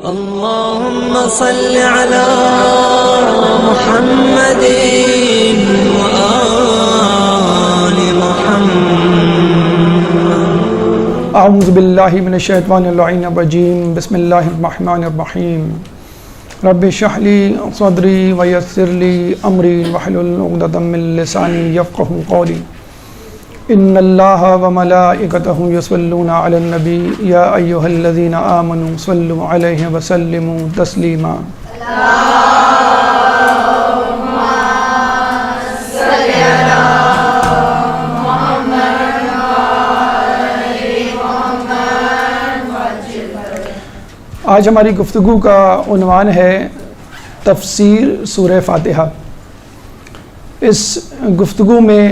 اللهم صل على محمد وآل محمد. اعوذ باللہ من الشیطان اللعین الرجیم. بسم اللہ الرحمن الرحیم. رب اشرح لی صدری ویسر لی امری واحلل عقدۃ من لسانی یفقہوا قولی. ان اللہ وملائکتہ یصلون علی النبی یا ایھا الذین آمنوا صلوا علیہ وسلموا تسلیما. آج ہماری گفتگو کا عنوان ہے تفسیر سورہ فاتحہ. اس گفتگو میں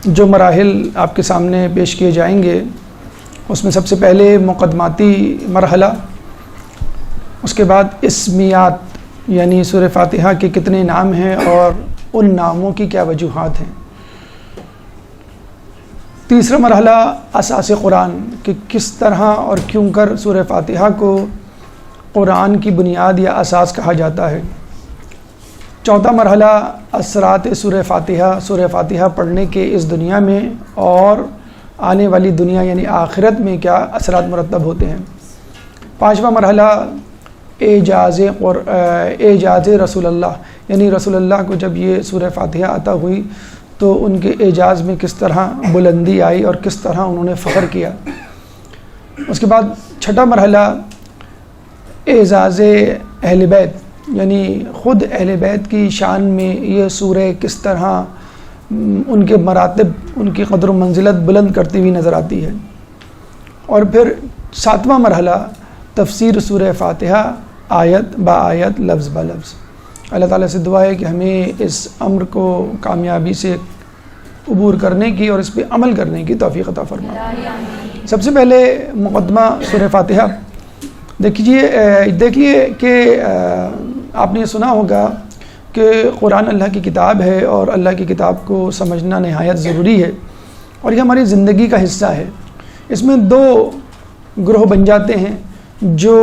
جو مراحل آپ کے سامنے پیش کیے جائیں گے اس میں سب سے پہلے مقدماتی مرحلہ، اس کے بعد اسمیات یعنی سورہ فاتحہ کے کتنے نام ہیں اور ان ناموں کی کیا وجوہات ہیں. تیسرا مرحلہ اساس قرآن کہ کس طرح اور کیوں کر سورہ فاتحہ کو قرآن کی بنیاد یا اساس کہا جاتا ہے. چوتھا مرحلہ اثرات سورہ فاتحہ پڑھنے کے اس دنیا میں اور آنے والی دنیا یعنی آخرت میں کیا اثرات مرتب ہوتے ہیں. پانچواں مرحلہ اعجاز رسول اللہ یعنی رسول اللہ کو جب یہ سورہ فاتحہ عطا ہوئی تو ان کے اعجاز میں کس طرح بلندی آئی اور کس طرح انہوں نے فخر کیا. اس کے بعد چھٹا مرحلہ اعزاز اہل بیت یعنی خود اہل بیت کی شان میں یہ سورہ کس طرح ان کے مراتب ان کی قدر و منزلت بلند کرتی ہوئی نظر آتی ہے. اور پھر ساتواں مرحلہ تفسیر سورہ فاتحہ آیت با آیت لفظ با لفظ. اللہ تعالیٰ سے دعا ہے کہ ہمیں اس امر کو کامیابی سے عبور کرنے کی اور اس پہ عمل کرنے کی توفیق عطا فرمائے. سب سے پہلے مقدمہ سورہ فاتحہ. دیکھیے کہ آپ نے سنا ہوگا کہ قرآن اللہ کی کتاب ہے اور اللہ کی کتاب کو سمجھنا نہایت ضروری ہے اور یہ ہماری زندگی کا حصہ ہے. اس میں دو گروہ بن جاتے ہیں. جو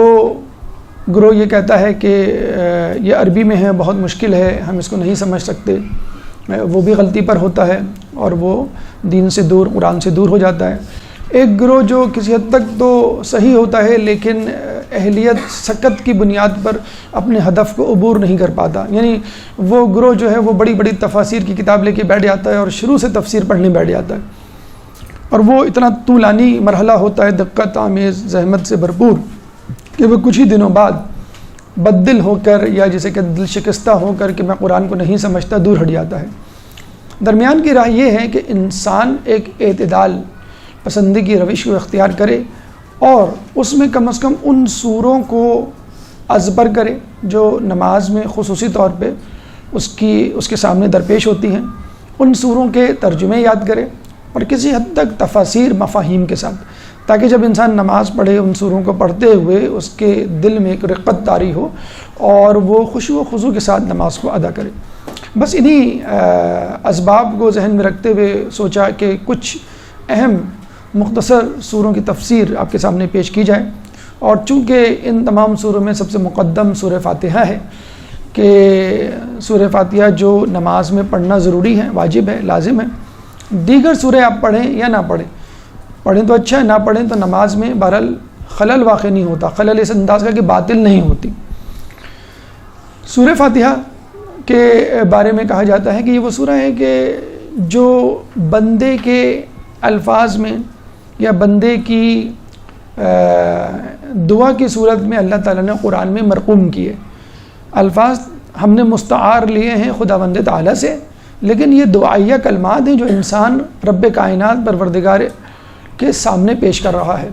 گروہ یہ کہتا ہے کہ یہ عربی میں ہے، بہت مشکل ہے، ہم اس کو نہیں سمجھ سکتے، وہ بھی غلطی پر ہوتا ہے اور وہ دین سے دور، قرآن سے دور ہو جاتا ہے. ایک گروہ جو کسی حد تک تو صحیح ہوتا ہے لیکن اہلیت سکت کی بنیاد پر اپنے ہدف کو عبور نہیں کر پاتا، یعنی وہ گروہ جو ہے وہ بڑی بڑی تفاسیر کی کتاب لے کے بیٹھ جاتا ہے اور شروع سے تفسیر پڑھنے بیٹھ جاتا ہے اور وہ اتنا طولانی مرحلہ ہوتا ہے، دقت آمیز، زحمت سے بھرپور، کہ وہ کچھ ہی دنوں بعد بددل ہو کر یا جسے کہ دل شکستہ ہو کر کہ میں قرآن کو نہیں سمجھتا دور ہٹ جاتا ہے. درمیان کی راہ یہ ہے کہ انسان ایک اعتدال پسندی کی روش کو اختیار کرے اور اس میں کم از کم ان سوروں کو ازبر کرے جو نماز میں خصوصی طور پہ اس کے سامنے درپیش ہوتی ہیں، ان سوروں کے ترجمے یاد کرے اور کسی حد تک تفاسیر مفاہیم کے ساتھ، تاکہ جب انسان نماز پڑھے ان سوروں کو پڑھتے ہوئے اس کے دل میں ایک رقت طاری ہو اور وہ خشوع و خضوع کے ساتھ نماز کو ادا کرے. بس انہی اسباب کو ذہن میں رکھتے ہوئے سوچا کہ کچھ اہم مختصر سوروں کی تفسیر آپ کے سامنے پیش کی جائے. اور چونکہ ان تمام سوروں میں سب سے مقدم سورہ فاتحہ ہے کہ سورہ فاتحہ جو نماز میں پڑھنا ضروری ہے، واجب ہے، لازم ہے. دیگر سورہ آپ پڑھیں یا نہ پڑھیں تو اچھا ہے، نہ پڑھیں تو نماز میں بہرحال خلل واقع نہیں ہوتا. خلل اس انداز کا کہ باطل نہیں ہوتی. سورہ فاتحہ کے بارے میں کہا جاتا ہے کہ یہ وہ سورہ ہے کہ جو بندے کے الفاظ میں یا بندے کی دعا کی صورت میں اللہ تعالیٰ نے قرآن میں مرقوم کیے. الفاظ ہم نے مستعار لیے ہیں خداوند تعالیٰ سے، لیکن یہ دعائیہ کلمات ہیں جو انسان رب کائنات پروردگار کے سامنے پیش کر رہا ہے.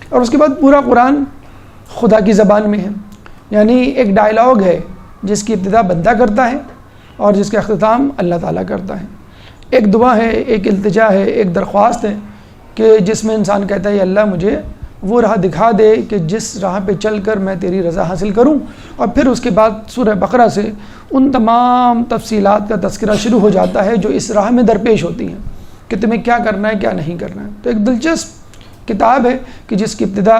اور اس کے بعد پورا قرآن خدا کی زبان میں ہے، یعنی ایک ڈائلاگ ہے جس کی ابتدا بندہ کرتا ہے اور جس کا اختتام اللہ تعالیٰ کرتا ہے. ایک دعا ہے، ایک التجا ہے، ایک درخواست ہے کہ جس میں انسان کہتا ہے اللہ مجھے وہ راہ دکھا دے کہ جس راہ پہ چل کر میں تیری رضا حاصل کروں. اور پھر اس کے بعد سورہ بقرہ سے ان تمام تفصیلات کا تذکرہ شروع ہو جاتا ہے جو اس راہ میں درپیش ہوتی ہیں کہ تمہیں کیا کرنا ہے کیا نہیں کرنا ہے. تو ایک دلچسپ کتاب ہے کہ جس کی ابتدا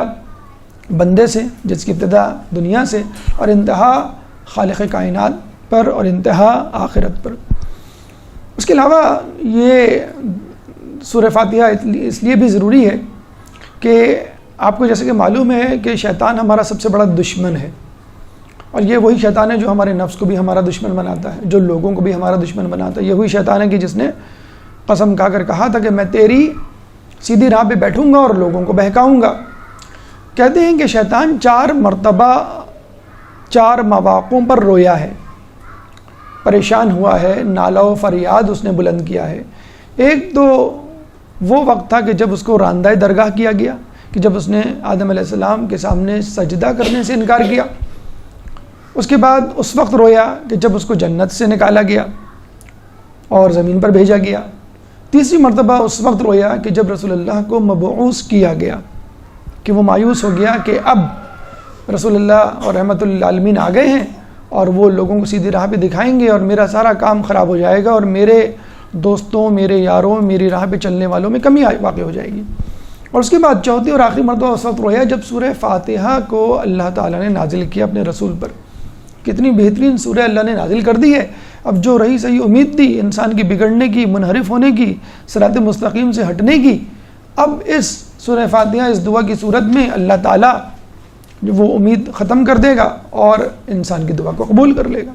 بندے سے جس کی ابتدا دنیا سے اور انتہا خالق کائنات پر اور انتہا آخرت پر۔ اس کے علاوہ یہ سورہ فاتحہ اس لیے بھی ضروری ہے کہ آپ کو جیسے کہ معلوم ہے کہ شیطان ہمارا سب سے بڑا دشمن ہے، اور یہ وہی شیطان ہے جو ہمارے نفس کو بھی ہمارا دشمن بناتا ہے، جو لوگوں کو بھی ہمارا دشمن بناتا ہے۔ یہ وہی شیطان ہے کہ جس نے قسم کھا کر کہا تھا کہ میں تیری سیدھی راہ پہ بیٹھوں گا اور لوگوں کو بہکاؤں گا۔ کہتے ہیں کہ شیطان 4 مرتبہ 4 مواقعوں پر رویا ہے، پریشان ہوا ہے، نالہ و فریاد اس نے بلند کیا ہے۔ ایک تو وہ وقت تھا کہ جب اس کو راندہ درگاہ کیا گیا، کہ جب اس نے آدم علیہ السلام کے سامنے سجدہ کرنے سے انکار کیا۔ اس کے بعد اس وقت رویا کہ جب اس کو جنت سے نکالا گیا اور زمین پر بھیجا گیا۔ تیسری مرتبہ اس وقت رویا کہ جب رسول اللہ کو مبعوث کیا گیا، کہ وہ مایوس ہو گیا کہ اب رسول اللہ اور رحمت للعالمین آ گئے ہیں اور وہ لوگوں کو سیدھی راہ پہ دکھائیں گے اور میرا سارا کام خراب ہو جائے گا اور میرے دوستوں، میرے یاروں، میری راہ پہ چلنے والوں میں کمی واقع ہو جائے گی۔ اور اس کے بعد چوتھی اور آخری مرتبہ اس وقت رویا جب سورہ فاتحہ کو اللہ تعالیٰ نے نازل کیا اپنے رسول پر۔ کتنی بہترین سورہ اللہ نے نازل کر دی ہے۔ اب جو رہی صحیح امید تھی انسان کی بگڑنے کی، منحرف ہونے کی، صراط مستقیم سے ہٹنے کی، اب اس سورہ فاتحہ اس دعا کی صورت میں اللہ تعالیٰ جو وہ امید ختم کر دے گا اور انسان کی دعا کو قبول کر لے گا۔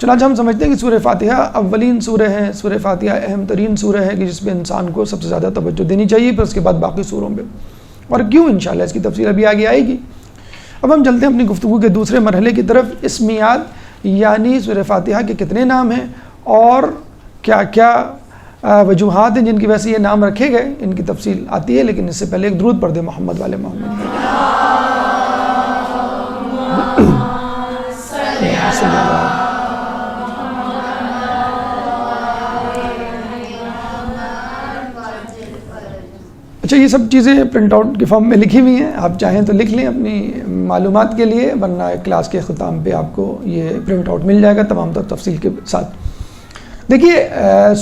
چنانچہ ہم سمجھتے ہیں کہ سورہ فاتحہ اولین سورہ ہے، سورہ فاتحہ اہم ترین سورہ ہے کہ جس پہ انسان کو سب سے زیادہ توجہ دینی چاہیے، پھر اس کے بعد باقی سوروں پہ، اور کیوں انشاءاللہ اس کی تفصیل ابھی آگے آئے گی۔ اب ہم چلتے ہیں اپنی گفتگو کے دوسرے مرحلے کی طرف، اسمیات، یعنی سورہ فاتحہ کے کتنے نام ہیں اور کیا کیا وجوہات ہیں جن کی وجہ سے یہ نام رکھے گئے، ان کی تفصیل آتی ہے، لیکن اس سے پہلے ایک درود پڑھ دیں محمد والے محمد۔ اچھا، یہ سب چیزیں پرنٹ آؤٹ کے فارم میں لکھی ہوئی ہیں، آپ چاہیں تو لکھ لیں اپنی معلومات کے لیے، ورنہ کلاس کے اختتام پہ آپ کو یہ پرنٹ آؤٹ مل جائے گا تمام تر تفصیل کے ساتھ۔ دیکھیے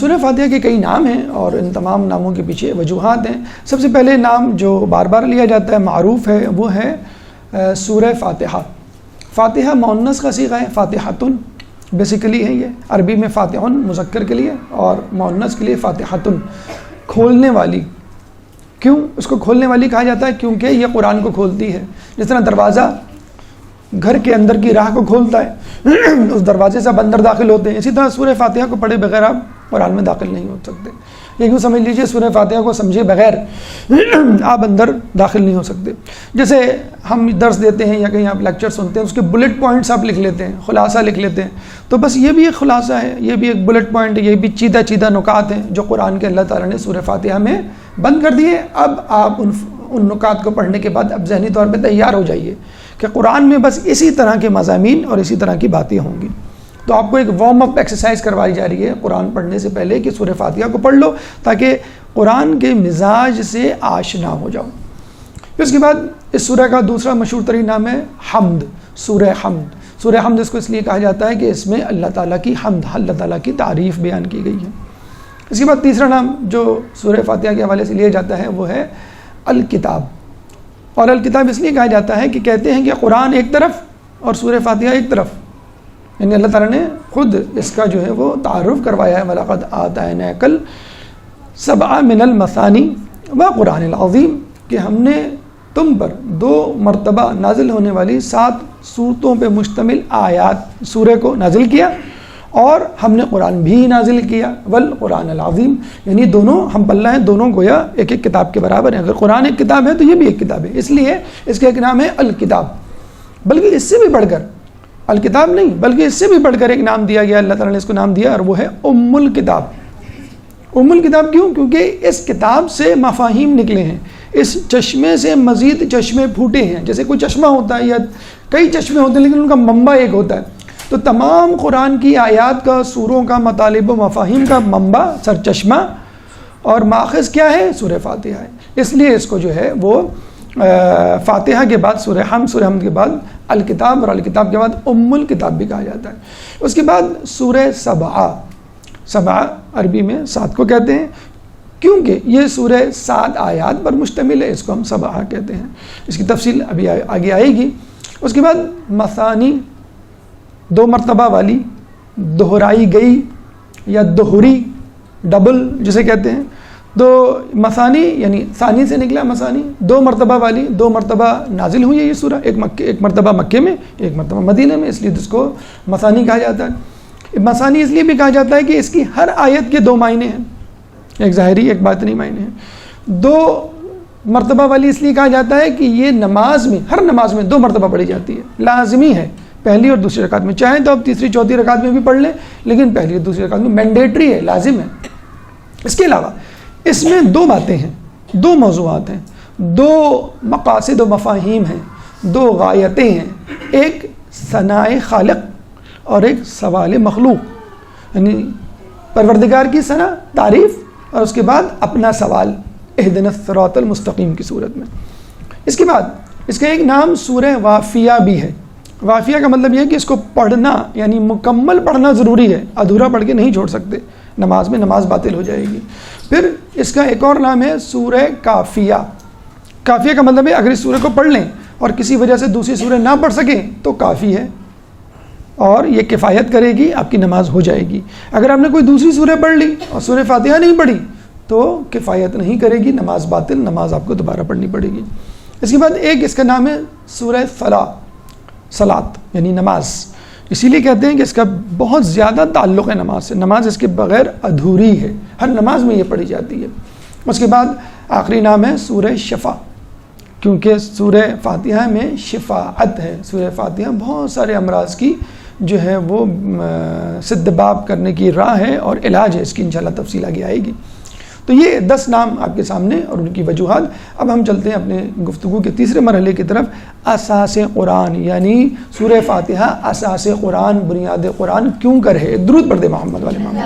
سورہ فاتحہ کے کئی نام ہیں اور ان تمام ناموں کے پیچھے وجوہات ہیں۔ سب سے پہلے نام جو بار بار لیا جاتا ہے، معروف ہے، وہ ہے سورہ فاتحہ۔ فاتحہ مؤنث کا صیغہ ہے، فاتحۃن بیسیکلی ہے، یہ عربی میں فاتحن مذکر کے لیے اور مؤنث کے لیے فاتحۃن، کھولنے والی۔ کیوں اس کو کھولنے والی کہا جاتا ہے؟ کیونکہ یہ قرآن کو کھولتی ہے، جس طرح دروازہ گھر کے اندر کی راہ کو کھولتا ہے، اس دروازے سے آپ اندر داخل ہوتے ہیں، اسی طرح سورہ فاتحہ کو پڑھے بغیر آپ قرآن میں داخل نہیں ہو سکتے۔ یہ یوں سمجھ لیجئے سورہ فاتحہ کو سمجھے بغیر آپ اندر داخل نہیں ہو سکتے۔ جیسے ہم درس دیتے ہیں یا کہیں آپ لیکچر سنتے ہیں، اس کے بلٹ پوائنٹس آپ لکھ لیتے ہیں، خلاصہ لکھ لیتے ہیں، تو بس یہ بھی ایک خلاصہ ہے، یہ بھی ایک بلٹ پوائنٹ ہے، یہ بھی چیدہ چیدہ نکات ہیں جو قرآن کے اللہ تعالیٰ نے سورہ فاتحہ میں بند کر دیے۔ اب آپ ان نکات کو پڑھنے کے بعد اب ذہنی طور پہ تیار ہو جائیے کہ قرآن میں بس اسی طرح کے مضامین اور اسی طرح کی باتیں ہوں گی۔ تو آپ کو ایک وارم اپ ایکسرسائز کروائی جا رہی ہے قرآن پڑھنے سے پہلے کہ سورہ فاتحہ کو پڑھ لو تاکہ قرآن کے مزاج سے آشنا ہو جاؤ۔ پھر اس کے بعد اس سورہ کا دوسرا مشہور ترین نام ہے حمد، سورہ حمد۔ سورہ حمد اس کو اس لیے کہا جاتا ہے کہ اس میں اللہ تعالیٰ کی حمد، اللہ تعالیٰ کی تعریف بیان کی گئی ہے۔ اس کے بعد تیسرا نام جو سورہ فاتحہ کے حوالے سے لیا جاتا ہے وہ ہے الکتاب، اور الکتاب اس لیے کہا جاتا ہے کہ کہتے ہیں کہ قرآن ایک طرف اور سورہ فاتحہ ایک طرف، یعنی اللہ تعالیٰ نے خود اس کا جو ہے وہ تعارف کروایا ہے، وَلَقَدْ آتَيْنَاكَ السَّبْعَ مِنَ الْمَثَانِي وَقُرْآنِ الْعَظِيمِ، کہ ہم نے تم پر 2 مرتبہ نازل ہونے والی 7 صورتوں پہ مشتمل آیات سورہ کو نازل کیا، اور ہم نے قرآن بھی نازل کیا، والقرآن العظیم، یعنی دونوں ہم پلہ ہیں، دونوں گویا ایک ایک کتاب کے برابر ہیں۔ اگر قرآن ایک کتاب ہے تو یہ بھی ایک کتاب ہے، اس لیے اس کا ایک نام ہے الکتاب۔ بلکہ اس سے بھی بڑھ کر، الکتاب نہیں بلکہ اس سے بھی بڑھ کر ایک نام دیا گیا، اللہ تعالیٰ نے اس کو نام دیا، اور وہ ہے ام الکتاب۔ ام الکتاب کیوں؟ کیونکہ اس کتاب سے مفاہیم نکلے ہیں، اس چشمے سے مزید چشمے پھوٹے ہیں۔ جیسے کوئی چشمہ ہوتا ہے یا کئی چشمے ہوتے ہیں لیکن ان کا منبع ایک ہوتا ہے، تو تمام قرآن کی آیات کا، سوروں کا، مطالب و مفاہیم کا منبع، سرچشمہ اور ماخذ کیا ہے؟ سورہ فاتحہ ہے۔ اس لیے اس کو جو ہے وہ فاتحہ کے بعد سورہ حمد، سورہ حمد کے بعد الکتاب، اور الکتاب کے بعد ام الکتاب بھی کہا جاتا ہے۔ اس کے بعد سورہ سبعہ، سبعہ عربی میں 7 کو کہتے ہیں، کیونکہ یہ سورہ 7 آیات پر مشتمل ہے، اس کو ہم سبع کہتے ہیں. اس کی تفصیل ابھی آگے آئے گی. اس کے بعد مثانی 2 مرتبہ والی، دہرائی گئی یا دہری، ڈبل جسے کہتے ہیں. تو مثانی یعنی ثانی سے نکلا مثانی، 2 مرتبہ والی، 2 مرتبہ نازل ہوئی ہے یہ سورہ، ایک مرتبہ مکے میں، ایک مرتبہ مدینہ میں، اس لیے اس کو مثانی کہا جاتا ہے. مثانی اس لیے بھی کہا جاتا ہے کہ اس کی ہر آیت کے 2 معنی ہیں، ایک ظاہری ایک باطنی معنی ہیں. 2 مرتبہ والی اس لیے کہا جاتا ہے کہ یہ نماز میں، ہر نماز میں 2 مرتبہ پڑھی جاتی ہے، لازمی ہے، پہلی اور دوسری رکعت میں. چاہیں تو آپ تیسری چوتھی رکعت میں بھی پڑھ لیں، لیکن پہلی اور دوسری رکعت میں مینڈیٹری ہے، لازم ہے. اس کے علاوہ اس میں 2 باتیں ہیں، 2 موضوعات ہیں، 2 مقاصد و مفاہیم ہیں، 2 غایتیں ہیں. ایک ثناء خالق اور ایک سوال مخلوق، یعنی پروردگار کی ثنا، تعریف، اور اس کے بعد اپنا سوال اہدنا الصراط المستقیم کی صورت میں. اس کے بعد اس کا ایک نام سورہ وافیہ بھی ہے. وافیہ کا مطلب یہ ہے کہ اس کو پڑھنا یعنی مکمل پڑھنا ضروری ہے، ادھورا پڑھ کے نہیں چھوڑ سکتے، نماز میں نماز باطل ہو جائے گی. پھر اس کا ایک اور نام ہے سورہ کافیہ. کافیہ کا مطلب ہے اگر اس سورہ کو پڑھ لیں اور کسی وجہ سے دوسری سورہ نہ پڑھ سکیں تو کافی ہے، اور یہ کفایت کرے گی، آپ کی نماز ہو جائے گی. اگر آپ نے کوئی دوسری سورہ پڑھ لی اور سورہ فاتحہ نہیں پڑھی تو کفایت نہیں کرے گی، نماز باطل، نماز آپ کو دوبارہ پڑھنی پڑے گی. اس کے بعد ایک اس کا نام ہے سورہ صلاۃ یعنی نماز. اسی لیے کہتے ہیں کہ اس کا بہت زیادہ تعلق ہے نماز سے، نماز اس کے بغیر ادھوری ہے، ہر نماز میں یہ پڑھی جاتی ہے. اس کے بعد آخری نام ہے سورہ شفا، کیونکہ سورہ فاتحہ میں شفاعت ہے. سورہ فاتحہ بہت سارے امراض کی جو ہے وہ سدباب کرنے کی راہ ہے اور علاج ہے، اس کی انشاءاللہ تفصیل آگے آئے گی. تو یہ 10 نام آپ کے سامنے اور ان کی وجوہات. اب ہم چلتے ہیں اپنے گفتگو کے تیسرے مرحلے کی طرف، اساس قرآن، یعنی سورہ فاتحہ اساس قرآن، بنیاد قرآن کیوں کر ہے. درود پڑھ دے محمد والے محمد.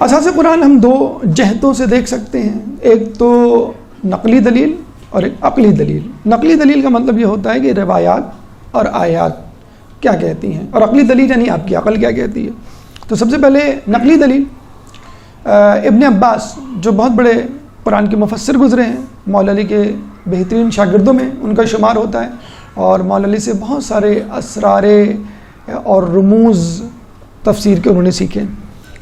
اساس قرآن ہم 2 جہتوں سے دیکھ سکتے ہیں، ایک تو نقلی دلیل اور ایک عقلی دلیل. نقلی دلیل کا مطلب یہ ہوتا ہے کہ روایات اور آیات کیا کہتی ہیں، اور عقلی دلیل یعنی آپ کی عقل کیا کہتی ہے. تو سب سے پہلے نقلی دلیل، ابن عباس جو بہت بڑے قرآن کے مفسر گزرے ہیں، مولا علی کے بہترین شاگردوں میں ان کا شمار ہوتا ہے، اور مولا علی سے بہت سارے اسرار اور رموز تفسیر کے انہوں نے سیکھے.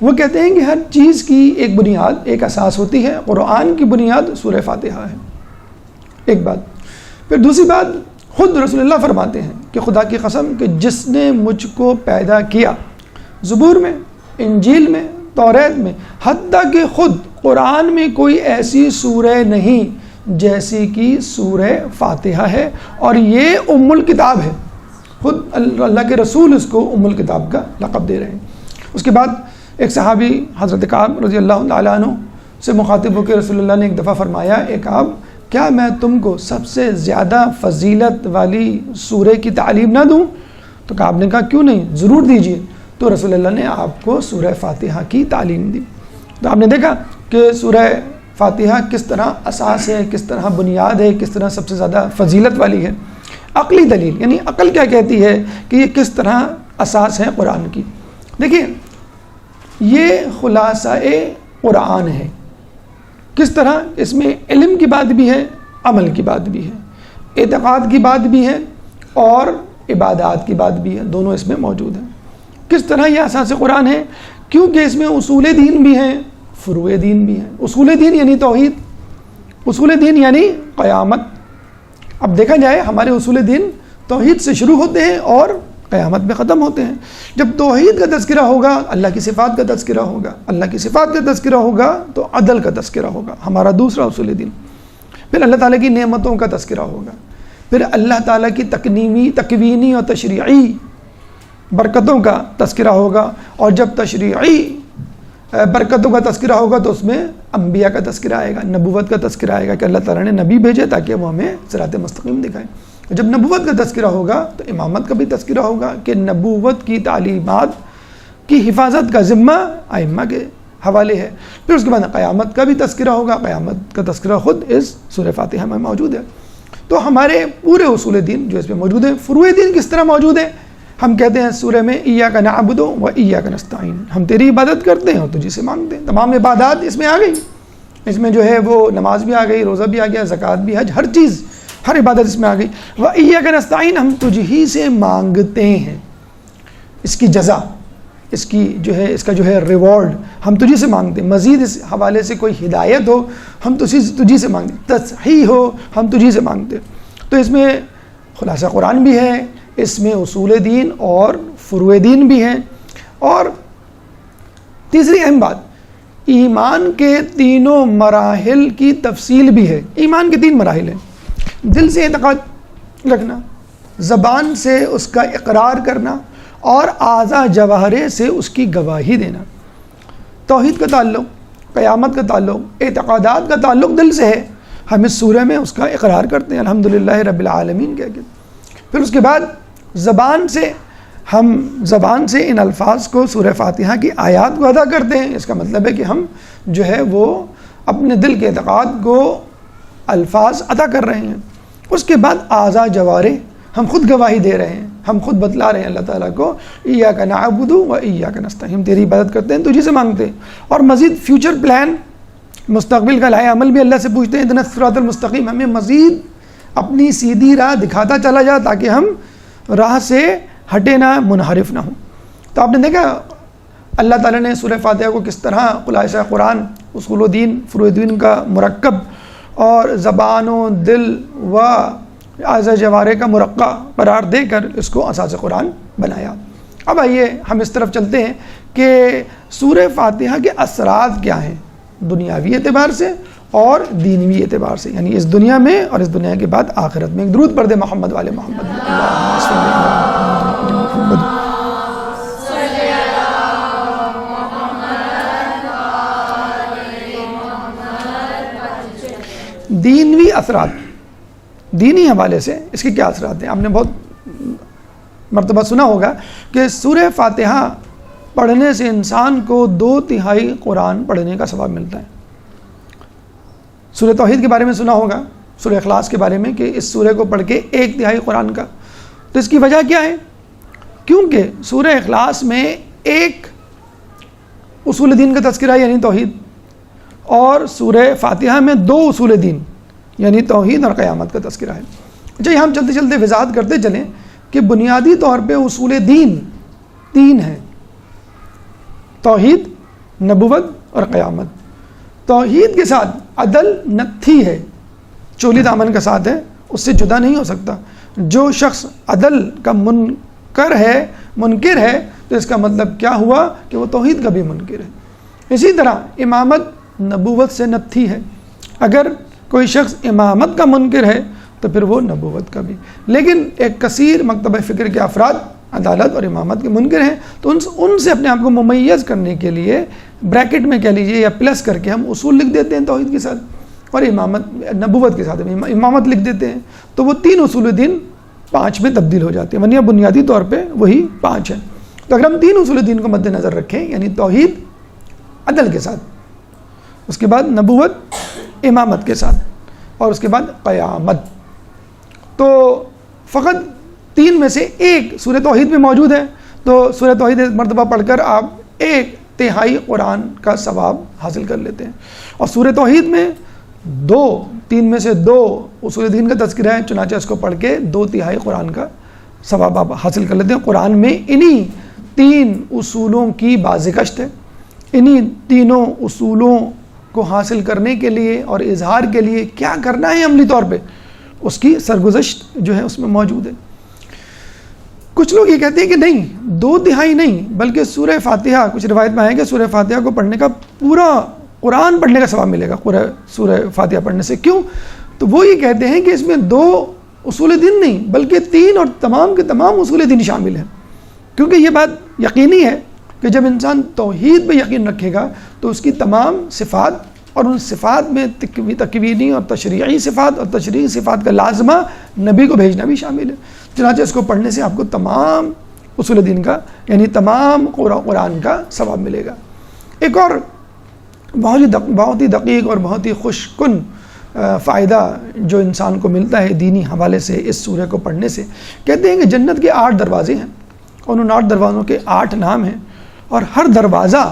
وہ کہتے ہیں کہ ہر چیز کی ایک بنیاد، ایک اساس ہوتی ہے. قرآن کی بنیاد سورہ فاتحہ ہے، ایک بات. پھر دوسری بات، خود رسول اللہ فرماتے ہیں کہ خدا کی قسم کہ جس نے مجھ کو پیدا کیا، زبور میں، انجیل میں، توریت میں، حتیٰ کہ خود قرآن میں کوئی ایسی سورہ نہیں جیسی کہ سورہ فاتحہ ہے، اور یہ ام الکتاب ہے. خود اللہ کے رسول اس کو ام الکتاب کا لقب دے رہے ہیں. اس کے بعد ایک صحابی حضرت کعب رضی اللہ تعالیٰ عنہ سے مخاطب ہو کے رسول اللہ نے ایک دفعہ فرمایا، اے کعب، کیا میں تم کو سب سے زیادہ فضیلت والی سورہ کی تعلیم نہ دوں؟ تو کعب نے کہا کیوں نہیں، ضرور دیجیے. تو رسول اللہ نے آپ کو سورہ فاتحہ کی تعلیم دی. تو آپ نے دیکھا کہ سورہ فاتحہ کس طرح اساس ہے، کس طرح بنیاد ہے، کس طرح سب سے زیادہ فضیلت والی ہے. عقلی دلیل یعنی عقل کیا کہتی ہے کہ یہ کس طرح اساس ہے قرآن کی. دیکھیے یہ خلاصہ قرآن ہے. کس طرح اس میں علم کی بات بھی ہے، عمل کی بات بھی ہے، اعتقاد کی بات بھی ہے اور عبادات کی بات بھی ہے، دونوں اس میں موجود ہیں. کس طرح یہ اساس قرآن ہے؟ کیونکہ اس میں اصول دین بھی ہیں، فروع دین بھی ہیں. اصول دین یعنی توحید، اصول دین یعنی قیامت. اب دیکھا جائے ہمارے اصول دین توحید سے شروع ہوتے ہیں اور قیامت میں ختم ہوتے ہیں. جب توحید کا تذکرہ ہوگا، اللہ کی صفات کا تذکرہ ہوگا، اللہ کی صفات کا تذکرہ ہوگا تو عدل کا تذکرہ ہوگا، ہمارا دوسرا اصول دین. پھر اللہ تعالیٰ کی نعمتوں کا تذکرہ ہوگا، پھر اللہ تعالیٰ کی تکوینی اور تشریعی برکتوں کا تذکرہ ہوگا. اور جب تشریعی برکتوں کا تذکرہ ہوگا تو اس میں انبیاء کا تذکرہ آئے گا، نبوت کا تذکرہ آئے گا کہ اللہ تعالیٰ نے نبی بھیجے تاکہ وہ ہمیں صراط مستقیم دکھائیں. جب نبوت کا تذکرہ ہوگا تو امامت کا بھی تذکرہ ہوگا کہ نبوت کی تعلیمات کی حفاظت کا ذمہ ائمہ کے حوالے ہے. پھر اس کے بعد قیامت کا بھی تذکرہ ہوگا، قیامت کا تذکرہ خود اس سورہ فاتحہ میں موجود ہے. تو ہمارے پورے اصول دین جو اس میں موجود ہیں. فروع دین کس طرح موجود ہیں؟ ہم کہتے ہیں سورہ میں ایاک نعبد و ایاک نستعین، ہم تیری عبادت کرتے ہیں اور تجھی سے مانگتے ہیں. تمام عبادات اس میں آ گئی. اس میں جو ہے وہ نماز بھی آ گئی، روزہ بھی آ گیا، زکوٰۃ بھی، حج، ہر چیز، ہر عبادت اس میں آ گئی. و ایاک نستعین، ہم تجھی سے مانگتے ہیں. اس کی جزا، اس کی جو ہے، اس کا جو ہے ریوارڈ ہم تجھی سے مانگتے ہیں. مزید اس حوالے سے کوئی ہدایت ہو ہم تجھی سے مانگتے ہیں، تصحیح ہو ہم تجھی سے مانگتے ہیں. تو اس میں خلاصہ قرآن بھی ہے، اس میں اصول دین اور فروع دین بھی ہیں. اور تیسری اہم بات، ایمان کے تینوں مراحل کی تفصیل بھی ہے. ایمان کے 3 مراحل ہیں: دل سے اعتقاد رکھنا، زبان سے اس کا اقرار کرنا، اور اعضاء جوارح سے اس کی گواہی دینا. توحید کا تعلق، قیامت کا تعلق، اعتقادات کا تعلق دل سے ہے. ہم اس سورہ میں اس کا اقرار کرتے ہیں الحمدللہ رب العالمین کہہ کے. پھر اس کے بعد زبان سے ان الفاظ کو، سورہ فاتحہ کی آیات کو ادا کرتے ہیں. اس کا مطلب ہے کہ ہم جو ہے وہ اپنے دل کے اعتقاد کو الفاظ ادا کر رہے ہیں. اس کے بعد اعضاء جوارح، ہم خود گواہی دے رہے ہیں، ہم خود بتلا رہے ہیں اللہ تعالیٰ کو ایاک نعبد و ایاک نستعین، ہم تیری عبادت کرتے ہیں، تجھی سے مانگتے ہیں. اور مزید فیوچر پلان، مستقبل کا لائحہ عمل بھی اللہ سے پوچھتے ہیں. اهدنا الصراط المستقیم، ہمیں مزید اپنی سیدھی راہ دکھاتا چلا جا تاکہ ہم راہ سے ہٹے نہ، منحرف نہ ہوں. تو آپ نے دیکھا اللہ تعالیٰ نے سورہ فاتحہ کو کس طرح خلاصہ قرآن، اصول و دین، فروع دین کا مرکب اور زبان و دل و اعضاء جوارح کا مرقع قرار دے کر اس کو اساس قرآن بنایا. اب آئیے ہم اس طرف چلتے ہیں کہ سورہ فاتحہ کے اثرات کیا ہیں دنیاوی اعتبار سے اور دینوی اعتبار سے، یعنی اس دنیا میں اور اس دنیا کے بعد آخرت میں. ایک درود پڑھ دے محمد والے محمد. اللہم صلی علی محمد. دینوی اثرات، دینی حوالے سے اس کے کیا اثرات ہیں؟ آپ نے بہت مرتبہ سنا ہوگا کہ سورہ فاتحہ پڑھنے سے انسان کو 2/3 قرآن پڑھنے کا ثواب ملتا ہے. سورہ توحید کے بارے میں سنا ہوگا، سورہ اخلاص کے بارے میں، کہ اس سورہ کو پڑھ کے 1/3 قرآن کا. تو اس کی وجہ کیا ہے؟ کیونکہ سورہ اخلاص میں ایک اصول دین کا تذکرہ یعنی توحید، اور سورہ فاتحہ میں 2 اصول دین یعنی توحید اور قیامت کا تذکرہ ہے. اچھا، ہم چلتے چلتے وضاحت کرتے چلیں کہ بنیادی طور پہ اصول دین 3 ہیں: توحید، نبوت اور قیامت. توحید کے ساتھ عدل نتھی ہے، چولی دامن کا ساتھ ہے، اس سے جدا نہیں ہو سکتا. جو شخص عدل کا منکر ہے تو اس کا مطلب کیا ہوا کہ وہ توحید کا بھی منکر ہے. اسی طرح امامت نبوت سے نتھی ہے. اگر کوئی شخص امامت کا منکر ہے تو پھر وہ نبوت کا بھی. لیکن ایک کثیر مکتبہ فکر کے افراد عدالت اور امامت کے منکر ہیں، تو ان سے اپنے آپ کو ممیز کرنے کے لیے بریکٹ میں کہہ لیجئے یا پلس کر کے ہم اصول لکھ دیتے ہیں توحید کے ساتھ، اور نبوت کے ساتھ امامت لکھ دیتے ہیں. تو وہ 3 اصول دین 5 میں تبدیل ہو جاتے ہیں، ورنہ بنیادی طور پہ وہی 5 ہیں. تو اگر ہم 3 اصول دین کو مد نظر رکھیں، یعنی توحید عدل کے ساتھ، اس کے بعد نبوت امامت کے ساتھ، اور اس کے بعد قیامت، تو فقط 3 میں سے ایک سورہ توحید میں موجود ہے. تو سورہ توحید مرتبہ پڑھ کر آپ 1/3 قرآن کا ثواب حاصل کر لیتے ہیں. اور سورہ توحید میں 3 میں سے 2 اصول دین کا تذکرہ ہے، چنانچہ اس کو پڑھ کے 2/3 قرآن کا ثواب آپ حاصل کر لیتے ہیں. قرآن میں انہی 3 اصولوں کی بازگشت ہے. انہی تینوں اصولوں کو حاصل کرنے کے لیے اور اظہار کے لیے کیا کرنا ہے عملی طور پہ، اس کی سرگزشت جو ہے اس میں موجود ہے. کچھ لوگ یہ کہتے ہیں کہ نہیں، 2/3 نہیں بلکہ سورہ فاتحہ، کچھ روایت میں ہے کہ سورہ فاتحہ کو پڑھنے کا پورا قرآن پڑھنے کا ثواب ملے گا سورہ فاتحہ پڑھنے سے. کیوں؟ تو وہ یہ کہتے ہیں کہ اس میں 2 اصول دین نہیں بلکہ 3 اور تمام کے تمام اصول دین شامل ہیں. کیونکہ یہ بات یقینی ہے کہ جب انسان توحید پہ یقین رکھے گا تو اس کی تمام صفات، اور ان صفات میں تکوینی اور تشریعی صفات اور تشریعی صفات کا لازمہ نبی کو بھیجنا بھی شامل ہے. چنانچہ اس کو پڑھنے سے آپ کو تمام اصول دین کا یعنی تمام قرآن کا ثواب ملے گا. ایک اور بہت ہی دقیق اور بہت ہی خوش کن فائدہ جو انسان کو ملتا ہے دینی حوالے سے اس سورہ کو پڑھنے سے، کہتے ہیں کہ جنت کے 8 دروازے ہیں اور ان 8 دروازوں کے 8 نام ہیں، اور ہر دروازہ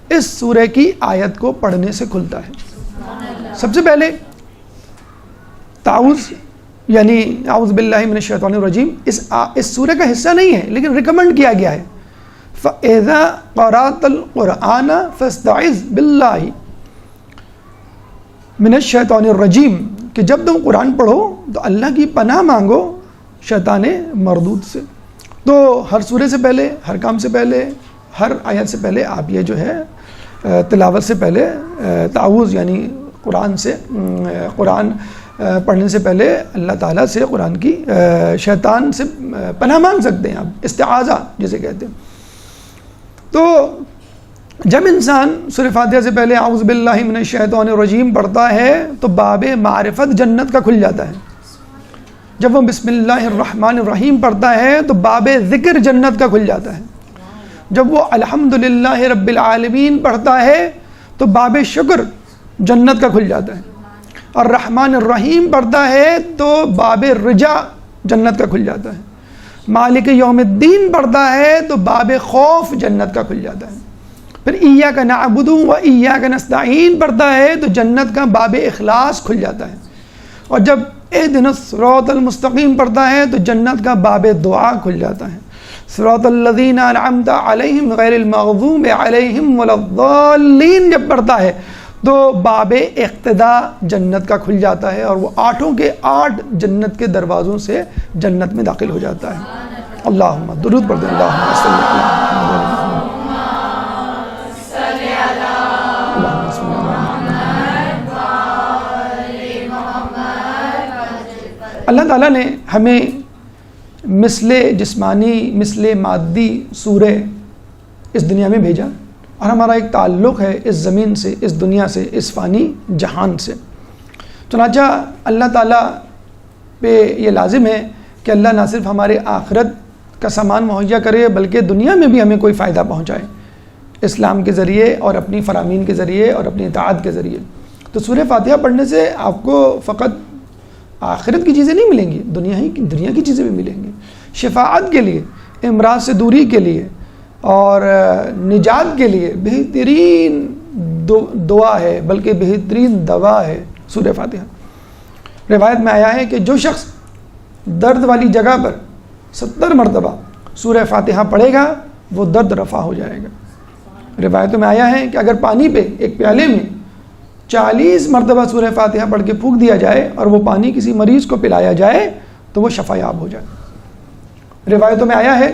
اس سورہ کی آیت کو پڑھنے سے کھلتا ہے۔ سب سے پہلے تعوذ یعنی اعوذ باللہ من الشیطان الرجیم اس سورہ کا حصہ نہیں ہے، لیکن ریکمنڈ کیا گیا ہے فَإِذَا قَرَأْتَ الْقُرْآنَ فَاسْتَعِذْ بِاللَّهِ من الشیطان الرجیم، کہ جب تم قرآن پڑھو تو اللہ کی پناہ مانگو شیطان مردود سے۔ تو ہر سورہ سے پہلے، ہر کام سے پہلے، ہر آیت سے پہلے آپ یہ جو ہے تلاوت سے پہلے تعوذ یعنی قرآن پڑھنے سے پہلے اللہ تعالیٰ سے قرآن کی شیطان سے پناہ مانگ سکتے ہیں آپ، استعاذہ جسے کہتے ہیں۔ تو جب انسان سورہ فاتحہ سے پہلے اعوذ باللہ من الشیطان الرجیم پڑھتا ہے تو باب معرفت جنت کا کھل جاتا ہے۔ جب وہ بسم اللہ الرحمن الرحیم پڑھتا ہے تو باب ذکر جنت کا کھل جاتا ہے۔ جب وہ الحمدللہ رب العالمین پڑھتا ہے تو باب شکر جنت کا کھل جاتا ہے، اور رحمان الرحیم پڑھتا ہے تو باب رجا جنت کا کھل جاتا ہے، مالک یوم الدین پڑھتا ہے تو باب خوف جنت کا کھل جاتا ہے، پھر ایاک نعبد و ایاک نستعین پڑھتا ہے تو جنت کا باب اخلاص کھل جاتا ہے، اور جب اہدنا الصراط المستقیم پڑھتا ہے تو جنت کا باب دعا کھل جاتا ہے، صراط الذین انعمت علیہم غیر المغضوب علیہم ولا الضالین جب پڑھتا ہے تو باب اقتداء جنت کا کھل جاتا ہے، اور وہ 8 کے 8 جنت کے دروازوں سے جنت میں داخل ہو جاتا ہے۔ اللہم درود پڑھ دیں، اللہم صلی اللہ تعالیٰ نے ہمیں مثل جسمانی مثل مادی سورہ اس دنیا میں بھیجا، اور ہمارا ایک تعلق ہے اس زمین سے، اس دنیا سے، اس فانی جہان سے۔ چنانچہ اللہ تعالیٰ پہ یہ لازم ہے کہ اللہ نہ صرف ہمارے آخرت کا سامان مہیا کرے بلکہ دنیا میں بھی ہمیں کوئی فائدہ پہنچائے اسلام کے ذریعے اور اپنی فرامین کے ذریعے اور اپنی اطاعت کے ذریعے۔ تو سورہ فاتحہ پڑھنے سے آپ کو فقط آخرت کی چیزیں نہیں ملیں گی، دنیا کی چیزیں بھی ملیں گی، شفاعت کے لیے، امراض سے دوری کے لیے اور نجات کے لیے بہترین دعا ہے، بلکہ بہترین دوا ہے سورہ فاتحہ۔ روایت میں آیا ہے کہ جو شخص درد والی جگہ پر 70 مرتبہ سورہ فاتحہ پڑھے گا وہ درد رفع ہو جائے گا۔ روایتوں میں آیا ہے کہ اگر پانی پہ ایک پیالے میں 40 مرتبہ سورہ فاتحہ پڑھ کے پھونک دیا جائے اور وہ پانی کسی مریض کو پلایا جائے تو وہ شفا یاب ہو جائے۔ روایتوں میں آیا ہے،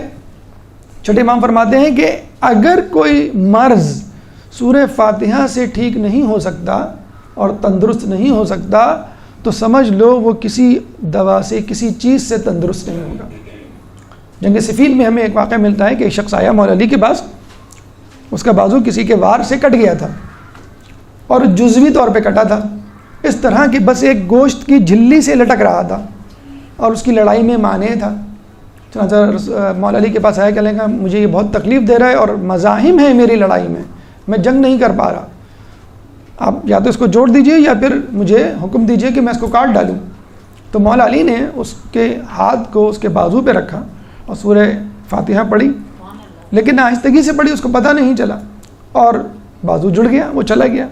چھٹے امام فرماتے ہیں کہ اگر کوئی مرض سورہ فاتحہ سے ٹھیک نہیں ہو سکتا اور تندرست نہیں ہو سکتا تو سمجھ لو وہ کسی دوا سے، کسی چیز سے تندرست نہیں ہوگا۔ جنگ صفین میں ہمیں ایک واقعہ ملتا ہے کہ ایک شخص آیا مولا علی کے پاس، اس کا بازو کسی کے وار سے کٹ گیا تھا اور جزوی طور پہ کٹا تھا، اس طرح کہ بس ایک گوشت کی جھلی سے لٹک رہا تھا اور اس کی لڑائی میں مانع تھا۔ چنانچہ مولا علی کے پاس آیا، کہنے لگا مجھے یہ بہت تکلیف دے رہا ہے اور مزاحم ہے میری لڑائی میں جنگ نہیں کر پا رہا، آپ یا تو اس کو جوڑ دیجئے یا پھر مجھے حکم دیجئے کہ میں اس کو کاٹ ڈالوں۔ تو مولا علی نے اس کے ہاتھ کو اس کے بازو پہ رکھا اور سورہ فاتحہ پڑھی، لیکن آہستگی سے پڑھی، اس کو پتہ نہیں چلا اور بازو جڑ گیا، وہ چلا گیا۔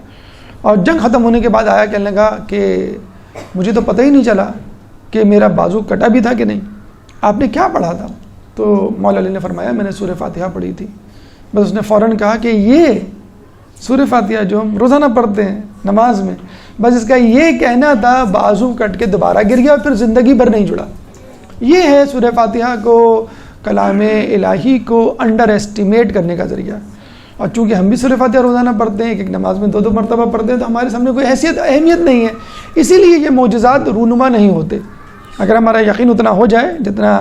اور جنگ ختم ہونے کے بعد آیا، کہنے لگا کہ مجھے تو پتہ ہی نہیں چلا کہ میرا بازو کٹا بھی تھا کہ نہیں، آپ نے کیا پڑھا تھا؟ تو مولا علی نے فرمایا میں نے سورہ فاتحہ پڑھی تھی۔ بس اس نے فوراً کہا کہ یہ سورہ فاتحہ جو ہم روزانہ پڑھتے ہیں نماز میں، بس اس کا یہ کہنا تھا، بازو کٹ کے دوبارہ گر گیا، پھر زندگی بھر نہیں جڑا۔ یہ ہے سورہ فاتحہ کو، کلام الہی کو انڈر ایسٹیمیٹ کرنے کا ذریعہ۔ اور چونکہ ہم بھی سورہ فاتحہ روزانہ پڑھتے ہیں، ایک نماز میں 2 مرتبہ پڑھتے ہیں، تو ہمارے سامنے کوئی اہمیت نہیں ہے، اسی لیے یہ معجزات رونما نہیں ہوتے۔ اگر ہمارا یقین اتنا ہو جائے جتنا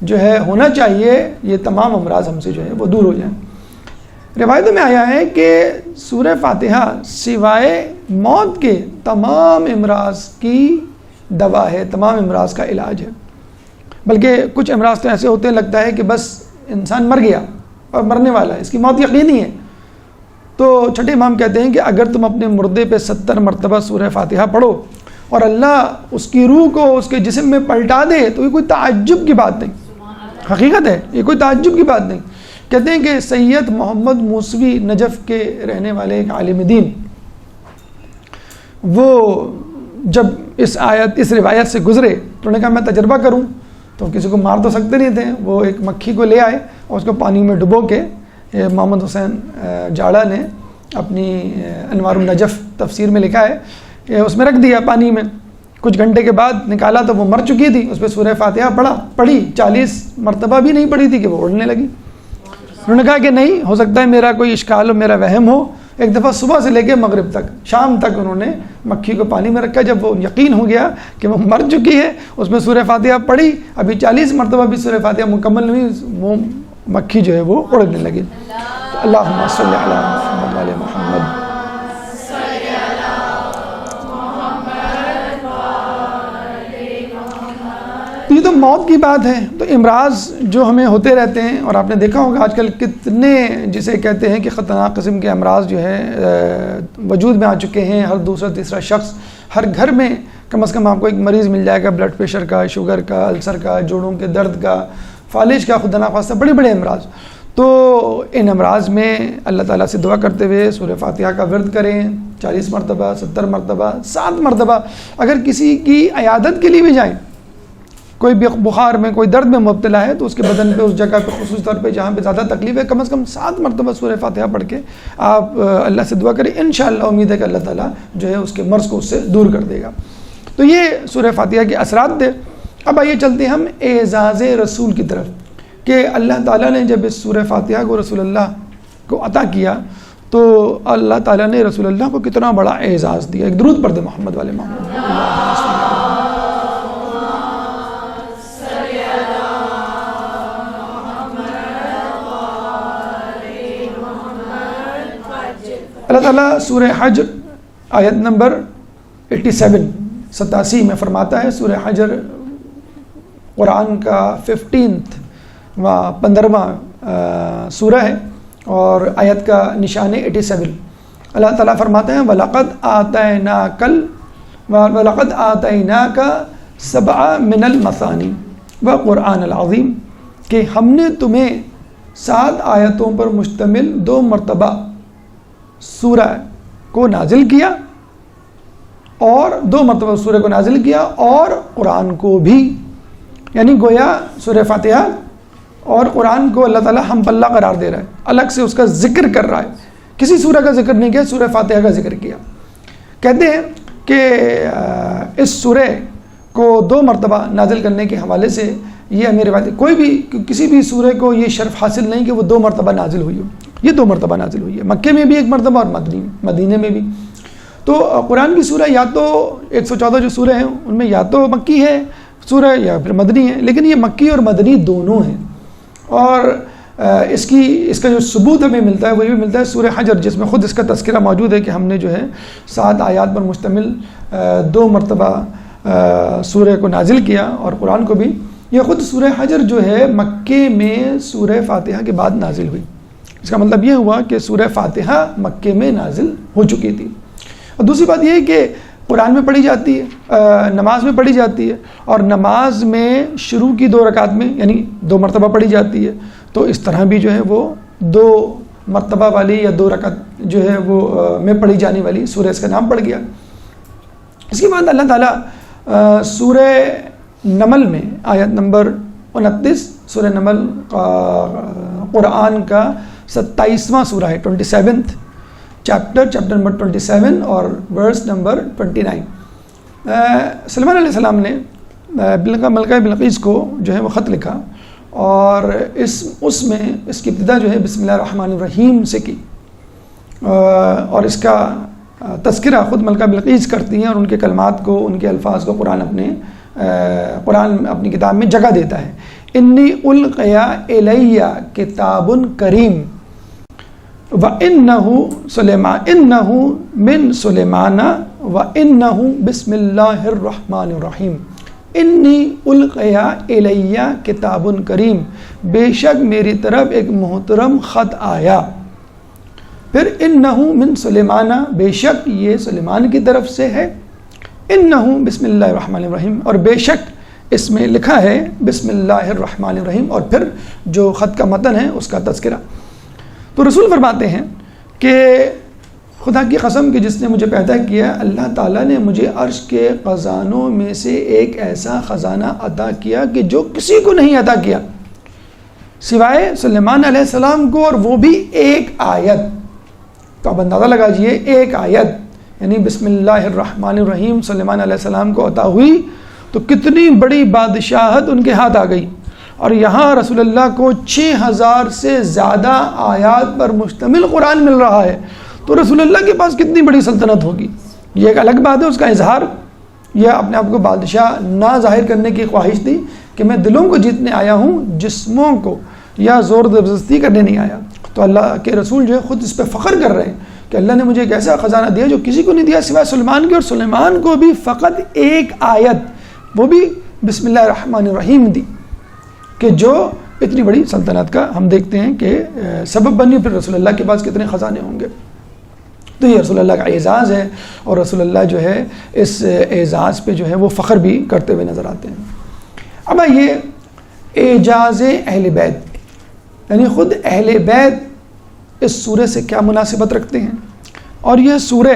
جو ہے ہونا چاہیے، یہ تمام امراض ہم سے جو ہے وہ دور ہو جائیں۔ روایتوں میں آیا ہے کہ سورہ فاتحہ سوائے موت کے تمام امراض کی دوا ہے، تمام امراض کا علاج ہے۔ بلکہ کچھ امراض تو ایسے ہوتے ہیں لگتا ہے کہ بس انسان مر گیا اور مرنے والا ہے، اس کی موت یقینی ہے۔ تو چھٹے امام کہتے ہیں کہ اگر تم اپنے مردے پہ 70 مرتبہ سورہ فاتحہ پڑھو اور اللہ اس کی روح کو اس کے جسم میں پلٹا دے تو یہ کوئی تعجب کی بات نہیں، حقیقت ہے، یہ کوئی تعجب کی بات نہیں۔ کہتے ہیں کہ سید محمد موسوی نجف کے رہنے والے ایک عالم دین، وہ جب اس روایت سے گزرے تو انہوں نے کہا میں تجربہ کروں، تو کسی کو مار تو سکتے نہیں تھے، وہ ایک مکھی کو لے آئے اور اس کو پانی میں ڈبو کے، محمد حسین جاڑا نے اپنی انوار النجف تفسیر میں لکھا ہے، اس میں رکھ دیا پانی میں، کچھ گھنٹے کے بعد نکالا تو وہ مر چکی تھی، اس پہ سورہ فاتحہ پڑھی 40 مرتبہ بھی نہیں پڑھی تھی کہ وہ اڑنے لگی۔ انہوں نے کہا کہ نہیں ہو سکتا ہے میرا کوئی اشکال ہو، میرا وہم ہو۔ ایک دفعہ صبح سے لے کے مغرب تک، شام تک انہوں نے مکھی کو پانی میں رکھا، جب وہ یقین ہو گیا کہ وہ مر چکی ہے، اس میں سورہ فاتحہ پڑھی، ابھی 40 مرتبہ بھی سورہ فاتحہ مکمل نہیں، وہ مکھی جو ہے وہ اڑنے لگی۔ اللہم صلی علی محمد وعلی محمد۔ یہ تو موت کی بات ہے، تو امراض جو ہمیں ہوتے رہتے ہیں، اور آپ نے دیکھا ہوگا آج کل کتنے جسے کہتے ہیں کہ خطرناک قسم کے امراض جو ہے وجود میں آ چکے ہیں، ہر دوسرا تیسرا شخص، ہر گھر میں کم از کم آپ کو ایک مریض مل جائے گا، بلڈ پریشر کا، شوگر کا، السر کا، جوڑوں کے درد کا، فالج کا، خدا نخواستہ بڑے بڑے امراض۔ تو ان امراض میں اللہ تعالیٰ سے دعا کرتے ہوئے سورہ فاتحہ کا ورد کریں، 40 مرتبہ، 70 مرتبہ، 7 مرتبہ۔ اگر کسی کی عیادت کے لیے بھی جائیں، کوئی بخار میں، کوئی درد میں مبتلا ہے، تو اس کے بدن پہ، اس جگہ پہ، خصوصی طور پہ جہاں پہ زیادہ تکلیف ہے، کم از کم 7 مرتبہ سورہ فاتحہ پڑھ کے آپ اللہ سے دعا کریں، انشاءاللہ امید ہے کہ اللہ تعالیٰ جو ہے اس کے مرض کو اس سے دور کر دے گا۔ تو یہ سورہ فاتحہ کے اثرات تھے۔ اب آئیے چلتے ہیں ہم اعزاز رسول کی طرف، کہ اللہ تعالیٰ نے جب اس سورہ فاتحہ کو رسول اللہ کو عطا کیا تو اللہ تعالیٰ نے رسول اللہ کو کتنا بڑا اعزاز دیا۔ ایک درود پڑھ دیں محمد والے محمد۔ اللہ تعالیٰ سورہ حجر آیت نمبر 87 میں فرماتا ہے، سورہ حجر قرآن کا 15واں سورہ ہے اور آیت کا نشان ہے 87۔ اللہ تعالیٰ فرماتے ہیں وَلَقَدْ آتَيْنَاكَ سَبْعًا مِنَ الْمَثَانِي وَقُرْآنَ الْعَظِيمِ، کہ ہم نے تمہیں 7 آیتوں پر مشتمل 2 مرتبہ سورہ کو نازل کیا، اور 2 مرتبہ سورہ کو نازل کیا اور قرآن کو بھی، یعنی گویا سورہ فاتحہ اور قرآن کو اللہ تعالیٰ ہم پلہ قرار دے رہا ہے، الگ سے اس کا ذکر کر رہا ہے، کسی سورہ کا ذکر نہیں کیا، سورہ فاتحہ کا ذکر کیا۔ کہتے ہیں کہ اس سورہ کو 2 مرتبہ نازل کرنے کے حوالے سے یہ ہمیں روایت، کوئی بھی کسی بھی سورہ کو یہ شرف حاصل نہیں کہ وہ 2 مرتبہ نازل ہوئی ہو، یہ 2 مرتبہ نازل ہوئی ہے، مکے میں بھی 1 مرتبہ اور مدینے میں بھی۔ تو قرآن کی سورہ یا تو 114 جو سورہ ہیں ان میں یا تو مکی ہے سورہ یا پھر مدنی ہے، لیکن یہ مکی اور مدنی دونوں ہیں۔ اور اس کا جو ثبوت ہمیں ملتا ہے وہ یہ بھی ملتا ہے سورہ حجر، جس میں خود اس کا تذکرہ موجود ہے کہ ہم نے جو ہے 7 آیات پر مشتمل 2 مرتبہ سورہ کو نازل کیا اور قرآن کو بھی۔ یہ خود سورہ حجر جو ہے مکے میں سورہ فاتحہ کے بعد نازل ہوئی، اس کا مطلب یہ ہوا کہ سورہ فاتحہ مکے میں نازل ہو چکی تھی۔ اور دوسری بات یہ ہے کہ قرآن میں پڑھی جاتی ہے، نماز میں پڑھی جاتی ہے، اور نماز میں شروع کی 2 رکعت میں یعنی 2 مرتبہ پڑھی جاتی ہے، تو اس طرح بھی جو ہے وہ 2 مرتبہ والی یا 2 رکعت جو ہے وہ میں پڑھی جانے والی سورہ اس کا نام پڑ گیا۔ اس کے بعد اللہ تعالیٰ سورہ نمل میں آیت نمبر 29، سورہ نمل قرآن کا 27واں سورہ ہے، 27th چیپٹر نمبر 27 اور ورس نمبر 29۔ سلیمان علیہ السلام نے ملکہ بلقیس کو جو ہے وہ خط لکھا، اور اس میں اس کی ابتدا جو ہے بسم اللہ الرحمن الرحیم سے کی، اور اس کا تذکرہ خود ملکہ بلقیس کرتی ہیں، اور ان کے کلمات کو، ان کے الفاظ کو قرآن اپنی کتاب میں جگہ دیتا ہے۔ انی القیا الیہ کتاب کریم وَإِنَّهُ سُلَيْمَانَ إِنَّهُ مِن سُلَيْمَانَ وَإِنَّهُ بِسْمِ اللَّهِ الرَّحْمَنِ الرَّحِيمِ انی القیا الیہ کتاب کریم، بے شک میری طرف ایک محترم خط آیا۔ پھر انہ من سلیمان، بے شک یہ سلیمان کی طرف سے ہے۔ انہو بسم اللہ الرحمن الرحیم، اور بے شک اس میں لکھا ہے بسم اللہ الرحمن الرحیم، اور پھر جو خط کا متن ہے اس کا تذکرہ۔ تو رسول فرماتے ہیں کہ خدا کی قسم کہ جس نے مجھے پیدا کیا، اللہ تعالیٰ نے مجھے عرش کے خزانوں میں سے ایک ایسا خزانہ عطا کیا کہ جو کسی کو نہیں عطا کیا سوائے سلیمان علیہ السلام کو، اور وہ بھی ایک آیت۔ تو آپ اندازہ لگا جئے، ایک آیت یعنی بسم اللہ الرحمن الرحیم سلیمان علیہ السلام کو عطا ہوئی تو کتنی بڑی بادشاہت ان کے ہاتھ آ گئی۔ اور یہاں رسول اللہ کو 6000 سے زیادہ آیات پر مشتمل قرآن مل رہا ہے، تو رسول اللہ کے پاس کتنی بڑی سلطنت ہوگی۔ یہ ایک الگ بات ہے، اس کا اظہار، یہ اپنے آپ کو بادشاہ نہ ظاہر کرنے کی خواہش تھی کہ میں دلوں کو جیتنے آیا ہوں، جسموں کو یا زور زبردستی کرنے نہیں آیا۔ تو اللہ کے رسول جو ہے خود اس پہ فخر کر رہے ہیں کہ اللہ نے مجھے ایک ایسا خزانہ دیا جو کسی کو نہیں دیا سوائے سلیمان کے، اور سلیمان کو بھی فقط ایک آیت، وہ بھی بسم اللہ الرحمن الرحیم دی، کہ جو اتنی بڑی سلطنت کا ہم دیکھتے ہیں کہ سبب بنی۔ پھر رسول اللہ کے پاس کتنے خزانے ہوں گے۔ تو یہ رسول اللہ کا اعزاز ہے، اور رسول اللہ جو ہے اس اعزاز پہ جو ہے وہ فخر بھی کرتے ہوئے نظر آتے ہیں۔ اب یہ اعجاز اہل بیت، یعنی خود اہل بیت اس سورہ سے کیا مناسبت رکھتے ہیں، اور یہ سورہ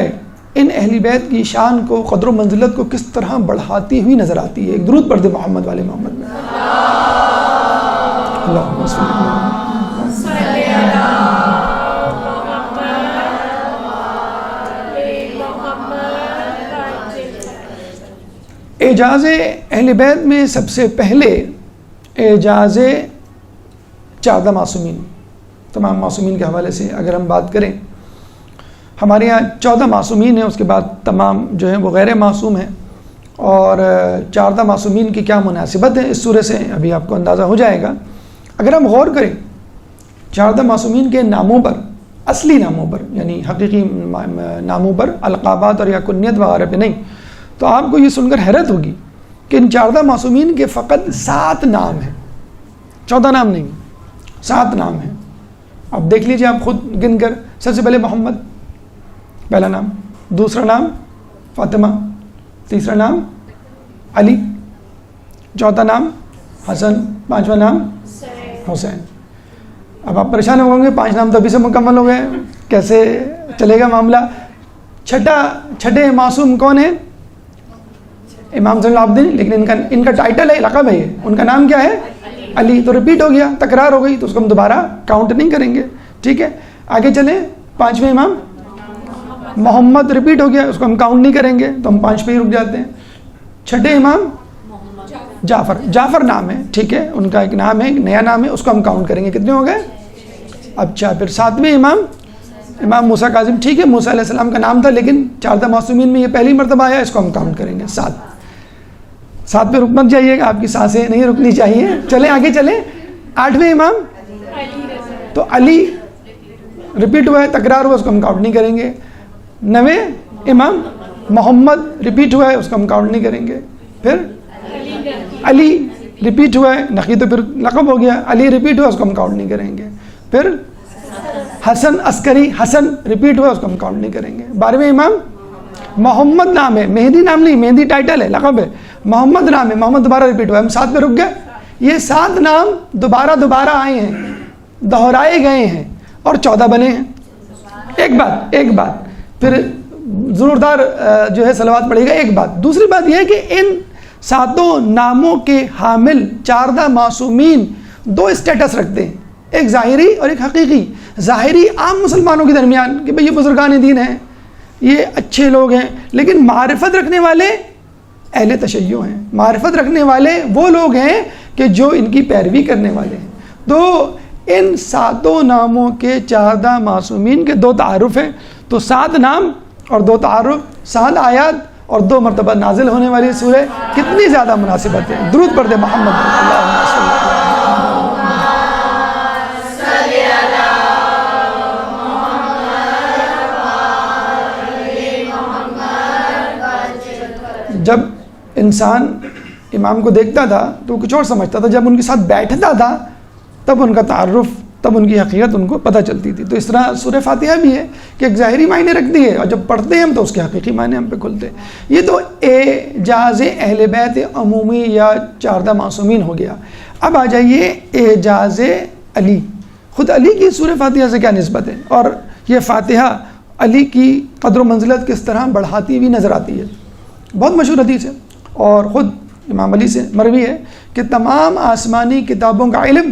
ان اہل بیت کی شان کو، قدر و منزلت کو کس طرح بڑھاتی ہوئی نظر آتی ہے۔ ایک درود پڑھ دے محمد والے محمد میں۔ اللہم صلی اللہ اعجاز اہل بیت میں سب سے پہلے اعجاز 14 معصومین، تمام معصومین کے حوالے سے اگر ہم بات کریں، ہمارے یہاں 14 معصومین ہیں، اس کے بعد تمام جو ہیں وہ غیر معصوم ہیں، اور 14 معصومین کی کیا مناسبت ہے اس سورہ سے ابھی آپ کو اندازہ ہو جائے گا۔ اگر ہم غور کریں 14 معصومین کے ناموں پر، اصلی ناموں پر، یعنی حقیقی ناموں پر، القابات اور یا کنیت وغیرہ پہ نہیں، تو آپ کو یہ سن کر حیرت ہوگی کہ ان 14 معصومین کے فقط 7 نام ہیں، 14 نام نہیں، 7 نام ہیں۔ اب دیکھ لیجئے آپ خود گن کر، سب سے پہلے محمد پہلا نام، دوسرا نام فاطمہ، تیسرا نام علی، چوتھا نام حسن، پانچواں نام حسین۔ اب آپ پریشان ہوں گے، 5 نام تو ابھی سے مکمل ہو گئے، کیسے چلے گا معاملہ؟ چھٹے معصوم کون ہیں؟ امام زین العابدین، لیکن ان کا ٹائٹل ہے، لقب ہے، ان کا نام کیا ہے؟ علی۔ تو ریپیٹ ہو گیا، تکرار ہو گئی، تو اس کو ہم دوبارہ کاؤنٹ نہیں کریں گے، ٹھیک ہے۔ آگے چلیں، 5ویں امام محمد، ریپیٹ ہو گیا، اس کو ہم کاؤنٹ نہیں کریں گے، تو ہم 5 پہ ہی رک جاتے ہیں۔ 6 امام جعفر نام ہے، ٹھیک ہے، ان کا ایک نام ہے، ایک نیا نام ہے، اس کو ہم کاؤنٹ کریں گے، کتنے ہو گئے؟ اچھا، پھر 7ویں امام موسیٰ کاظم، ٹھیک ہے، موسیٰ علیہ السلام کا نام تھا، لیکن 14 معصومین میں یہ پہلی مرتبہ آیا، اس کو ہم کاؤنٹ کریں گے، 7 پہ رک مت جائیے گا، آپ کی سانسیں نہیں رکنی چاہیے۔ چلیں آگے چلیں، 8ویں امام تو علی، ریپیٹ ہوا ہے، تکرار ہوا، اس کو ہم کاؤنٹ نہیں کریں گے۔ 9ویں امام محمد، ریپیٹ ہوا ہے، اس کو ہم کاؤنٹ نہیں کریں گے۔ پھر علی، ریپیٹ ہوا ہے، نقی تو پھر لقب ہو گیا، علی ریپیٹ ہوا، اس کو ہم کاؤنٹ نہیں کریں گے۔ پھر حسن عسکری، حسن ریپیٹ ہوا، اس کو ہم کاؤنٹ نہیں کریں گے۔ 12ویں امام محمد نام ہے، مہدی نام نہیں، مہدی ٹائٹل ہے، لقب ہے، محمد نام ہے، محمد دوبارہ ریپیٹ ہوا ہے، ہم 7 پہ رک گئے۔ یہ 7 نام دوبارہ آئے ہیں، دہرائے گئے ہیں، اور 14 بنے ہیں۔ ایک بات پھر زوردار جو ہے صلوات پڑھے گا۔ ایک بات، دوسری بات یہ ہے کہ ان 7 ناموں کے حامل 14 معصومین 2 اسٹیٹس رکھتے ہیں، ایک ظاہری اور ایک حقیقی۔ ظاہری عام مسلمانوں کے درمیان کہ بھئی یہ بزرگان دین ہیں، یہ اچھے لوگ ہیں، لیکن معرفت رکھنے والے اہل تشیع ہیں، معرفت رکھنے والے وہ لوگ ہیں کہ جو ان کی پیروی کرنے والے ہیں۔ تو ان 7 ناموں کے 14 معصومین کے 2 تعارف ہیں، تو 7 نام اور 2 تعارف، 7 آیات اور 2 مرتبہ نازل ہونے والی سورہ، کتنی زیادہ مناسبت ہے۔ درود پڑھ دے محمد، اللہم صلی اللہ علیہ وسلم۔ جب انسان امام کو دیکھتا تھا تو کچھ اور سمجھتا تھا، جب ان کے ساتھ بیٹھتا تھا تب ان کا تعارف تب ان کی حقیقت ان کو پتہ چلتی تھی. تو اس طرح سورہ فاتحہ بھی ہے کہ ایک ظاہری معنی رکھتی ہے اور جب پڑھتے ہیں ہم تو اس کے حقیقی معنی ہم پہ کھلتے ہیں. یہ تو اعجاز اہل بیت عمومی یا 14 معصومین ہو گیا. اب آ جائیے اعجاز علی. خود علی کی سورہ فاتحہ سے کیا نسبت ہے اور یہ فاتحہ علی کی قدر و منزلت کس طرح بڑھاتی ہوئی نظر آتی ہے. بہت مشہور حدیث ہے اور خود امام علی سے مروی ہے کہ تمام آسمانی کتابوں کا علم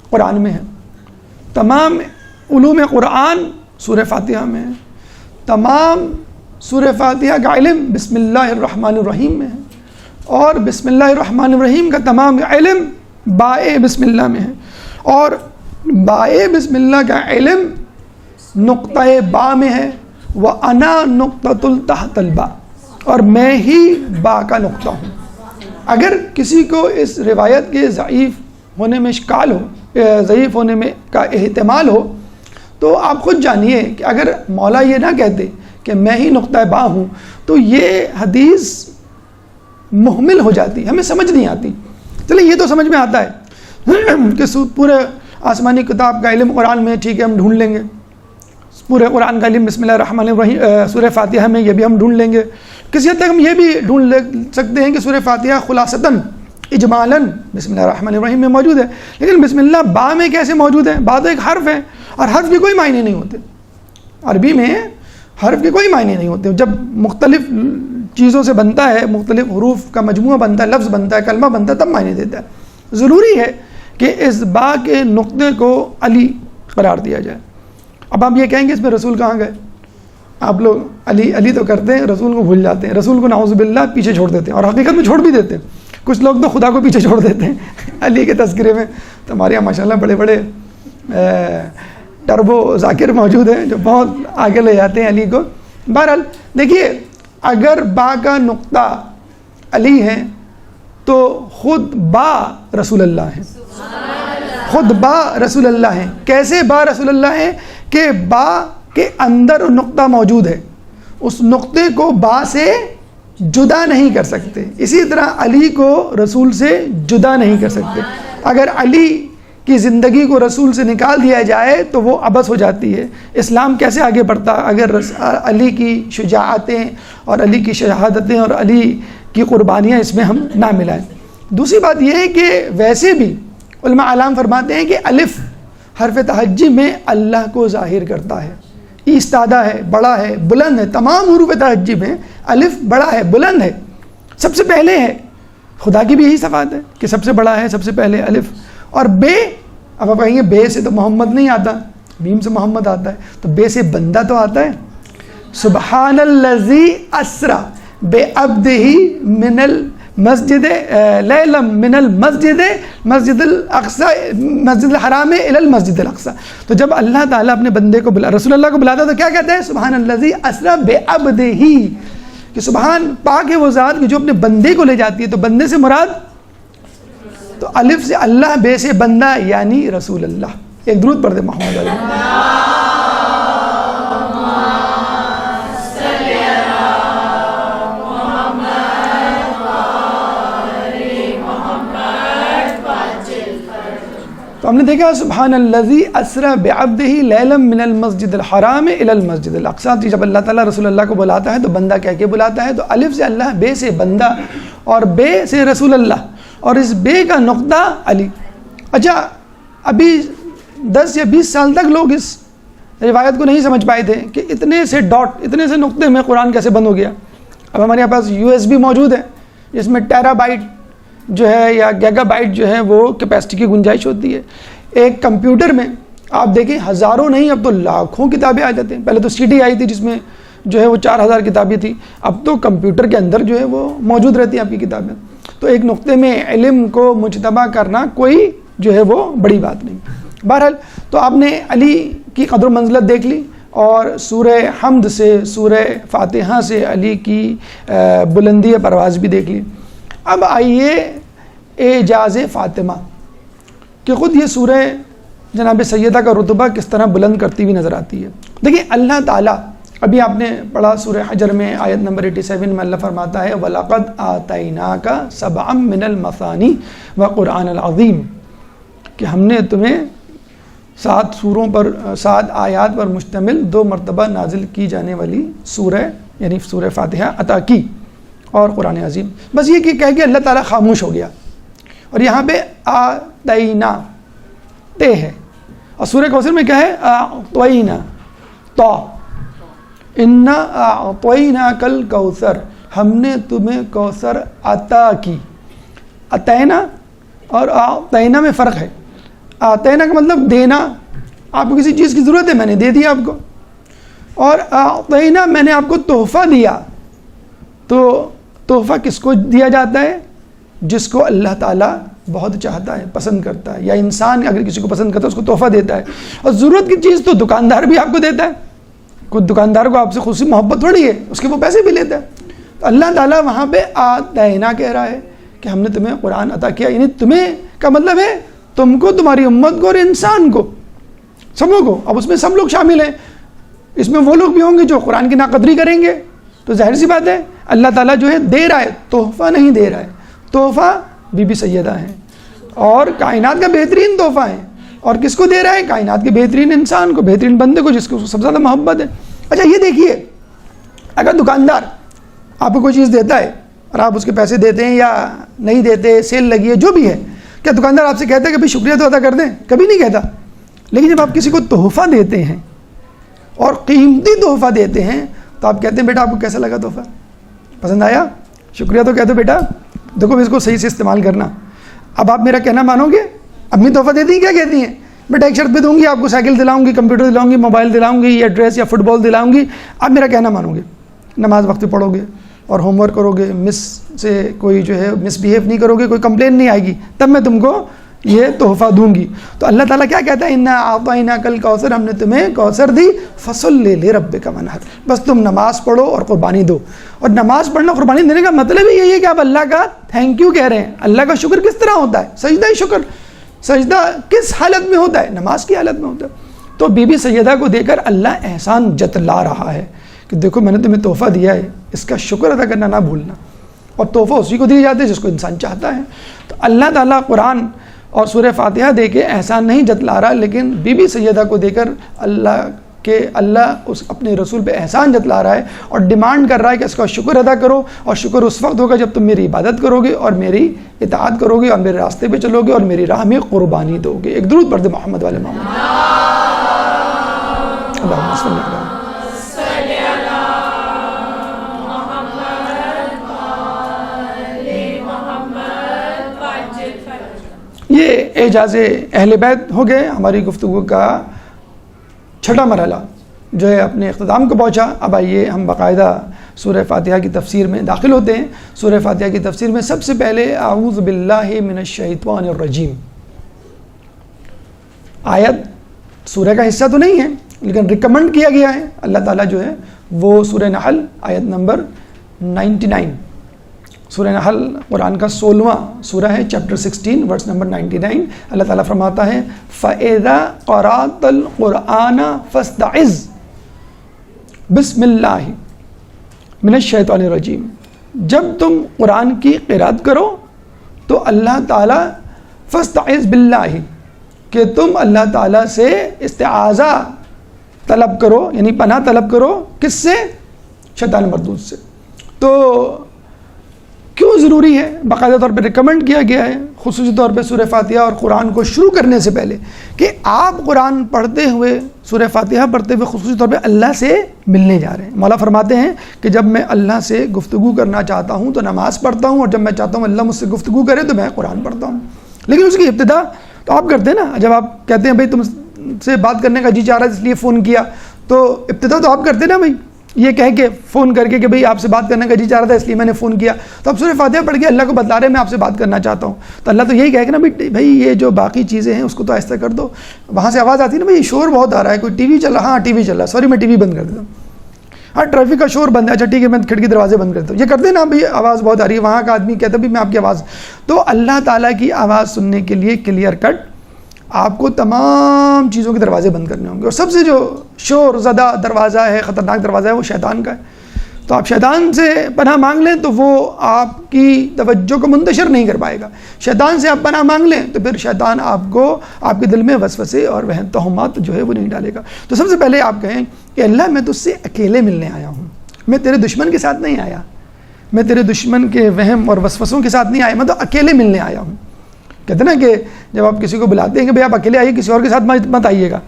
قرآن میں ہے. تمام علوم قرآن سورہ فاتحہ میں ہے. تمام سورہ فاتحہ کا علم بسم اللہ الرحمن الرحیم میں ہے اور بسم اللہ الرحمن الرحیم کا تمام علم بائے بسم اللہ میں ہے اور بائے بسم اللہ کا علم نقطۂ با میں ہے. وَأَنَا نُقْطَةُ تحت الباء اور میں ہی با کا نقطہ ہوں. اگر کسی کو اس روایت کے ضعیف ہونے میں اشکال ہو، ضعیف ہونے میں کا احتمال ہو، تو آپ خود جانیے کہ اگر مولا یہ نہ کہتے کہ میں ہی نقطہ با ہوں تو یہ حدیث محمل ہو جاتی، ہمیں سمجھ نہیں آتی. چلیں یہ تو سمجھ میں آتا ہے کہ پورے آسمانی کتاب کا علم قرآن میں، ٹھیک ہے ہم ڈھونڈ لیں گے. پورے قرآن کا علم بسم اللہ الرحمن الرحیم سورہ فاتحہ میں، یہ بھی ہم ڈھونڈ لیں گے. کسی حد تک ہم یہ بھی ڈھونڈ سکتے ہیں کہ سورہ فاتحہ خلاصتاً اجمالاً بسم اللہ الرحمن الرحیم میں موجود ہے، لیکن بسم اللہ با میں کیسے موجود ہے؟ با تو ایک حرف ہے اور حرف کے کوئی معنی نہیں ہوتے. عربی میں حرف کے کوئی معنی نہیں ہوتے. جب مختلف چیزوں سے بنتا ہے، مختلف حروف کا مجموعہ بنتا ہے، لفظ بنتا ہے، کلمہ بنتا ہے، تب معنی دیتا ہے. ضروری ہے کہ اس با کے نقطے کو علی قرار دیا جائے. اب آپ یہ کہیں گے اس میں رسول کہاں گئے؟ آپ لوگ علی علی تو کرتے ہیں، رسول کو بھول جاتے ہیں. رسول کو نعوذ باللہ پیچھے چھوڑ دیتے ہیں اور حقیقت میں چھوڑ بھی دیتے ہیں. کچھ لوگ تو خدا کو پیچھے چھوڑ دیتے ہیں علی کے تذکرے میں. تو ہمارے یہاں ماشاء اللہ بڑے بڑے ٹربو ذاکر موجود ہیں جو بہت آگے لے جاتے ہیں علی کو. بہرحال دیکھیے، اگر با کا نقطہ علی ہے تو خود با رسول اللہ ہے. خود با رسول اللہ ہے. کیسے با رسول اللہ ہے؟ کہ با کے اندر نقطہ موجود ہے، اس نقطے کو با سے جدا نہیں کر سکتے. اسی طرح علی کو رسول سے جدا نہیں کر سکتے. اگر علی کی زندگی کو رسول سے نکال دیا جائے تو وہ عبث ہو جاتی ہے. اسلام کیسے آگے بڑھتا اگر علی کی شجاعتیں اور علی کی شہادتیں اور علی کی قربانیاں اس میں ہم نہ ملائیں. دوسری بات یہ ہے کہ ویسے بھی علماء علام فرماتے ہیں کہ الف حرف تہجی میں اللہ کو ظاہر کرتا ہے، ایستادہ ہے، بڑا ہے، بلند ہے. تمام حروف تہجی میں الف بڑا ہے، بلند ہے، سب سے پہلے ہے. خدا کی بھی یہی صفات ہے کہ سب سے بڑا ہے، سب سے پہلے الف. اور بے، اب آپ کہیں گے بے سے تو محمد نہیں آتا، میم سے محمد آتا ہے، تو بے سے بندہ تو آتا ہے. سبحان الذی اسرا بعبدہ من المسجد لیلا من مسجد الاقصی مسجد الحرام الی المسجد الاقصی. تو جب اللہ تعالیٰ اپنے بندے کو رسول اللہ کو بلاتا ہے تو کیا کہتا ہے؟ سبحان الذی اسرا بعبدہ، کہ سبحان پاک ہے وہ ذات کہ جو اپنے بندے کو لے جاتی ہے. تو بندے سے مراد تو الف سے اللہ، بے سے بندہ یعنی رسول اللہ. ایک درود پڑھ دے محمد علیہ. تو ہم نے دیکھا سبحان الذی اسرا بعبدہ لیلا من المسجد الحرام الی المسجد الاقصی. جب اللہ تعالیٰ رسول اللہ کو بلاتا ہے تو بندہ کہہ کے بلاتا ہے. تو الف سے اللہ، بے سے بندہ اور بے سے رسول اللہ اور اس بے کا نقطہ علی. اچھا، ابھی 10 یا 20 سال تک لوگ اس روایت کو نہیں سمجھ پائے تھے کہ اتنے سے ڈاٹ، اتنے سے نقطے میں قرآن کیسے بند ہو گیا. اب ہمارے پاس USB موجود ہے جس میں ٹیرا بائٹ جو ہے یا گیگا بائٹ جو ہے وہ کیپیسٹی کی گنجائش ہوتی ہے. ایک کمپیوٹر میں آپ دیکھیں ہزاروں نہیں، اب تو لاکھوں کتابیں آ جاتے ہیں. پہلے تو CD آئی تھی جس میں جو ہے وہ 4000 کتابیں تھیں. اب تو کمپیوٹر کے اندر جو ہے وہ موجود رہتی ہیں آپ کی کتابیں. تو ایک نقطے میں علم کو مجتمع کرنا کوئی جو ہے وہ بڑی بات نہیں. بہرحال تو آپ نے علی کی قدر و منزلت دیکھ لی اور سورہ حمد سے، سورہ فاتحہ سے علی کی بلندی پرواز بھی دیکھ لی. اب آئیے اعجاز فاطمہ کہ خود یہ سورہ جناب سیدہ کا رتبہ کس طرح بلند کرتی ہوئی نظر آتی ہے. دیکھیں اللہ تعالیٰ، ابھی آپ نے پڑھا سورہ حجر میں آیت نمبر 87 میں اللہ فرماتا ہے وَلَقَدْ آتَيْنَاكَ سَبْعًا مِّنَ الْمَثَانِي وَقُرْآنَ الْعَظِيمِ، کہ ہم نے تمہیں 7 سوروں پر 7 آیات پر مشتمل 2 مرتبہ نازل کی جانے والی سورہ یعنی سورہ فاتحہ عطا کی، اور قرآن عظیم بس یہ کہ کہہ کے اللہ تعالیٰ خاموش ہو گیا. اور یہاں پہ آتینا تے ہے، اور سورہ کوثر میں کیا ہے؟ اعطینا تو انا اعطینا کل کوثر، ہم نے تمہیں کوثر عطا کی. عطینا اور اعطینا میں فرق ہے. اعطینا کا مطلب دینا، آپ کو کسی چیز کی ضرورت ہے میں نے دے دیا آپ کو، اور اعطینا میں نے آپ کو تحفہ دیا. تو تحفہ کس کو دیا جاتا ہے؟ جس کو اللہ تعالیٰ بہت چاہتا ہے، پسند کرتا ہے، یا انسان اگر کسی کو پسند کرتا ہے اس کو تحفہ دیتا ہے. اور ضرورت کی چیز تو دکاندار بھی آپ کو دیتا ہے، کوئی دکاندار کو آپ سے خصوصی محبت تھوڑی ہے، اس کے وہ پیسے بھی لیتا ہے. تو اللہ تعالیٰ وہاں پہ آتینا کہہ رہا ہے کہ ہم نے تمہیں قرآن عطا کیا، یعنی تمہیں کا مطلب ہے تم کو، تمہاری امت کو اور انسان کو، سبوں کو. اب اس میں سب لوگ شامل ہیں، اس میں وہ لوگ بھی ہوں گے جو قرآن کی ناقدری کریں گے. تو ظاہر سی بات ہے اللہ تعالیٰ جو ہے دے رہا ہے، تحفہ نہیں دے رہا ہے. تحفہ بی بی سیدہ ہیں اور کائنات کا بہترین تحفہ ہے. اور کس کو دے رہا ہے؟ کائنات کے بہترین انسان کو، بہترین بندے کو، جس کو سب سے زیادہ محبت ہے. اچھا یہ دیکھیے، اگر دکاندار آپ کو کوئی چیز دیتا ہے اور آپ اس کے پیسے دیتے ہیں یا نہیں دیتے، سیل لگی ہے، جو بھی ہے، کیا دکاندار آپ سے کہتا ہے کہ بھائی شکریہ تو ادا کر دیں؟ کبھی نہیں کہتا. لیکن جب آپ کسی کو تحفہ دیتے ہیں اور قیمتی تحفہ دیتے ہیں تو آپ کہتے ہیں بیٹا آپ کو کیسا لگا تحفہ؟ پسند آیا؟ شکریہ تو کہہ دو بیٹا، دیکھو اس کو صحیح سے استعمال کرنا. اب آپ میرا کہنا مانو گے؟ امی تحفہ دیتی ہیں، کیا کہتی ہیں؟ بیٹا ایک شرط پہ دوں گی، آپ کو سائیکل دلاؤں گی، کمپیوٹر دلاؤں گی، موبائل دلاؤں گی، یا ڈریس یا فٹ بال دلاؤں گی. آپ میرا کہنا مانو گے، نماز وقت پہ پڑھو گے اور ہوم ورک کرو گے، مس سے کوئی جو ہے مس بیہیو نہیں کرو گے، کوئی کمپلین نہیں آئے گی، تب میں تم کو یہ تحفہ دوں گی. تو اللہ تعالیٰ کیا کہتا ہے؟ انا اعطینا کل کوثر، ہم نے تمہیں کوثر دی، فصلی لربک وانحر، بس تم نماز پڑھو اور قربانی دو. اور نماز پڑھنا قربانی دینے کا مطلب ہی یہی ہے کہ آپ اللہ کا تھینک یو کہہ رہے ہیں. اللہ کا شکر کس طرح ہوتا ہے؟ سجدہ شکر. سجدہ کس حالت میں ہوتا ہے؟ نماز کی حالت میں ہوتا ہے. تو بی بی سیدہ کو دے کر اللہ احسان جتلا رہا ہے کہ دیکھو میں نے تمہیں تحفہ دیا ہے، اس کا شکر ادا کرنا نہ بھولنا. اور تحفہ اسی کو دیے جاتے ہیں جس کو انسان چاہتا ہے. تو اللہ تعالیٰ قرآن اور سورہ فاتحہ دے کے احسان نہیں جتلا رہا، لیکن بی بی سیدہ کو دے کر اللہ اس اپنے رسول پہ احسان جتلا رہا ہے اور ڈیمانڈ کر رہا ہے کہ اس کا شکر ادا کرو. اور شکر اس وقت ہوگا جب تم میری عبادت کرو گے اور میری اطاعت کرو گے اور میرے راستے پہ چلو گے اور میری راہ میں قربانی دو گے. ایک درود پڑھ دے محمد والے محمد. اللہم صلی اللہ علیہ وسلم. یہ اعجاز اہل بیت ہو گئے. ہماری گفتگو کا 6واں مرحلہ جو ہے اپنے اختتام کو پہنچا. اب آئیے ہم باقاعدہ سورہ فاتحہ کی تفسیر میں داخل ہوتے ہیں. سورہ فاتحہ کی تفسیر میں سب سے پہلے اعوذ باللہ من الشیطان الرجیم آیت سورہ کا حصہ تو نہیں ہے لیکن ریکمنڈ کیا گیا ہے. اللہ تعالیٰ جو ہے وہ سورہ نحل آیت نمبر 99، سورہ نحل قرآن کا 16واں سورہ ہے، چیپٹر 16 ورس نمبر 99. اللہ تعالیٰ فرماتا ہے فَإِذَا قَرَأْتَ الْقُرْآنَ فَاسْتَعِذْ بسم اللہ من الشیطان الرجیم. جب تم قرآن کی قرات کرو تو اللہ تعالیٰ فَاسْتَعِذْ بِاللَّهِ کہ تم اللہ تعالیٰ سے استعاذہ طلب کرو، یعنی پناہ طلب کرو. کس سے؟ شیطان مردود سے. تو کیوں ضروری ہے؟ باقاعدہ طور پہ ریکمنڈ کیا گیا ہے خصوصی طور پہ سورہ فاتحہ اور قرآن کو شروع کرنے سے پہلے کہ آپ قرآن پڑھتے ہوئے، سورہ فاتحہ پڑھتے ہوئے خصوصی طور پہ اللہ سے ملنے جا رہے ہیں. مولا فرماتے ہیں کہ جب میں اللہ سے گفتگو کرنا چاہتا ہوں تو نماز پڑھتا ہوں، اور جب میں چاہتا ہوں اللہ مجھ سے گفتگو کرے تو میں قرآن پڑھتا ہوں. لیکن اس کی ابتدا تو آپ کرتے ہیں نا. جب آپ کہتے ہیں بھائی تم سے بات کرنے کا جی چاہ رہا ہے اس لیے فون کیا، تو ابتدا تو آپ کرتے ہیں نا بھائی، یہ کہہ کے فون کر کے کہ بھئی آپ سے بات کرنے کا جی چاہ رہا تھا اس لیے میں نے فون کیا. تو اب سورہ فاتحہ پڑھ کے اللہ کو بتلا رہے ہیں میں آپ سے بات کرنا چاہتا ہوں. تو اللہ تو یہی کہے گا نا بھئی یہ جو باقی چیزیں ہیں اس کو تو آہستہ کر دو. وہاں سے آواز آتی ہے نا بھئی شور بہت آ رہا ہے، کوئی ٹی وی چل رہا، ہاں ٹی وی چل رہا، سوری میں ٹی وی بند کر دیتا ہوں. ہاں ٹریفک کا شور بند ہے، اچھا ٹھیک ہے میں کھڑکی دروازے بند کرتا ہوں. یہ کرتے ہیں نا بھئی آواز بہت آ رہی ہے، وہاں کا آدمی کہتا ہے بھئی میں آپ کی آواز. تو اللہ تعالیٰ کی آواز سننے کے لیے کلیئر کٹ آپ کو تمام چیزوں کے دروازے بند کرنے ہوں گے. اور سب سے جو شور زدہ دروازہ ہے، خطرناک دروازہ ہے، وہ شیطان کا ہے. تو آپ شیطان سے پناہ مانگ لیں تو وہ آپ کی توجہ کو منتشر نہیں کر پائے گا. شیطان سے آپ پناہ مانگ لیں تو پھر شیطان آپ کو آپ کے دل میں وسوسے اور وہم تہمات جو ہے وہ نہیں ڈالے گا. تو سب سے پہلے آپ کہیں کہ اللہ میں تجھ سے اکیلے ملنے آیا ہوں, میں تیرے دشمن کے ساتھ نہیں آیا, میں تیرے دشمن کے وہم اور وسوسوں کے ساتھ نہیں آیا, میں تو اکیلے ملنے آیا ہوں. کہتے ہیں نا کہ جب آپ کسی کو بلاتے ہیں کہ بھئی آپ اکیلے آئیے, کسی اور کے ساتھ مت آئیے گا,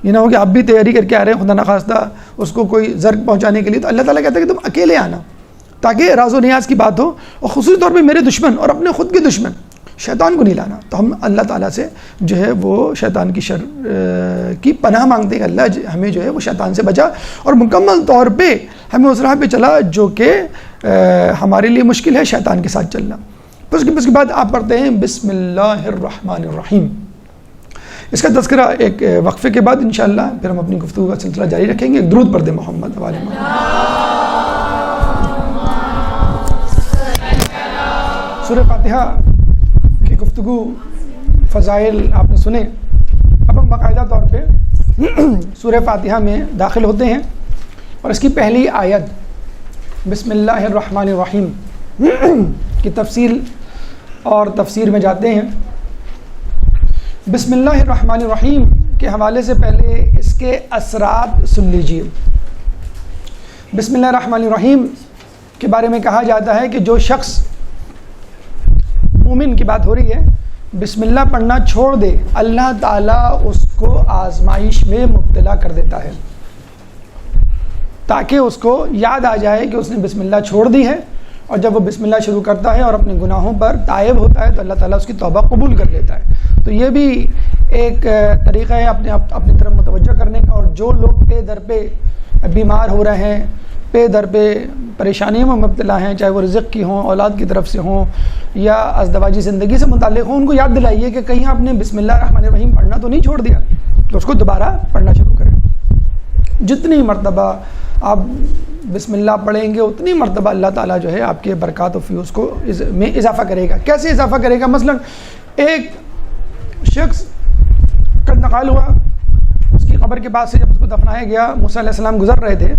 یہ نہ ہو کہ آپ بھی تیاری کر کے آ رہے ہیں خدا نخواستہ اس کو کوئی ضرر پہنچانے کے لیے. تو اللہ تعالیٰ کہتا ہے کہ تم اکیلے آنا تاکہ راز و نیاز کی بات ہو, اور خصوصی طور پہ میرے دشمن اور اپنے خود کے دشمن شیطان کو نہیں لانا. تو ہم اللہ تعالیٰ سے جو ہے وہ شیطان کی شر کی پناہ مانگتے ہیں کہ اللہ ہمیں جو ہے وہ شیطان سے بچا اور مکمل طور پہ ہمیں اس راہ پہ چلا جو کہ ہمارے لیے مشکل ہے, شیطان کے ساتھ چلنا. پھر اس کے بعد آپ پڑھتے ہیں بسم اللہ الرحمن الرحیم. اس کا تذکرہ ایک وقفے کے بعد انشاءاللہ پھر ہم اپنی گفتگو کا سلسلہ جاری رکھیں گے. ایک درود پڑھ دیں محمد والے محمد. سورہ فاتحہ کی گفتگو فضائل آپ نے سنے. اب ہم باقاعدہ طور پہ سورہ فاتحہ میں داخل ہوتے ہیں اور اس کی پہلی آیت بسم اللہ الرحمن الرحیم کی تفصیل اور تفسیر میں جاتے ہیں. بسم اللہ الرحمن الرحیم کے حوالے سے پہلے اس کے اثرات سن لیجیے. بسم اللہ الرحمن الرحیم کے بارے میں کہا جاتا ہے کہ جو شخص, مومن کی بات ہو رہی ہے, بسم اللہ پڑھنا چھوڑ دے, اللہ تعالیٰ اس کو آزمائش میں مبتلا کر دیتا ہے تاکہ اس کو یاد آ جائے کہ اس نے بسم اللہ چھوڑ دی ہے. اور جب وہ بسم اللہ شروع کرتا ہے اور اپنے گناہوں پر تائب ہوتا ہے تو اللہ تعالیٰ اس کی توبہ قبول کر لیتا ہے. تو یہ بھی ایک طریقہ ہے اپنی طرف متوجہ کرنے کا. اور جو لوگ پے در پہ بیمار ہو رہے ہیں, پے در پہ پریشانیوں میں مبتلا ہیں, چاہے وہ رزق کی ہوں, اولاد کی طرف سے ہوں یا ازدواجی زندگی سے متعلق ہوں, ان کو یاد دلائیے کہ کہیں آپ نے بسم اللہ الرحمن الرحیم پڑھنا تو نہیں چھوڑ دیا, تو اس کو دوبارہ پڑھنا شروع کریں. جتنی مرتبہ آپ بسم اللہ پڑھیں گے اتنی مرتبہ اللہ تعالیٰ جو ہے آپ کے برکات و فیوز کو میں اضافہ کرے گا. کیسے اضافہ کرے گا؟ مثلا ایک شخص کا انتقال ہوا, اس کی قبر کے پاس سے جب اس کو دفنایا گیا, موسیٰ علیہ السلام گزر رہے تھے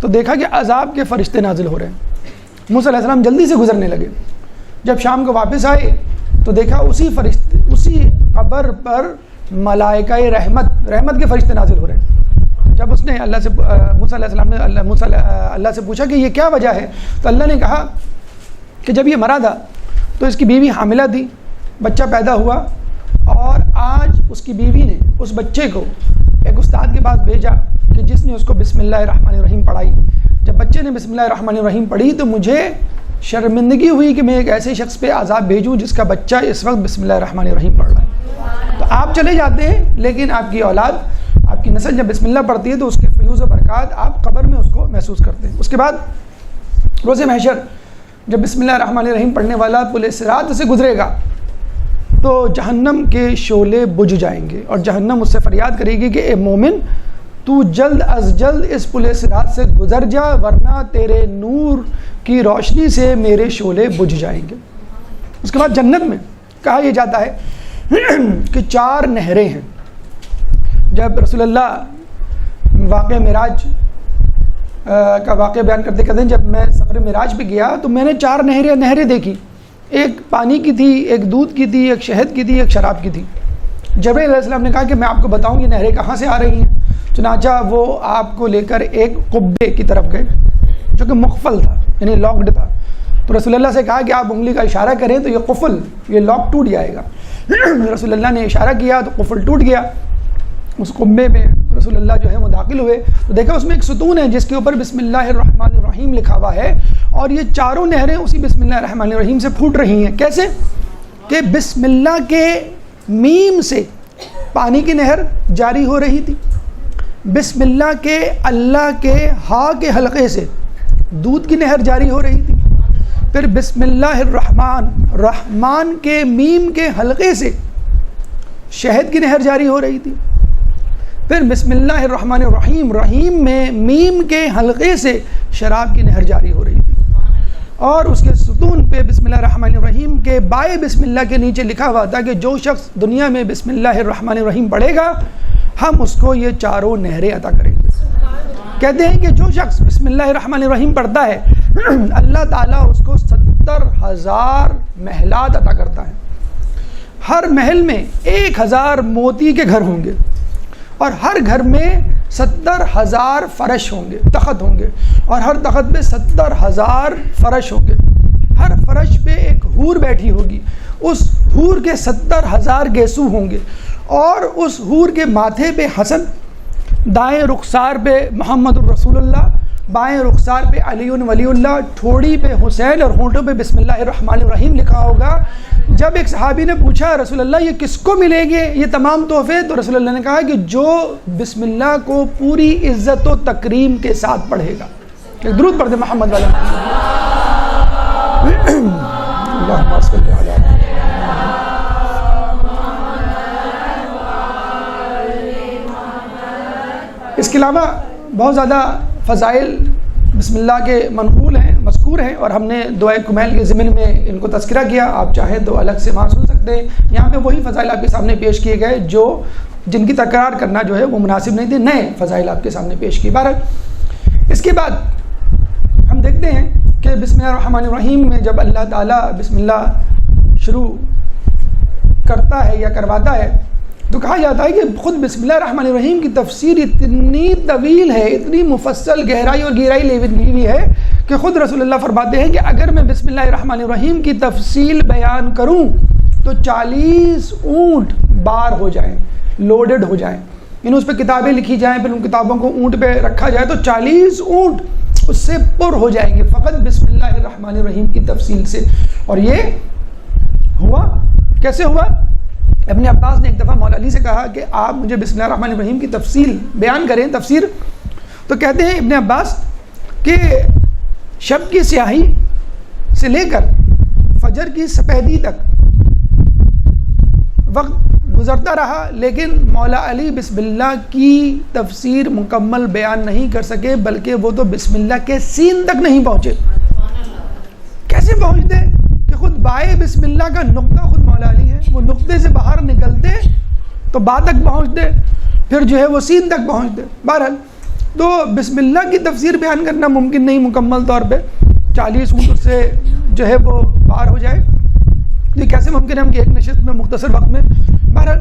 تو دیکھا کہ عذاب کے فرشتے نازل ہو رہے ہیں. موسیٰ علیہ السلام جلدی سے گزرنے لگے. جب شام کو واپس آئے تو دیکھا اسی قبر پر ملائکہ رحمت کے فرشتے نازل ہو رہے ہیں. جب اس نے اللہ سے موسیٰ علیہ السلام نے اللہ سے پوچھا کہ یہ کیا وجہ ہے, تو اللہ نے کہا کہ جب یہ مرا تھا تو اس کی بیوی حاملہ تھی, بچہ پیدا ہوا, اور آج اس کی بیوی نے اس بچے کو ایک استاد کے پاس بھیجا کہ جس نے اس کو بسم اللہ الرحمن الرحیم پڑھائی. جب بچے نے بسم اللہ الرحمن الرحیم پڑھی تو مجھے شرمندگی ہوئی کہ میں ایک ایسے شخص پہ عذاب بھیجوں جس کا بچہ اس وقت بسم اللہ الرحمن الرحیم پڑھ رہا ہے. تو آپ چلے جاتے ہیں لیکن آپ کی اولاد, آپ کی نسل جب بسم اللہ پڑھتی ہے تو اس کے فیوز و برکات آپ قبر میں اس کو محسوس کرتے ہیں. اس کے بعد روز محشر جب بسم اللہ الرحمن الرحیم پڑھنے والا پل صراط سے گزرے گا تو جہنم کے شعلے بجھ جائیں گے, اور جہنم اس سے فریاد کرے گی کہ اے مومن, تو جلد از جلد اس پل صراط سے گزر جا, ورنہ تیرے نور کی روشنی سے میرے شعلے بجھ جائیں گے. اس کے بعد جنت میں کہا یہ جاتا ہے کہ 4 نہریں ہیں. جب رسول اللہ واقعہ معراج کا واقعہ بیان کرتے کہتے ہیں جب میں سفر معراج پہ گیا تو میں نے 4 نہریں دیکھی. ایک پانی کی تھی, ایک دودھ کی تھی, ایک شہد کی تھی, ایک شراب کی تھی. جبرائیل علیہ السلام نے کہا کہ میں آپ کو بتاؤں یہ نہریں کہاں سے آ رہی ہیں. چنانچہ وہ آپ کو لے کر ایک قبے کی طرف گئے جو کہ مقفل تھا, یعنی لاکڈ تھا. تو رسول اللہ سے کہا کہ آپ انگلی کا اشارہ کریں تو یہ قفل, یہ لاک ٹوٹ جائے گا. رسول اللہ نے اشارہ کیا تو قفل ٹوٹ گیا. اس قبے میں رسول اللہ جو ہے وہ داخل ہوئے تو دیکھا اس میں ایک ستون ہے جس کے اوپر بسم اللہ الرحمن الرحیم لکھا ہوا ہے, اور یہ 4 نہریں اسی بسم اللہ الرحمن الرحیم سے پھوٹ رہی ہیں. کیسے کہ بسم اللہ کے میم سے پانی کی نہر جاری ہو رہی تھی, بسم اللہ کے اللہ کے ہا کے حلقے سے دودھ کی نہر جاری ہو رہی تھی, پھر بسم اللہ الرحمن کے میم کے حلقے سے شہد کی نہر جاری ہو رہی تھی, پھر بسم اللہ الرحمن الرحیم رحیم میں میم کے حلقے سے شراب کی نہر جاری ہو رہی تھی. اور اس کے ستون پہ بسم اللہ الرحمن الرحیم کے بائے بسم اللہ کے نیچے لکھا ہوا تھا کہ جو شخص دنیا میں بسم اللہ الرحمن الرحیم پڑھے گا ہم اس کو یہ 4 نہریں عطا کریں گے. کہتے ہیں کہ جو شخص بسم اللہ الرحمن الرحیم پڑھتا ہے اللہ تعالیٰ اس کو 70,000 محلات عطا کرتا ہے. ہر محل میں 1,000 موتی کے گھر ہوں گے اور ہر گھر میں 70,000 فرش ہوں گے، تخت ہوں گے، اور ہر تخت پہ 70,000 فرش ہوں گے. ہر فرش پہ ایک حور بیٹھی ہوگی، اس حور کے 70,000 گیسو ہوں گے، اور اس حور کے ماتھے پہ حسن، دائیں رخسار پہ محمد الرسول اللہ، بائیں رخسار پہ علی ولی اللہ، ٹھوڑی پہ حسین، اور ہونٹوں پہ بسم اللہ الرحمن الرحیم لکھا ہوگا. جب ایک صحابی نے پوچھا رسول اللہ یہ کس کو ملیں گے یہ تمام تحفے، تو رسول اللہ نے کہا کہ جو بسم اللہ کو پوری عزت و تکریم کے ساتھ پڑھے گا. ایک درود پڑھ دے محمد والا. اللہم صلی علی محمد. اس کے علاوہ بہت زیادہ فضائل بسم اللہ کے منقول ہیں، مذکور ہیں، اور ہم نے دعائے کمیل کے ضمن میں ان کو تذکرہ کیا. آپ چاہیں تو الگ سے وہاں سن سکتے ہیں. یہاں پہ وہی فضائل آپ کے سامنے پیش کیے گئے جن کی تکرار کرنا جو ہے وہ مناسب نہیں تھے، نئے فضائل آپ کے سامنے پیش کیے. بہرحال اس کے بعد ہم دیکھتے ہیں کہ بسم اللہ الرحمن الرحیم میں جب اللہ تعالیٰ بسم اللہ شروع کرتا ہے یا کرواتا ہے تو کہا جاتا ہے کہ خود بسم اللہ الرحمن الرحیم کی تفسیر اتنی طویل ہے، اتنی مفصل گہرائی اور گہرائی لیوی ہوئی ہے کہ خود رسول اللہ فرماتے ہیں کہ اگر میں بسم اللہ الرحمن الرحیم کی تفصیل بیان کروں تو 40 اونٹ بار ہو جائیں، لوڈڈ ہو جائیں، یعنی اس پہ کتابیں لکھی جائیں، پھر ان کتابوں کو اونٹ پہ رکھا جائے تو 40 اونٹ اس سے پر ہو جائیں گے فقط بسم اللہ الرحمن الرحیم کی تفصیل سے. اور یہ ہوا کیسے ہوا؟ ابن عباس نے ایک دفعہ مولا علی سے کہا کہ آپ مجھے بسم اللہ الرحمن الرحیم کی تفصیل بیان کریں، تفسیر. تو کہتے ہیں ابن عباس کہ شب کی سیاہی سے لے کر فجر کی سفیدی تک وقت گزرتا رہا لیکن مولا علی بسم اللہ کی تفسیر مکمل بیان نہیں کر سکے، بلکہ وہ تو بسم اللہ کے سین تک نہیں پہنچے. کیسے پہنچتے کہ خود بائے بسم اللہ کا نقطہ خود مولا علی ہے، وہ نقطے سے باہر نکلتے تو با تک پہنچتے، پھر جو ہے وہ سین تک پہنچتے. بہرحال تو بسم اللہ کی تفسیر بیان کرنا ممکن نہیں مکمل طور پہ، 40 اونٹ سے جو ہے وہ پار ہو جائے. یہ کیسے ممکن ہے ہم کہ ایک نشست میں مختصر وقت میں. بہرحال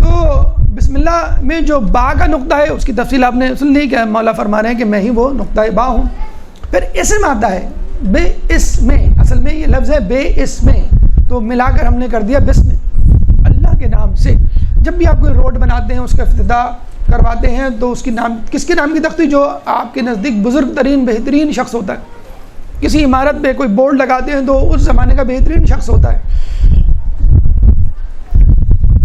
تو بسم اللہ میں جو با کا نقطہ ہے اس کی تفصیل آپ نے سن لی کہ مولا فرما رہے ہیں کہ میں ہی وہ نقطہ با ہوں. پھر اسم آتا ہے بے اس میں، اصل میں یہ لفظ ہے بے اس میں، تو ملا کر ہم نے کر دیا بسم اللہ کے نام سے. جب بھی آپ کوئی روڈ بناتے ہیں اس کا افتتاح کرواتے ہیں تو اس کی نام کس کے نام کی تختی؟ جو آپ کے نزدیک بزرگ ترین بہترین شخص ہوتا ہے. کسی عمارت پہ کوئی بورڈ لگاتے ہیں تو اس زمانے کا بہترین شخص ہوتا ہے.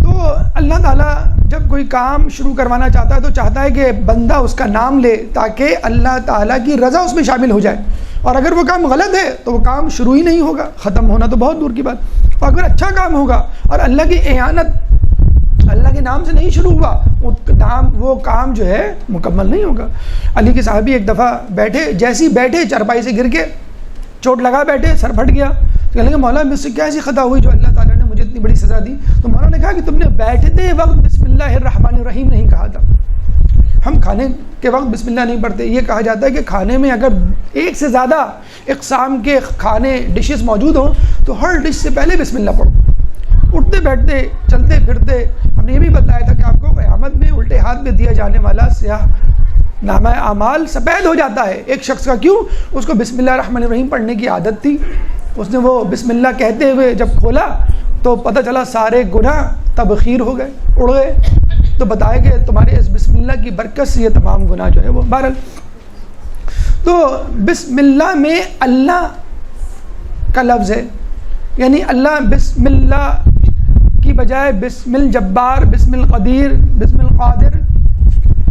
تو اللہ تعالیٰ جب کوئی کام شروع کروانا چاہتا ہے تو چاہتا ہے کہ بندہ اس کا نام لے تاکہ اللہ تعالیٰ کی رضا اس میں شامل ہو جائے. اور اگر وہ کام غلط ہے تو وہ کام شروع ہی نہیں ہوگا، ختم ہونا تو بہت دور کی بات. اور اگر اچھا کام ہوگا اور اللہ کی اعانت اللہ کے نام سے نہیں شروع ہوا وہ کام جو ہے مکمل نہیں ہوگا. علی کے صحابی ایک دفعہ بیٹھے، جیسی بیٹھے چارپائی سے گر کے چوٹ لگا بیٹھے، سر پھٹ گیا. تو کہنے لگے مولا مجھ سے کیا ایسی خطا ہوئی جو اللہ تعالیٰ نے مجھے اتنی بڑی سزا دی؟ تو مولا نے کہا کہ تم نے بیٹھتے وقت بسم اللہ الرحمن الرحیم نہیں کہا تھا. ہم کھانے کے وقت بسم اللہ نہیں پڑھتے. یہ کہا جاتا ہے کہ کھانے میں اگر ایک سے زیادہ اقسام کے کھانے ڈشز موجود ہوں تو ہر ڈش سے پہلے بسم اللہ پڑھو. اٹھتے بیٹھتے چلتے پھرتے ہم نے یہ بھی بتایا تھا کہ آپ کو قیامت میں الٹے ہاتھ میں دیا جانے والا سیاہ نامہ اعمال سفید ہو جاتا ہے. ایک شخص کا کیوں؟ اس کو بسم اللہ الرحمن الرحیم پڑھنے کی عادت تھی. اس نے وہ بسم اللہ کہتے ہوئے جب کھولا تو پتہ چلا سارے گناہ تبخیر ہو گئے، اڑ گئے. تو بتایا کہ تمہارے اس بسم اللہ کی برکت سے یہ تمام گناہ جو ہے وہ. بہرحال تو بسم اللہ میں اللہ کا لفظ ہے، یعنی اللہ بسم اللہ کی بجائے بسم الجبار، بسم القدیر، بسم القادر،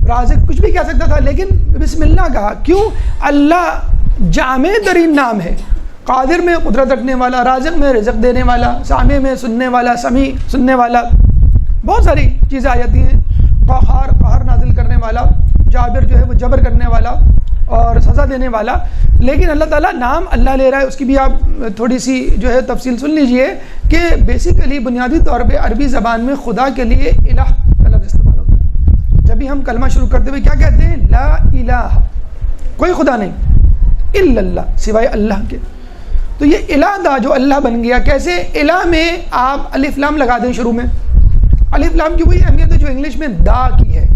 رازق کچھ بھی کہہ سکتا تھا، لیکن بسم اللہ کہا. کیوں؟ اللہ جامع ترین نام ہے. قادر میں قدرت رکھنے والا، رازق میں رزق دینے والا، سامع میں سننے والا، سمیع سننے والا، بہت ساری چیزیں آ جاتی ہیں. قہار نازل کرنے والا، جابر جو ہے وہ جبر کرنے والا اور سزا دینے والا. لیکن اللہ تعالیٰ نام اللہ لے رہا ہے، اس کی بھی آپ تھوڑی سی جو ہے تفصیل سن لیجئے کہ بیسیکلی بنیادی طور پہ عربی زبان میں خدا کے لیے الہ کا لفظ استعمال ہوتا ہے. جب بھی ہم کلمہ شروع کرتے ہوئے کیا کہتے ہیں؟ لا الہ، کوئی خدا نہیں، الا اللہ، سوائے اللہ کے۔ تو یہ الہ دا جو اللہ بن گیا، کیسے؟ الہ میں آپ الف لام لگا دیں شروع میں، الف لام کی وہی اہمیت ہے جو انگلش میں دا کی ہے۔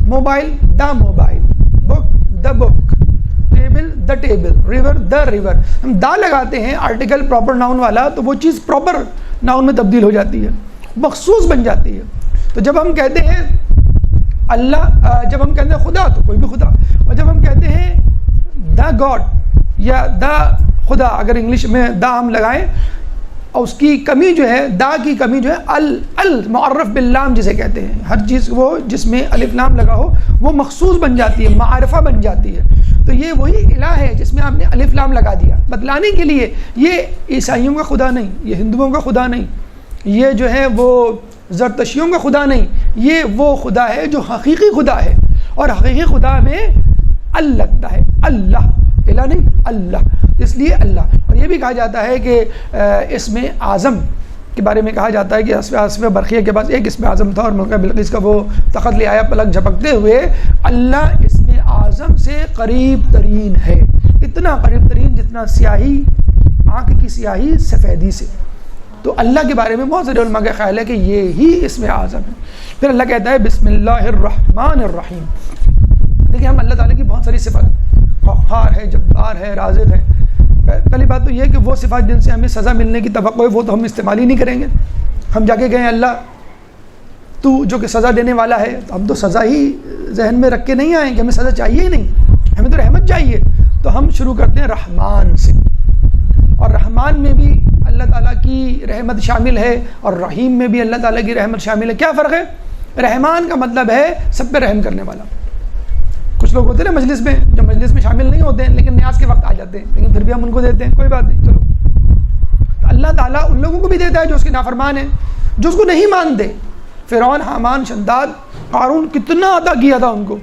Mobile the mobile, book the book, table the table, river the river. ہم دا لگاتے ہیں آرٹیکل پراپر ناؤن والا تو وہ چیز پراپر ناؤن میں تبدیل ہو جاتی ہے، مخصوص بن جاتی ہے۔ تو جب ہم کہتے ہیں اللہ، جب ہم کہتے ہیں خدا تو کوئی بھی خدا، اور جب ہم کہتے ہیں دا گاڈ یا دا خدا، اگر انگلش میں دا ہم لگائیں اور اس کی کمی جو ہے، دا کی کمی جو ہے المعرف باللام جسے کہتے ہیں، ہر چیز وہ جس میں الف لام لگا ہو وہ مخصوص بن جاتی ہے، معرفہ بن جاتی ہے۔ تو یہ وہی الہ ہے جس میں آپ نے الف لام لگا دیا بتلانے کے لیے یہ عیسائیوں کا خدا نہیں، یہ ہندوؤں کا خدا نہیں، یہ جو ہے وہ زرتشتیوں کا خدا نہیں، یہ وہ خدا ہے جو حقیقی خدا ہے، اور حقیقی خدا میں ال لگتا ہے، اللہ، الہ نہیں، اللہ، اس لیے اللہ۔ اور یہ بھی کہا جاتا ہے کہ اسم اعظم کے بارے میں کہا جاتا ہے کہ اسم برقیہ کے پاس ایک اسم اعظم تھا اور ملکہ بلقیس کا وہ تخت لے آیا پلک جھپکتے ہوئے، اللہ اسم اعظم سے قریب ترین ہے، اتنا قریب ترین جتنا سیاہی، آنکھ کی سیاہی سفیدی سے۔ تو اللہ کے بارے میں بہت سارے علماء کا خیال ہے کہ یہی اسم اعظم ہے۔ پھر اللہ کہتا ہے بسم اللہ الرحمن الرحیم۔ دیکھیں ہم اللہ تعالیٰ کی بہت ساری صفات، قہار ہے، جبار ہے، رازق ہے۔ پہلی بات تو یہ ہے کہ وہ صفات جن سے ہمیں سزا ملنے کی توقع ہے وہ تو ہم استعمال ہی نہیں کریں گے۔ ہم جا کے کہیں اللہ تو جو کہ سزا دینے والا ہے، تو ہم تو سزا ہی ذہن میں رکھ کے نہیں آئیں کہ ہمیں سزا چاہیے ہی نہیں، ہمیں تو رحمت چاہیے۔ تو ہم شروع کرتے ہیں رحمان سے، اور رحمان میں بھی اللہ تعالیٰ کی رحمت شامل ہے اور رحیم میں بھی اللہ تعالیٰ کی رحمت شامل ہے۔ کیا فرق ہے؟ رحمان کا مطلب ہے سب پہ رحم کرنے والا۔ کچھ لوگ ہوتے ہیں نا مجلس میں، جو مجلس میں شامل نہیں ہوتے ہیں لیکن نیاز کے وقت آ جاتے ہیں، لیکن پھر بھی ہم ان کو دیتے ہیں، کوئی بات نہیں، چلو۔ تو اللہ تعالیٰ ان لوگوں کو بھی دیتا ہے جو اس کے نافرمان ہیں، جو اس کو نہیں مانتے۔ فرعون، حامان، شداد، قارون، کتنا عطا کیا تھا ان کو،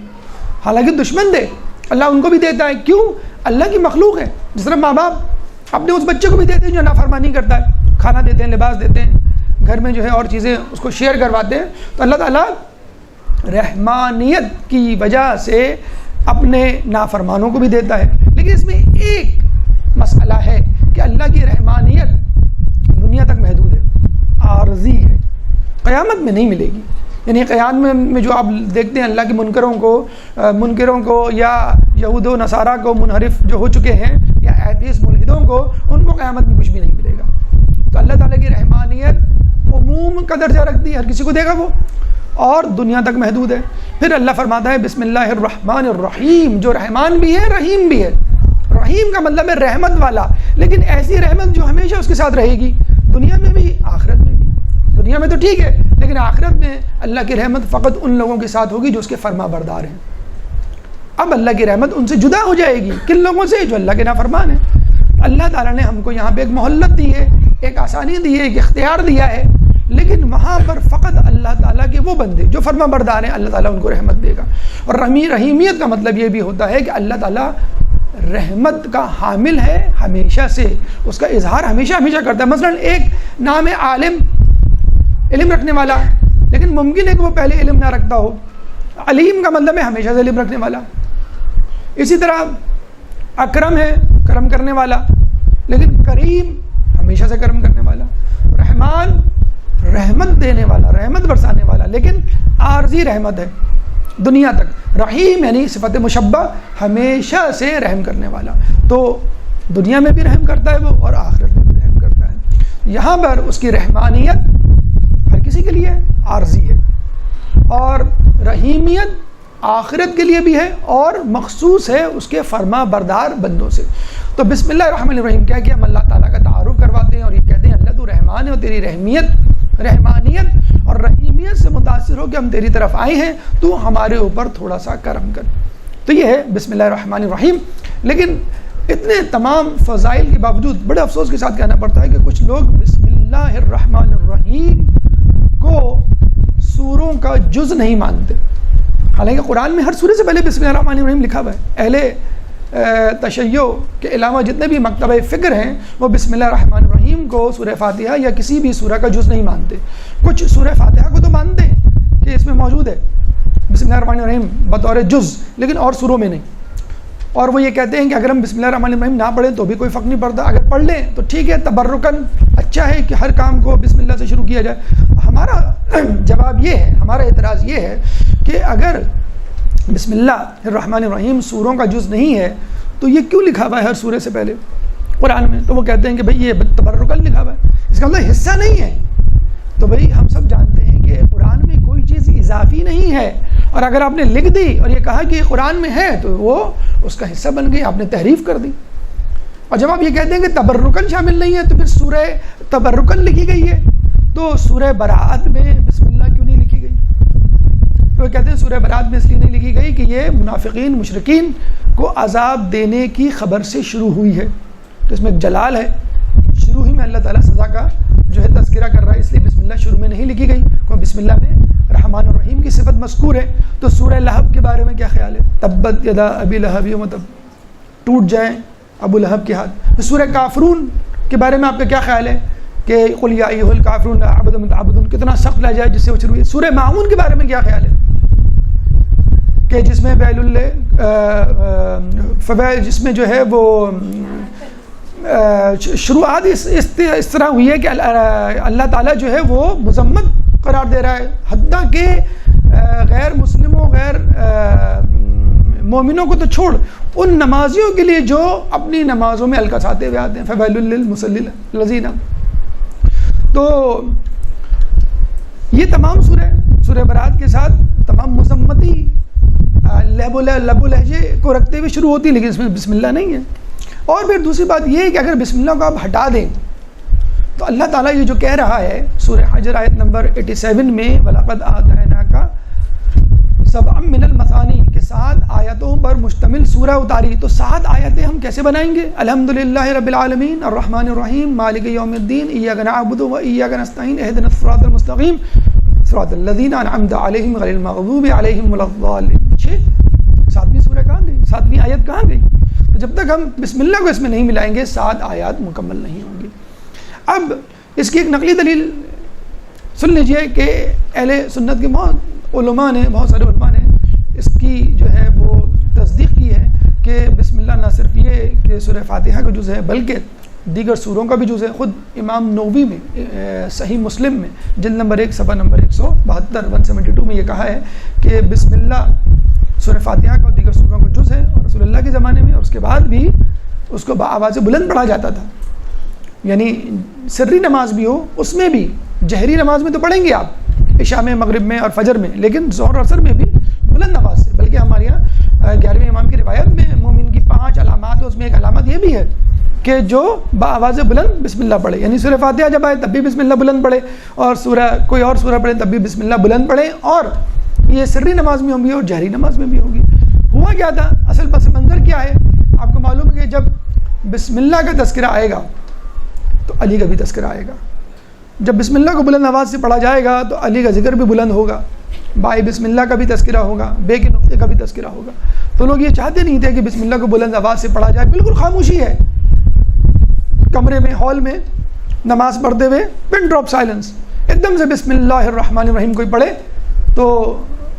حالانکہ دشمن تھے، اللہ ان کو بھی دیتا ہے۔ کیوں؟ اللہ کی مخلوق ہے۔ جس طرح ماں باپ اپنے اس بچے کو بھی دیتے ہیں جو نافرمانی کرتا ہے، کھانا دیتے ہیں، لباس دیتے ہیں، گھر میں جو ہے اور چیزیں اس کو شیئر کرواتے ہیں۔ تو اللہ تعالیٰ رحمانیت کی وجہ سے اپنے نافرمانوں کو بھی دیتا ہے، لیکن اس میں ایک مسئلہ ہے کہ اللہ کی رحمانیت دنیا تک محدود ہے، عارضی ہے، قیامت میں نہیں ملے گی۔ یعنی قیامت میں جو آپ دیکھتے ہیں اللہ کے منکروں کو یا یہود و نصارہ کو منحرف جو ہو چکے ہیں یا ایتھیسٹ ملحدوں کو، ان کو قیامت میں کچھ بھی نہیں ملے گا۔ تو اللہ تعالیٰ کی رحمانیت عموم کا درجہ رکھتی ہے، ہر کسی کو دے گا وہ، اور دنیا تک محدود ہے۔ پھر اللہ فرماتا ہے بسم اللہ الرحمن الرحیم، جو رحمان بھی ہے رحیم بھی ہے۔ رحیم کا مطلب ہے رحمت والا، لیکن ایسی رحمت جو ہمیشہ اس کے ساتھ رہے گی، دنیا میں بھی آخرت میں بھی۔ دنیا میں تو ٹھیک ہے، لیکن آخرت میں اللہ کی رحمت فقط ان لوگوں کے ساتھ ہوگی جو اس کے فرما بردار ہیں۔ اب اللہ کی رحمت ان سے جدا ہو جائے گی، کن لوگوں سے؟ جو اللہ کے نافرمان ہیں۔ اللہ تعالیٰ نے ہم کو یہاں پہ ایک مہلت دی ہے، ایک آسانی دی ہے، ایک اختیار دیا ہے، لیکن وہاں پر فقط اللہ تعالیٰ کے وہ بندے جو فرما بردار ہیں، اللہ تعالیٰ ان کو رحمت دے گا۔ اور رحیمیت کا مطلب یہ بھی ہوتا ہے کہ اللہ تعالیٰ رحمت کا حامل ہے ہمیشہ سے، اس کا اظہار ہمیشہ کرتا ہے۔ مثلا ایک نام ہے عالم، علم رکھنے والا، لیکن ممکن ہے کہ وہ پہلے علم نہ رکھتا ہو۔ علیم کا مطلب ہے ہمیشہ سے علم رکھنے والا۔ اسی طرح اکرم ہے، کرم کرنے والا، لیکن کریم ہمیشہ سے کرم کرنے والا۔ رحمان رحمت دینے والا، رحمت برسانے والا، لیکن عارضی رحمت ہے دنیا تک۔ رحیم یعنی صفت مشبہ، ہمیشہ سے رحم کرنے والا، تو دنیا میں بھی رحم کرتا ہے وہ اور آخرت میں بھی رحم کرتا ہے۔ یہاں پر اس کی رحمانیت ہر کسی کے لیے عارضی ہے، اور رحیمیت آخرت کے لیے بھی ہے اور مخصوص ہے اس کے فرما بردار بندوں سے۔ تو بسم اللہ الرحمن الرحیم کہہ کے ہم اللہ تعالیٰ کا تعارف کرواتے ہیں اور یہ کہتے ہیں اللہ تو رحمان ہے اور تیری رحمانیت اور رحیمیت سے متاثر ہو کہ ہم تیری طرف آئے ہیں، تو ہمارے اوپر تھوڑا سا کرم کر۔ تو یہ ہے بسم اللہ الرحمن الرحیم۔ لیکن اتنے تمام فضائل کے باوجود بڑے افسوس کے ساتھ کہنا پڑتا ہے کہ کچھ لوگ بسم اللہ الرحمن الرحیم کو سوروں کا جز نہیں مانتے، حالانکہ قرآن میں ہر سورے سے پہلے بسم اللہ الرحمن الرحیم لکھا ہوا ہے۔ اہل تشیع کے علاوہ جتنے بھی مکتبہ فکر ہیں وہ بسم اللہ الرحمن الرحیم کو سورہ فاتحہ یا کسی بھی سورہ کا جز نہیں مانتے۔ کچھ سورہ فاتحہ کو تو مانتے ہیں کہ اس میں موجود ہے بسم اللہ الرحمن الرحیم بطور جز، لیکن اور سوروں میں نہیں. اور وہ یہ کہتے ہیں کہ اگر ہم بسم اللہ الرحمن الرحیم نہ پڑھیں تو بھی کوئی فرق نہیں پڑتا، اگر پڑھ لیں تو ٹھیک ہے، تبرکن اچھا ہے کہ ہر کام کو بسم اللہ سے شروع کیا جائے. ہمارا جواب یہ ہے، ہمارا اعتراض یہ ہے کہ اگر بسم اللہ الرحمن الرحیم سوروں کا جز نہیں ہے تو یہ کیوں لکھا ہوا ہے ہر سورے سے پہلے قرآن میں؟ تو وہ کہتے ہیں کہ بھئی یہ تبرکن لکھا ہوا ہے، اس کا مطلب حصہ نہیں ہے. تو بھئی ہم سب جانتے ہیں کہ قرآن میں کوئی چیز اضافی نہیں ہے، اور اگر آپ نے لکھ دی اور یہ کہا کہ یہ قرآن میں ہے تو وہ اس کا حصہ بن گئی، آپ نے تحریف کر دی. اور جب آپ یہ کہتے ہیں کہ تبرکن شامل نہیں ہے تو پھر سورہ تبرکن لکھی گئی ہے، تو سورہ براءت میں بسم اللہ کیوں نہیں لکھی گئی؟ تو وہ کہتے ہیں سورہ براءت میں اس لیے نہیں لکھی گئی کہ یہ منافقین مشرکین کو عذاب دینے کی خبر سے شروع ہوئی ہے، تو اس میں ایک جلال ہے، شروع ہی میں اللہ تعالیٰ سزا کا جو ہے تذکرہ کر رہا ہے، اس لیے بسم اللہ شروع میں نہیں لکھی گئی. کیونکہ بسم اللہ میں رحمان الرحیم کی صفت مذکور ہے. تو سورہ لہب کے بارے میں کیا خیال ہے؟ تبت یدا ابی لہب وتب، ٹوٹ جائیں ابو لہب کے ہاتھ. سورہ کافرون کے بارے میں آپ کا کیا خیال ہے کہ قل یا ایھا الکافرون لا اعبد ما تعبدون، کتنا سخت لہجہ ہے جس سے وہ شروع ہوئی. سورہ ماعون کے بارے میں کیا خیال ہے کہ جس میں جس میں جو ہے وہ شروعات اس طرح ہوئی ہے کہ اللہ تعالیٰ جو ہے وہ مذمت قرار دے رہا ہے، حتیٰ کہ غیر مسلموں غیر مومنوں کو تو چھوڑ، ان نمازیوں کے لیے جو اپنی نمازوں میں الکساتے ہوئے آتے ہیں، فویل للمصلین الذین. تو یہ تمام سورہ برات کے ساتھ تمام مذمتی لب و لہجے کو رکھتے ہوئے شروع ہوتی ہے، لیکن اس میں بسم اللہ نہیں ہے. اور پھر دوسری بات یہ ہے کہ اگر بسم اللہ کو آپ ہٹا دیں تو اللہ تعالیٰ یہ جو کہہ رہا ہے سورہ حجر آیت نمبر 87 میں وَلَقَدْ آتَيْنَاكَ سَبْعًا مِّنَ الْمَثَانِي کہ 7 آیتوں پر مشتمل سورہ اتاری. تو 7 آیتیں ہم کیسے بنائیں گے؟ الحمدللہ رب العالمین الرحمن الرحیم مالک یوم الدین ایاک نعبد و ایاک نستعین اہدنا الصراط المستقیم صراط الذین انعمت علیہم غیر المغضوب علیہم ولا الضالین. 7ویں سورہ کہاں گئی؟ 7ویں آیت کہاں گئی؟ تو جب تک ہم بسم اللہ کو اس میں نہیں ملائیں گے 7 آیات مکمل نہیں ہوں گی. اب اس کی ایک نقلی دلیل سن لیجئے کہ اہل سنت کے بہت سارے علماء نے اس کی جو ہے وہ تصدیق کی ہے کہ بسم اللہ نہ صرف یہ کہ سورہ فاتحہ کا جز ہے بلکہ دیگر سوروں کا بھی جز ہے. خود امام نووی میں صحیح مسلم میں جلد نمبر 1 صفحہ نمبر 172 172 میں یہ کہا ہے کہ بسم اللہ سورہ فاتحہ کا اور دیگر سوروں کا جز ہے، اور رسول اللہ کے زمانے میں اور اس کے بعد بھی اس کو آواز بلند پڑھا جاتا تھا. یعنی سری نماز بھی ہو اس میں بھی، جہری نماز میں تو پڑھیں گے آپ عشاء میں مغرب میں اور فجر میں، لیکن ظہر اور عصر میں بھی بلند آواز سے. بلکہ ہمارے یہاں 11ویں امام کی روایت میں مومن کی 5 علامات ہے، اس میں ایک علامت یہ بھی ہے کہ جو آواز بلند بسم اللہ پڑھے. یعنی سورہ فاتحہ جب آئے تب بھی بسم اللہ بلند پڑھے، اور کوئی اور سورہ پڑھے تب بھی بسم اللہ بلند پڑھے، اور یہ سری نماز میں ہوگی اور جہری نماز میں بھی ہوگی. ہوا کیا تھا؟ اصل پس منظر کیا ہے آپ کو معلوم ہے کہ جب بسم اللہ کا تذکرہ آئے گا تو علی کا بھی تذکرہ آئے گا. جب بسم اللہ کو بلند آواز سے پڑھا جائے گا تو علی کا ذکر بھی بلند ہوگا، بائے بسم اللہ کا بھی تذکرہ ہوگا، بے کے نقطے کا بھی تذکرہ ہوگا. تو لوگ یہ چاہتے نہیں تھے کہ بسم اللہ کو بلند آواز سے پڑھا جائے. بالکل خاموشی ہے کمرے میں، ہال میں نماز پڑھتے ہوئے، پن ڈراپ سائلنس، ایک دم سے بسم اللہ الرحمن الرحیم کوئی پڑھے تو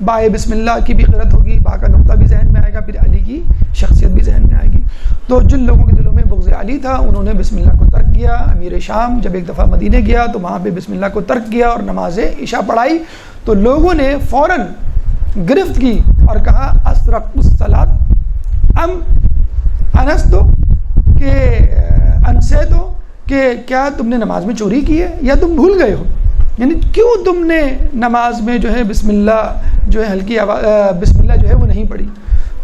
بائے بسم اللہ کی بھی قرأت ہوگی، با کا نقطہ بھی ذہن میں آئے گا، پھر علی کی شخصیت بھی ذہن میں آئے گی. تو جن لوگوں کے دلوں میں بغض علی تھا انہوں نے بسم اللہ کو ترک کیا. امیر شام جب ایک دفعہ مدینہ گیا تو وہاں پہ بسم اللہ کو ترک کیا اور نماز عشاء پڑھائی، تو لوگوں نے فوراً گرفت کی اور کہا اسرقت الصلاۃ ام انستو، کہ انسیتو، کہ کیا تم نے نماز میں چوری کی ہے یا تم بھول گئے ہو. یعنی کیوں تم نے نماز میں جو ہے بسم اللہ جو ہے ہلکی آواز بسم اللہ جو ہے وہ نہیں پڑھی.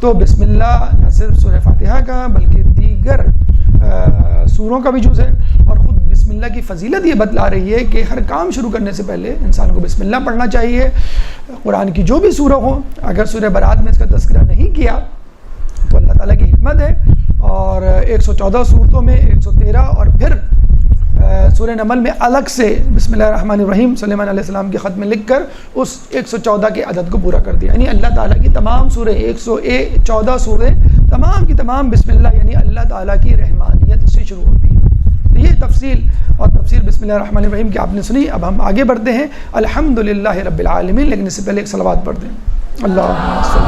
تو بسم اللہ نہ صرف سورہ فاتحہ کا بلکہ دیگر سوروں کا بھی جز ہے. اور خود بسم اللہ کی فضیلت یہ بتلا رہی ہے کہ ہر کام شروع کرنے سے پہلے انسان کو بسم اللہ پڑھنا چاہیے. قرآن کی جو بھی سورہ ہو، اگر سورہ برات میں اس کا تذکرہ نہیں کیا تو اللہ تعالیٰ کی حکمت ہے، اور 114 صورتوں میں 113 اور پھر سورہ نمل میں الگ سے بسم اللہ الرحمن الرحیم سلیمان علیہ السلام کے خط میں لکھ کر اس 114 کے عدد کو پورا کر دیا. یعنی اللہ تعالیٰ کی تمام سورہ 114 سورہ تمام کی تمام بسم اللہ یعنی اللہ تعالیٰ کی رحمانیت سے شروع ہوتی ہے. یہ تفصیل اور تفسیر بسم اللہ الرحمن الرحیم کی آپ نے سنی. اب ہم آگے بڑھتے ہیں. الحمدللہ رب العالمین، لیکن اس سے پہلے ایک صلوات پڑھتے ہیں. اللہم صلی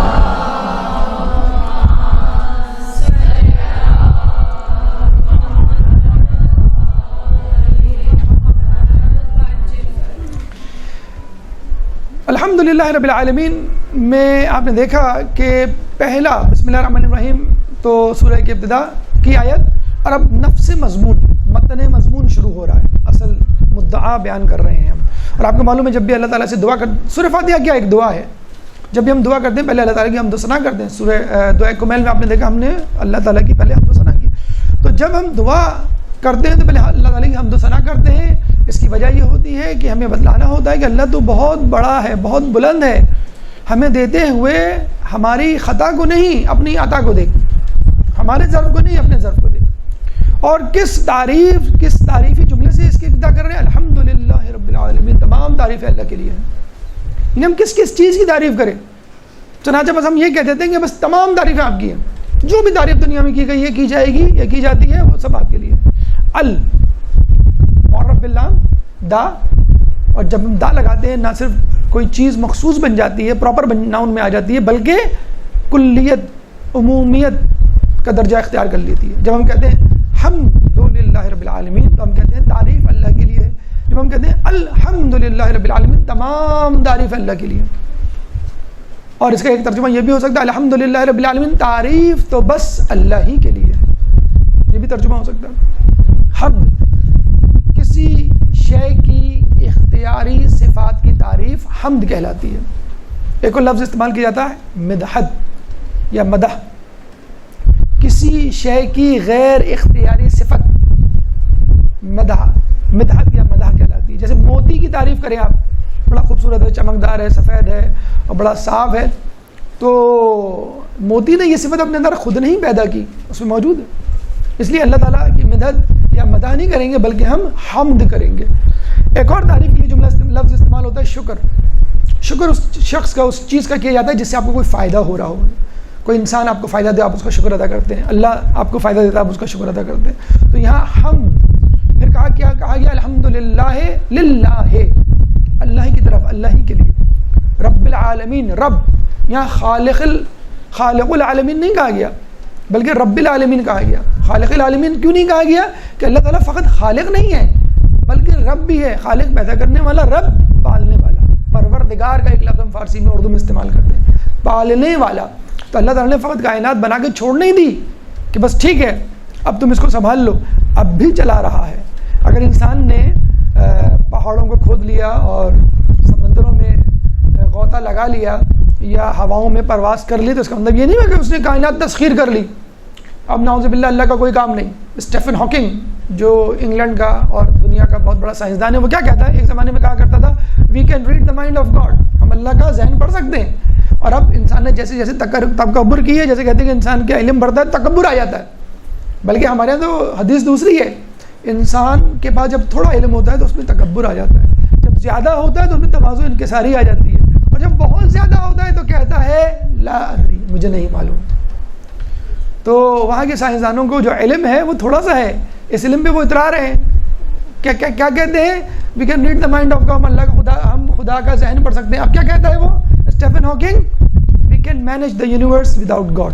علی الحمدللہ رب العالمین میں آپ نے دیکھا کہ پہلا بسم اللہ الرحمن الرحیم تو سورہ کی ابتدا کی آیت، اور اب نفس مضمون متن مضمون شروع ہو رہا ہے، اصل مدعا بیان کر رہے ہیں ہم. اور آپ کو معلوم ہے جب بھی اللہ تعالیٰ سے دعا سورہ فاتحہ کیا ایک دعا ہے، جب بھی ہم دعا کرتے ہیں پہلے اللہ تعالیٰ کی حمد و ثنا کرتے ہیں. سورہ دعائے کمیل میں آپ نے دیکھا ہم نے اللہ تعالیٰ کی پہلے حمد و ثنا کی. تو جب ہم دعا کرتے ہیں تو پہلے اللہ تعالیٰ کی حمد و ثنا کرتے ہیں. اس کی وجہ یہ ہوتی ہے کہ ہمیں بتلانا ہوتا ہے کہ اللہ تو بہت بڑا ہے، بہت بلند ہے، ہمیں دیتے ہوئے ہماری خطا کو نہیں اپنی عطا کو دیکھ، ہمارے ظرف کو نہیں اپنے ظرف کو دیکھ. اور کس تعریفی جملے سے اس کی ابتدا کر رہے ہیں، الحمدللہ رب العالمین، تمام تعریفیں اللہ کے لیے ہیں. یعنی ہم کس چیز کی تعریف کریں؟ چنانچہ بس ہم یہ کہہ دیتے ہیں کہ بس تمام تعریفیں آپ کی ہیں، جو بھی تعریف دنیا میں کی گئی ہے، کی جائے گی یا کی جاتی ہے، وہ سب آپ کے لیے. معرف باللام دا، اور جب ہم دا لگاتے ہیں نہ صرف کوئی چیز مخصوص بن جاتی ہے، پراپر ناؤن میں آ جاتی ہے، بلکہ کلیت عمومیت کا درجہ اختیار کر لیتی ہے. جب ہم کہتے ہیں الحمدللہ رب العالمین تو ہم کہتے ہیں تعریف اللہ کے لیے ہے. جب ہم کہتے ہیں الحمدللہ رب العالمین تمام تعریف اللہ کے لیے. اور اس کا ایک ترجمہ یہ بھی ہو سکتا ہے الحمدللہ رب العالمین تعریف تو بس اللہ ہی کے لیے، یہ بھی ترجمہ ہو سکتا ہے. حمد کسی شے کی اختیاری صفات کی تعریف حمد کہلاتی ہے. ایک اور لفظ استعمال کیا جاتا ہے مدحت یا مدح، کسی شے کی غیر اختیاری صفت مدحت یا مدح کہلاتی ہے. جیسے موتی کی تعریف کریں آپ، بڑا خوبصورت ہے، چمکدار ہے، سفید ہے اور بڑا صاف ہے، تو موتی نے یہ صفت اپنے اندر خود نہیں پیدا کی، اس میں موجود ہے. اس لیے اللہ تعالیٰ کی مدحت یا مدح نہیں کریں گے بلکہ ہم حمد کریں گے. ایک اور تعریف کے لیے جملہ لفظ استعمال ہوتا ہے شکر. شکر اس شخص کا، اس چیز کا کیا جاتا ہے جس سے آپ کو کوئی فائدہ ہو رہا ہو. کوئی انسان آپ کو فائدہ دے، آپ اس کا شکر ادا کرتے ہیں. اللہ آپ کو فائدہ دیتا ہے، آپ اس کا شکر ادا کرتے ہیں. تو یہاں حمد پھر کہا گیا الحمدللہ للہ، اللہ کی طرف، اللہ ہی کے لیے. رب العالمین، رب یہاں خالق العالمین نہیں کہا گیا بلکہ رب العالمین کہا گیا. خالق العالمین کیوں نہیں کہا گیا؟ کہ اللہ تعالیٰ فقط خالق نہیں ہے بلکہ رب بھی ہے. خالق پیدا کرنے والا، رب پالنے والا. پروردگار کا ایک لفظ ہم فارسی میں اردو میں استعمال کرتے ہیں، پالنے والا. تو اللہ تعالیٰ نے فقط کائنات بنا کے چھوڑ نہیں دی کہ بس ٹھیک ہے اب تم اس کو سنبھال لو، اب بھی چلا رہا ہے. اگر انسان نے پہاڑوں کو کھود لیا اور سمندروں میں غوطہ لگا لیا یا ہواؤں میں پرواز کر لی تو اس کا مطلب یہ نہیں ہے کہ اس نے کائنات تسخیر کر لی. اب نعوذ باللہ اللہ کا کوئی کام نہیں. اسٹیفن ہاکنگ جو انگلینڈ کا اور دنیا کا بہت بڑا سائنسدان ہے، وہ کیا کہتا ہے، ایک زمانے میں کہا کرتا تھا we can read the mind of God, ہم اللہ کا ذہن پڑھ سکتے ہیں. اور اب انسان نے جیسے جیسے تکبر کی ہے، جیسے کہتے ہیں کہ انسان کا علم بڑھتا ہے تکبر آ جاتا ہے. بلکہ ہمارے یہاں تو حدیث دوسری ہے، انسان کے پاس جب تھوڑا علم ہوتا ہے تو اس میں تکبر آ جاتا ہے، جب زیادہ ہوتا ہے تو اس میں تواضع انکساری آ جاتی ہے، اور جب بہت زیادہ ہوتا ہے تو کہتا ہے لا ادری، مجھے نہیں معلوم. تو وہاں کے سائنسدانوں کو جو علم ہے وہ تھوڑا سا ہے، اس علم پہ وہ اترا رہے ہیں. کیا کہتے ہیں؟ We can read the mind of God, Allah کا ہم خدا کا ذہن پڑھ سکتے ہیں. اب کیا کہتا ہے وہ Stephen Hawking? We can manage the universe without God,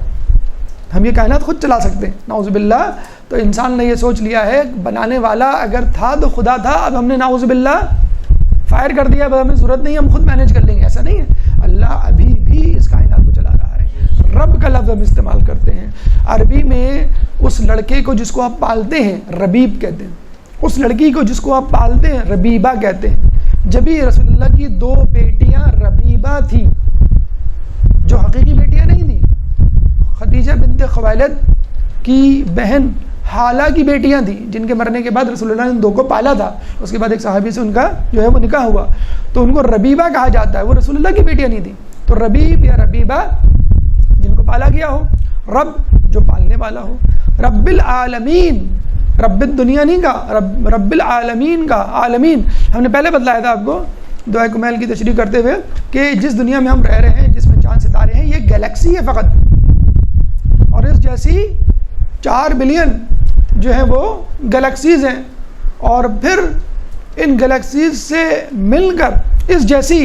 ہم یہ کائنات خود چلا سکتے ہیں. نعوذ باللہ. تو انسان نے یہ سوچ لیا ہے بنانے والا اگر تھا تو خدا تھا، اب ہم نے نعوذ باللہ فائر کر دیا، اب ہمیں ضرورت نہیں، ہم خود مینیج کر لیں گے. ایسا نہیں ہے، اللہ ابھی بھی اس کائنات کو چلا رہا ہے. رب کا لفظ ہم استعمال کرتے ہیں. عربی میں اس لڑکے کو جس کو آپ پالتے ہیں ربیب کہتے ہیں، اس لڑکی کو جس کو آپ پالتے ہیں ربیبہ کہتے ہیں. جبھی رسول اللہ کی 2 بیٹیاں ربیبہ تھیں جو حقیقی بیٹیاں نہیں تھیں. خدیجہ بنت خویلد کی بہن حالہ کی بیٹیاں تھیں جن کے مرنے کے بعد رسول اللہ نے 2 کو پالا تھا. اس کے بعد ایک صحابی سے ان کا جو ہے وہ نکاح ہوا، تو ان کو ربیبہ کہا جاتا ہے. وہ رسول اللہ کی بیٹیاں نہیں تھیں. تو ربیب یا ربیبہ جن کو پالا گیا ہو، رب جو پالنے والا ہو. رب العالمین، رب الدنیا نہیں کہا، رب العالمین کا. عالمین ہم نے پہلے بتلایا تھا آپ کو دعائے کمیل کی تشریح کرتے ہوئے کہ جس دنیا میں ہم رہ رہے ہیں، جس میں چاند ستارے ہیں، یہ گلیکسی ہے فقط، اور اس جیسی 4 بلین جو ہیں وہ گلیکسیز ہیں. اور پھر ان گلیکسیز سے مل کر اس جیسی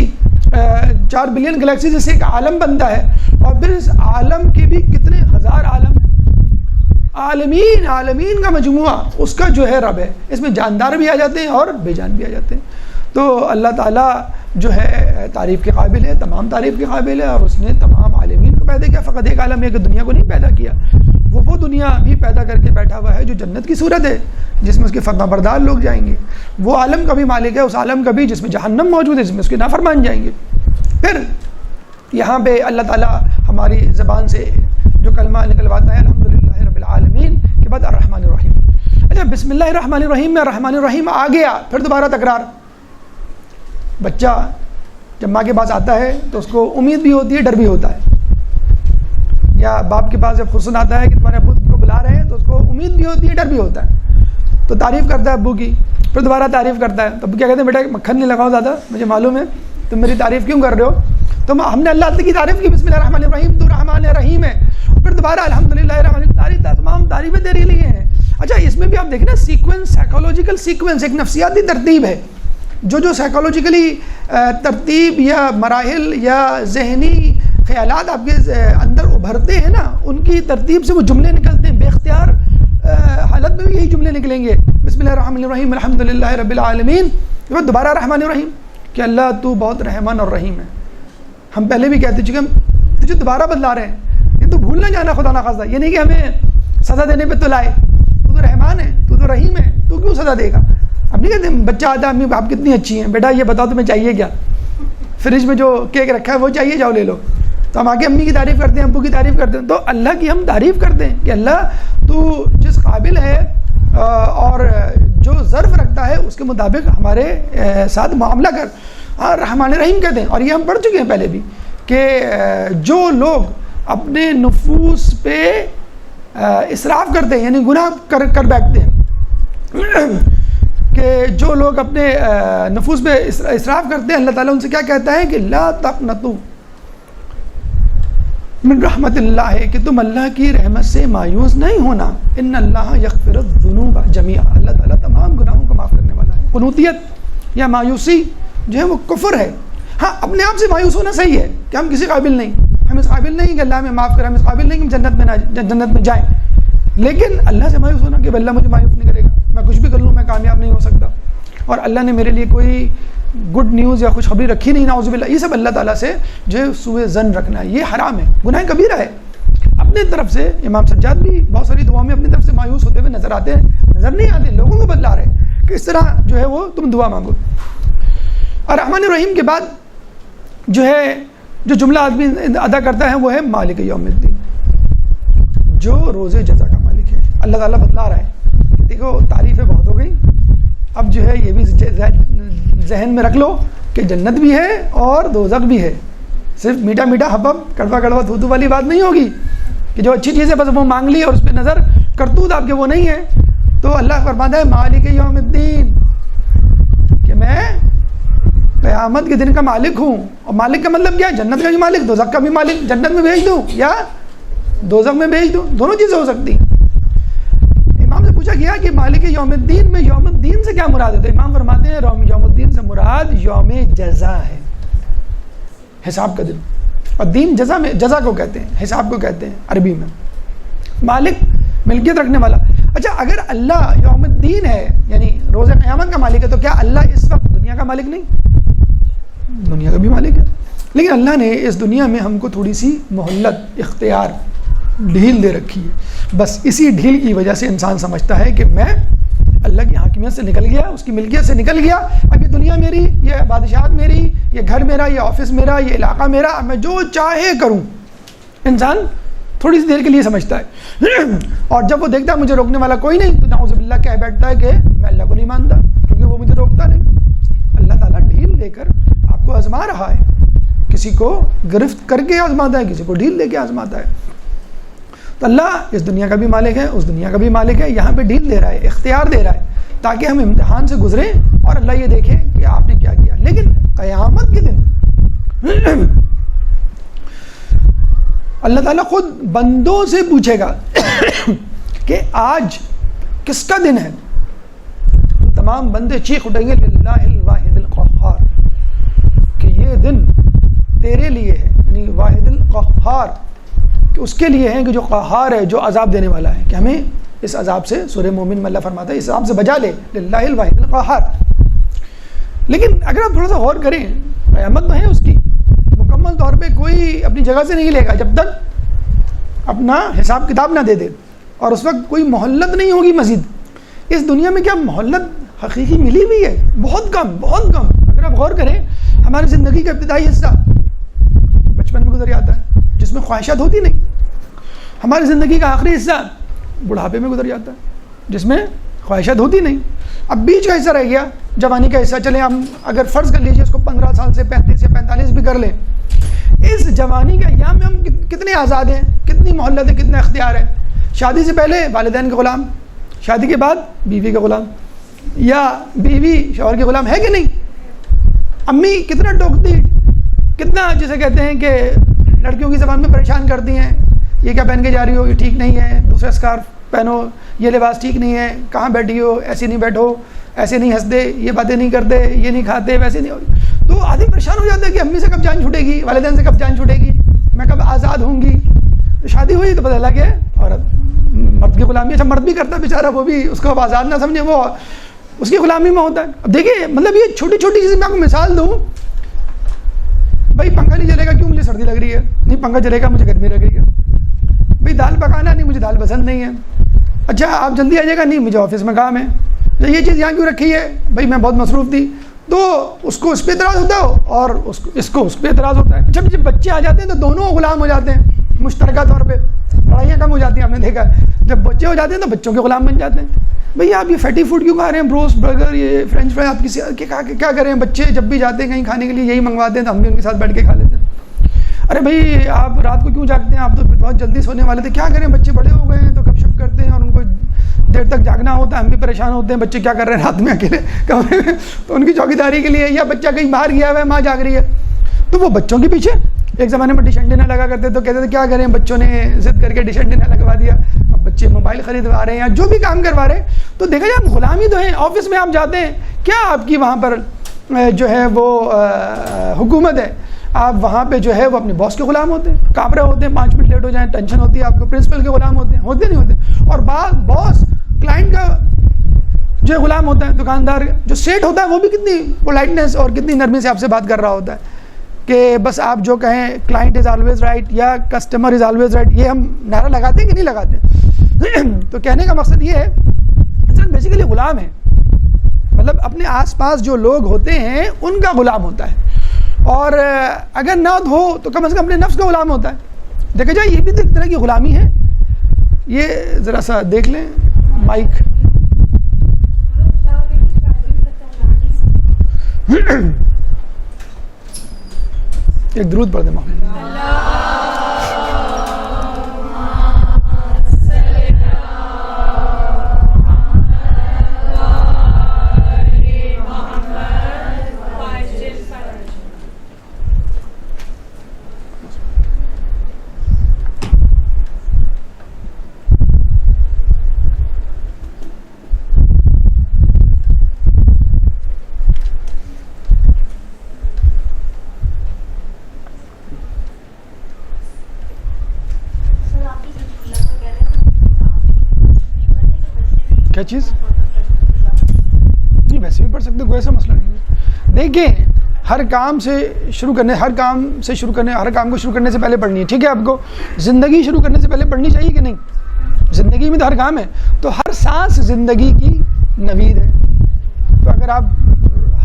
4 بلین گلیکسیز سے ایک عالم بنتا ہے، اور پھر اس عالم کے بھی کتنے ہزار عالم ہیں، عالمین کا مجموعہ اس کا جو ہے رب ہے. اس میں جاندار بھی آ جاتے ہیں اور بے جان بھی آ جاتے ہیں. تو اللہ تعالیٰ جو ہے تعریف کے قابل ہے، تمام تعریف کے قابل ہے، اور اس نے تمام عالمین کو پیدا کیا. فقط ایک عالم ہے کہ دنیا کو نہیں پیدا کیا، وہ دنیا بھی پیدا کر کے بیٹھا ہوا ہے جو جنت کی صورت ہے، جس میں اس کے فرما بردار لوگ جائیں گے. وہ عالم کا بھی مالک ہے، اس عالم کا بھی جس میں جہنم موجود ہے، جس میں اس کے نافرمان جائیں گے. پھر یہاں پہ اللہ تعالیٰ ہماری زبان سے جو کلمہ نکلواتا ہے الحمدللہ رب العالمین کے بعد الرحمن الرحیم. اچھا بسم اللہ الرحمن الرحیم میں الرحمن الرحیم آ گیا، پھر دوبارہ تکرار. بچہ جب ماں کے پاس آتا ہے تو اس کو امید بھی ہوتی ہے، ڈر بھی ہوتا ہے. یا باپ کے پاس جب خرسن آتا ہے کہ تمہارے ابو کو بلا رہے ہیں تو اس کو امید بھی ہوتی ہے، ڈر بھی ہوتا ہے. تو تعریف کرتا ہے ابو کی، پھر دوبارہ تعریف کرتا ہے. تو ابو کیا کہتے ہیں، بیٹا مکھن نہیں لگاؤ زیادہ، مجھے معلوم ہے تم میری تعریف کیوں کر رہے ہو. تو ہم نے اللہ تعالیٰ کی تعریف کی، بسم اللہ الرحمن الرحیم، تو رحمان الرحیم ہے. پھر دوبارہ الحمدللہ الرحمن الرحیم، تمام تعریفیں تیرے لیے ہیں. اچھا اس میں بھی آپ دیکھیں نا سیکوینس، سائیکولوجیکل سیکوینس، ایک نفسیاتی ترتیب ہے. جو سائیکولوجیکلی ترتیب یا مراحل یا ذہنی خیالات آپ کے اندر ابھرتے ہیں نا، ان کی ترتیب سے وہ جملے نکلتے ہیں. بے اختیار حالت میں بھی یہی جملے نکلیں گے، بسم اللہ الرحمن الرحیم الحمدللہ رب العالمین. دوبارہ رحمان الرحیم کہ اللہ تو بہت رحمان اور رحیم ہے. ہم پہلے بھی کہتے چکے، ہم تجھے دوبارہ بدلا رہے ہیں، یہ تو بھول نہ جانا خدا نخواستہ. یہ نہیں کہ ہمیں سزا دینے پہ تو لائے، تو رحمان ہے، تو رحیم ہے، تو کیوں سزا دے گا. اب نہیں کہتے بچہ آتا ہے، امی آپ کتنی اچھی ہیں، بیٹا یہ بتاؤ تمہیں چاہیے کیا، فریج میں جو کیک رکھا ہے وہ چاہیے، جاؤ لے لو. تو ہم آگے امی کی تعریف کرتے ہیں، ابو کی تعریف کرتے ہیں. تو اللہ کی ہم تعریف کرتے ہیں کہ اللہ تو جس قابل ہے اور جو ظرف رکھتا ہے اس کے مطابق ہمارے ساتھ معاملہ کر. رحمان رحیم کہتے ہیں. اور یہ ہم پڑھ چکے ہیں پہلے بھی کہ جو لوگ اپنے نفوس پہ اسراف کرتے ہیں، یعنی گناہ کر بیٹھتے ہیں، کہ جو لوگ اپنے نفوس پہ اسراف کرتے ہیں، اللہ تعالیٰ ان سے کیا کہتا ہے کہ لا تقنطوا من رحمت اللہ، ہے کہ تم اللہ کی رحمت سے مایوس نہیں ہونا. ان اللہ یغفر الذنوب جميعا، اللہ تعالیٰ تمام گناہوں کو معاف کرنے والا ہے. قنوطیت یا مایوسی جو ہے وہ کفر ہے. ہاں اپنے آپ سے مایوس ہونا صحیح ہے کہ ہم کسی قابل نہیں، ہم اس قابل نہیں کہ اللہ ہمیں معاف کرے، ہم اس قابل نہیں کہ ہم جنت میں جائیں. لیکن اللہ سے مایوس ہونا کہ اللہ مجھے مایوس نہیں کرے گا، میں کچھ بھی کر لوں میں کامیاب نہیں ہو سکتا، اور اللہ نے میرے لیے کوئی گڈ نیوز یا خوشخبری رکھی نہیں، نعوذ باللہ. یہ سب اللہ تعالیٰ سے جو ہے سوء ظن رکھنا ہے، یہ حرام ہے، گناہ کبیرہ ہے. اپنے طرف سے امام سجاد بھی بہت ساری دعاؤں میں اپنی طرف سے مایوس ہوتے ہوئے نظر آتے ہیں، نظر نہیں آتے، لوگوں کو بدلا رہے ہیں کہ اس طرح جو ہے وہ تم دعا مانگو. اور رحمان الرحیم کے بعد جو ہے جو جملہ آدمی ادا کرتا ہے وہ ہے مالک یوم الدین، جو روز جزا کا مالک ہے. اللہ تعالیٰ بتلا رہا ہے. دیکھو تعریفیں بہت ہو گئی، اب جو ہے یہ بھی ذہن میں رکھ لو کہ جنت بھی ہے اور دوزخ بھی ہے. صرف میٹھا میٹھا ہپ کڑوا کڑوا تھو والی بات نہیں ہوگی کہ جو اچھی چیز ہے بس وہ مانگ لی اور اس پہ نظر کرتوت آپ کے وہ نہیں ہے. تو اللہ فرماتا ہے مالک یوم الدین، کہ میں قیامت کے دن کا مالک ہوں. اور مالک کا مطلب کیا ہے؟ جنت کا بھی مالک، دوزخ کا بھی مالک. جنت میں بھیج دوں یا دوزخ میں بھیج دوں، دونوں چیزیں ہو سکتی. امام سے پوچھا گیا کہ مالک یوم الدین میں یوم الدین سے کیا مراد ہے؟ تو امام فرماتے ہیں یوم الدین سے مراد یوم جزا ہے، حساب کا دن. اور دین جزا میں، جزا کو کہتے ہیں، حساب کو کہتے ہیں عربی میں. مالک ملکیت رکھنے والا. اچھا اگر اللہ یوم الدین ہے یعنی روز قیامت کا مالک ہے، تو کیا اللہ اس وقت دنیا کا مالک نہیں؟ دنیا کا بھی مالک ہے. لیکن اللہ نے اس دنیا میں ہم کو تھوڑی سی مہلت، اختیار، ڈھیل دے رکھی ہے. بس اسی ڈھیل کی وجہ سے انسان سمجھتا ہے کہ میں اللہ کی حاکمیت سے نکل گیا، اس کی ملکیت سے نکل گیا، اب یہ دنیا میری، یہ بادشاہت میری، یہ گھر میرا، یہ آفس میرا، یہ علاقہ میرا، اب میں جو چاہے کروں. انسان تھوڑی سی دیر کے لیے سمجھتا ہے، اور جب وہ دیکھتا ہے مجھے روکنے والا کوئی نہیں، تو نعوذ باللہ کہہ بیٹھتا ہے کہ میں اللہ کو نہیں مانتا کیونکہ وہ مجھے روکتا نہیں. اللہ تعالیٰ ڈھیل دے کر آپ کو آزما رہا ہے، کسی کو گرفت کر کے آزماتا ہے، کسی کو ڈھیل دے کے آزماتا ہے. تو اللہ اس دنیا کا بھی مالک ہے، اس دنیا کا بھی مالک ہے. یہاں پہ ڈھیل دے رہا ہے، اختیار دے رہا ہے تاکہ ہم امتحان سے گزریں اور اللہ یہ دیکھے کہ آپ نے کیا کیا. لیکن قیامت کے دن اللہ تعالیٰ خود بندوں سے پوچھے گا کہ آج کس کا دن ہے. تمام بندے چیخ اٹھیں گے للہ الواحد القہار، کہ یہ دن تیرے لیے ہے، یعنی واحد القہار، کہ اس کے لیے ہے کہ جو قہار ہے، جو عذاب دینے والا ہے، کہ ہمیں اس عذاب سے، سورہ مومن میں اللہ فرماتا ہے اس عذاب سے بچا لے، للہ الواحد القہار۔ لیکن اگر آپ تھوڑا سا غور کریں، قیامت تو ہے اس کی، مکمل طور پہ کوئی اپنی جگہ سے نہیں لے گا جب تک اپنا حساب کتاب نہ دے دے، اور اس وقت کوئی مہلت نہیں ہوگی مزید۔ اس دنیا میں کیا مہلت حقیقی ملی ہوئی ہے؟ بہت کم، بہت کم۔ اگر آپ غور کریں، ہماری زندگی کا ابتدائی حصہ بچپن میں گزر جاتا ہے جس میں خواہشات ہوتی نہیں، ہماری زندگی کا آخری حصہ بڑھاپے میں گزر جاتا ہے جس میں خواہشات ہوتی نہیں، اب بیچ کا حصہ رہ گیا جوانی کا حصہ۔ چلیں ہم اگر فرض کر لیجیے اس کو 15 سال سے 35 یا 45 بھی کر لیں، اس جوانی کے ایام میں ہم کتنے آزاد ہیں، کتنی مہلت ہے، کتنا اختیار ہے۔ شادی سے پہلے والدین کے غلام، شادی کے بعد بیوی کے غلام، یا بیوی شوہر کے غلام، ہے کہ نہیں؟ امی کتنا ٹوکتی، کتنا جسے کہتے ہیں کہ لڑکیوں کی زبان میں پریشان کرتی ہیں، یہ کیا پہن کے جا رہی ہو، یہ ٹھیک نہیں ہے، دوسرا اسکارف پہنو، یہ لباس ٹھیک نہیں ہے، کہاں بیٹھی ہو، ایسے نہیں بیٹھو، ایسے نہیں ہنستے، یہ باتیں نہیں کرتے، یہ نہیں کھاتے، ویسے نہیں ہو۔ تو آدمی پریشان ہو جاتا ہے کہ امی سے کب جان چھوٹے گی، والدین سے کب جان چھوٹے گی، میں کب آزاد ہوں گی۔ شادی ہوئی تو پتہ لگا کہ عورت مرد کی غلامی، اچھا مرد بھی کرتا ہے بیچارہ، وہ بھی اس کو اب آزاد نہ سمجھے، وہ اس کی غلامی میں ہوتا ہے۔ اب دیکھیے مطلب یہ چھوٹی چھوٹی چیزیں میں آپ کو مثال دوں، بھائی پنکھا نہیں چلے گا کیوں، مجھے سردی لگ رہی ہے، نہیں پنکھا چلے گا مجھے گرمی لگ رہی ہے۔ بھائی دال پکانا، نہیں مجھے دال پسند نہیں ہے۔ اچھا آپ جلدی آ جائے گا، نہیں مجھے آفس میں کام ہے۔ یہ چیز یہاں کیوں رکھی ہے، بھائی میں بہت مصروف تھی۔ تو اس کو اس پہ اعتراض ہوتا ہے اور اس کو اس پہ اعتراض ہوتا ہے۔ جب بچے آ جاتے ہیں تو دونوں غلام ہو جاتے ہیں مشترکہ طور پہ، لڑائیاں کم ہو جاتی ہیں، ہم نے دیکھا۔ جب بچے ہو جاتے ہیں تو بچوں کے غلام بن جاتے ہیں۔ بھئی آپ یہ فیٹی فوڈ کیوں کھا رہے ہیں، بروسٹ، برگر، یہ فرینچ فرائی، آپ کسی کیا کریں؟ بچے جب بھی جاتے ہیں کہیں کھانے کے لیے یہی منگواتے ہیں تو ہم بھی ان کے ساتھ بیٹھ کے کھا لیتے ہیں۔ ارے بھئی آپ رات کو کیوں جاگتے ہیں، آپ تو بہت جلدی سونے والے تھے، کیا کریں بچے بڑے ہو گئے ہیں تو گپ شپ کرتے ہیں اور ان کو دیر تک جاگنا ہوتا ہے، ہم بھی پریشان ہوتے ہیں، بچے کیا کر رہے ہیں رات میں اکیلے کمرے میں، تو ان کی چوکیداری کے لیے، یا بچہ کہیں باہر گیا ہوا ہے، ماں جاگ رہی ہے تو وہ بچوں کے پیچھے۔ ایک زمانے میں ڈش انٹینا لگا کرتے تو کہتے تھے کیا کریں، بچوں نے ضد کر کے ڈش انٹینا لگوا دیا، اب بچے موبائل خریدوا رہے ہیں یا جو بھی کام کروا رہے ہیں۔ تو دیکھا جائے غلامی تو ہے۔ آفس میں آپ جاتے ہیں، کیا آپ کی وہاں پر جو ہے وہ حکومت ہے، آپ وہاں پہ جو ہے وہ اپنے باس کے غلام ہوتے ہیں، کانپ رہے ہوتے ہیں، 5 منٹ لیٹ ہو جائیں ٹینشن ہوتی ہے آپ کو، پرنسپل کے غلام ہوتے ہیں، ہوتے نہیں ہوتے۔ اور باس کلائنٹ کا جو غلام ہوتا ہے، دکاندار جو سیٹ ہوتا ہے، وہ بھی کتنی پولائٹنس اور کتنی نرمی سے آپ سے بات کر رہا ہوتا ہے کہ بس آپ جو کہیں کلائنٹ از آلویز رائٹ یا کسٹمر از آلویز رائٹ، یہ ہم نعرہ لگاتے ہیں کہ نہیں لگاتے؟ تو کہنے کا مقصد یہ ہے انسان بیسیکلی غلام ہے، مطلب اپنے آس پاس جو لوگ ہوتے ہیں ان کا غلام ہوتا ہے، اور اگر نہ ہو تو کم از کم اپنے نفس کا غلام ہوتا ہے۔ دیکھا جائے یہ بھی ایک طرح کی غلامی ہے۔ یہ ذرا سا دیکھ لیں مائک، ایک درود پڑھ دیں محمد۔ کیا چیز؟ نہیں ویسے بھی پڑھ سکتے، کوئی ایسا مسئلہ نہیں ہے۔ دیکھیں ہر کام کو شروع کرنے سے پہلے پڑھنی ہے، ٹھیک ہے؟ آپ کو زندگی شروع کرنے سے پہلے پڑھنی چاہیے کہ نہیں؟ زندگی میں تو ہر کام ہے، تو ہر سانس زندگی کی نوید ہے۔ تو اگر آپ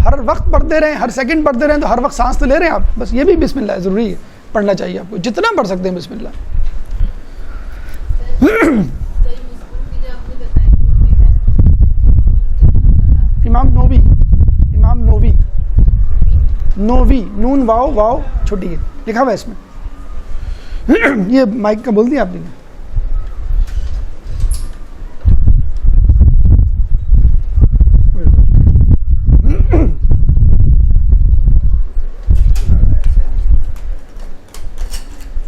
ہر وقت پڑھتے رہیں، ہر سیکنڈ پڑھتے رہیں، تو ہر وقت سانس تو لے رہے ہیں آپ۔ بس یہ بھی بسم اللہ ضروری ہے، پڑھنا چاہیے آپ کو، جتنا پڑھ سکتے ہیں بسم اللہ۔ امام نووی نون واو چھوٹی ہے لکھا ہوا ہے اس میں۔ یہ مائک کا بول دیا آپ نے؟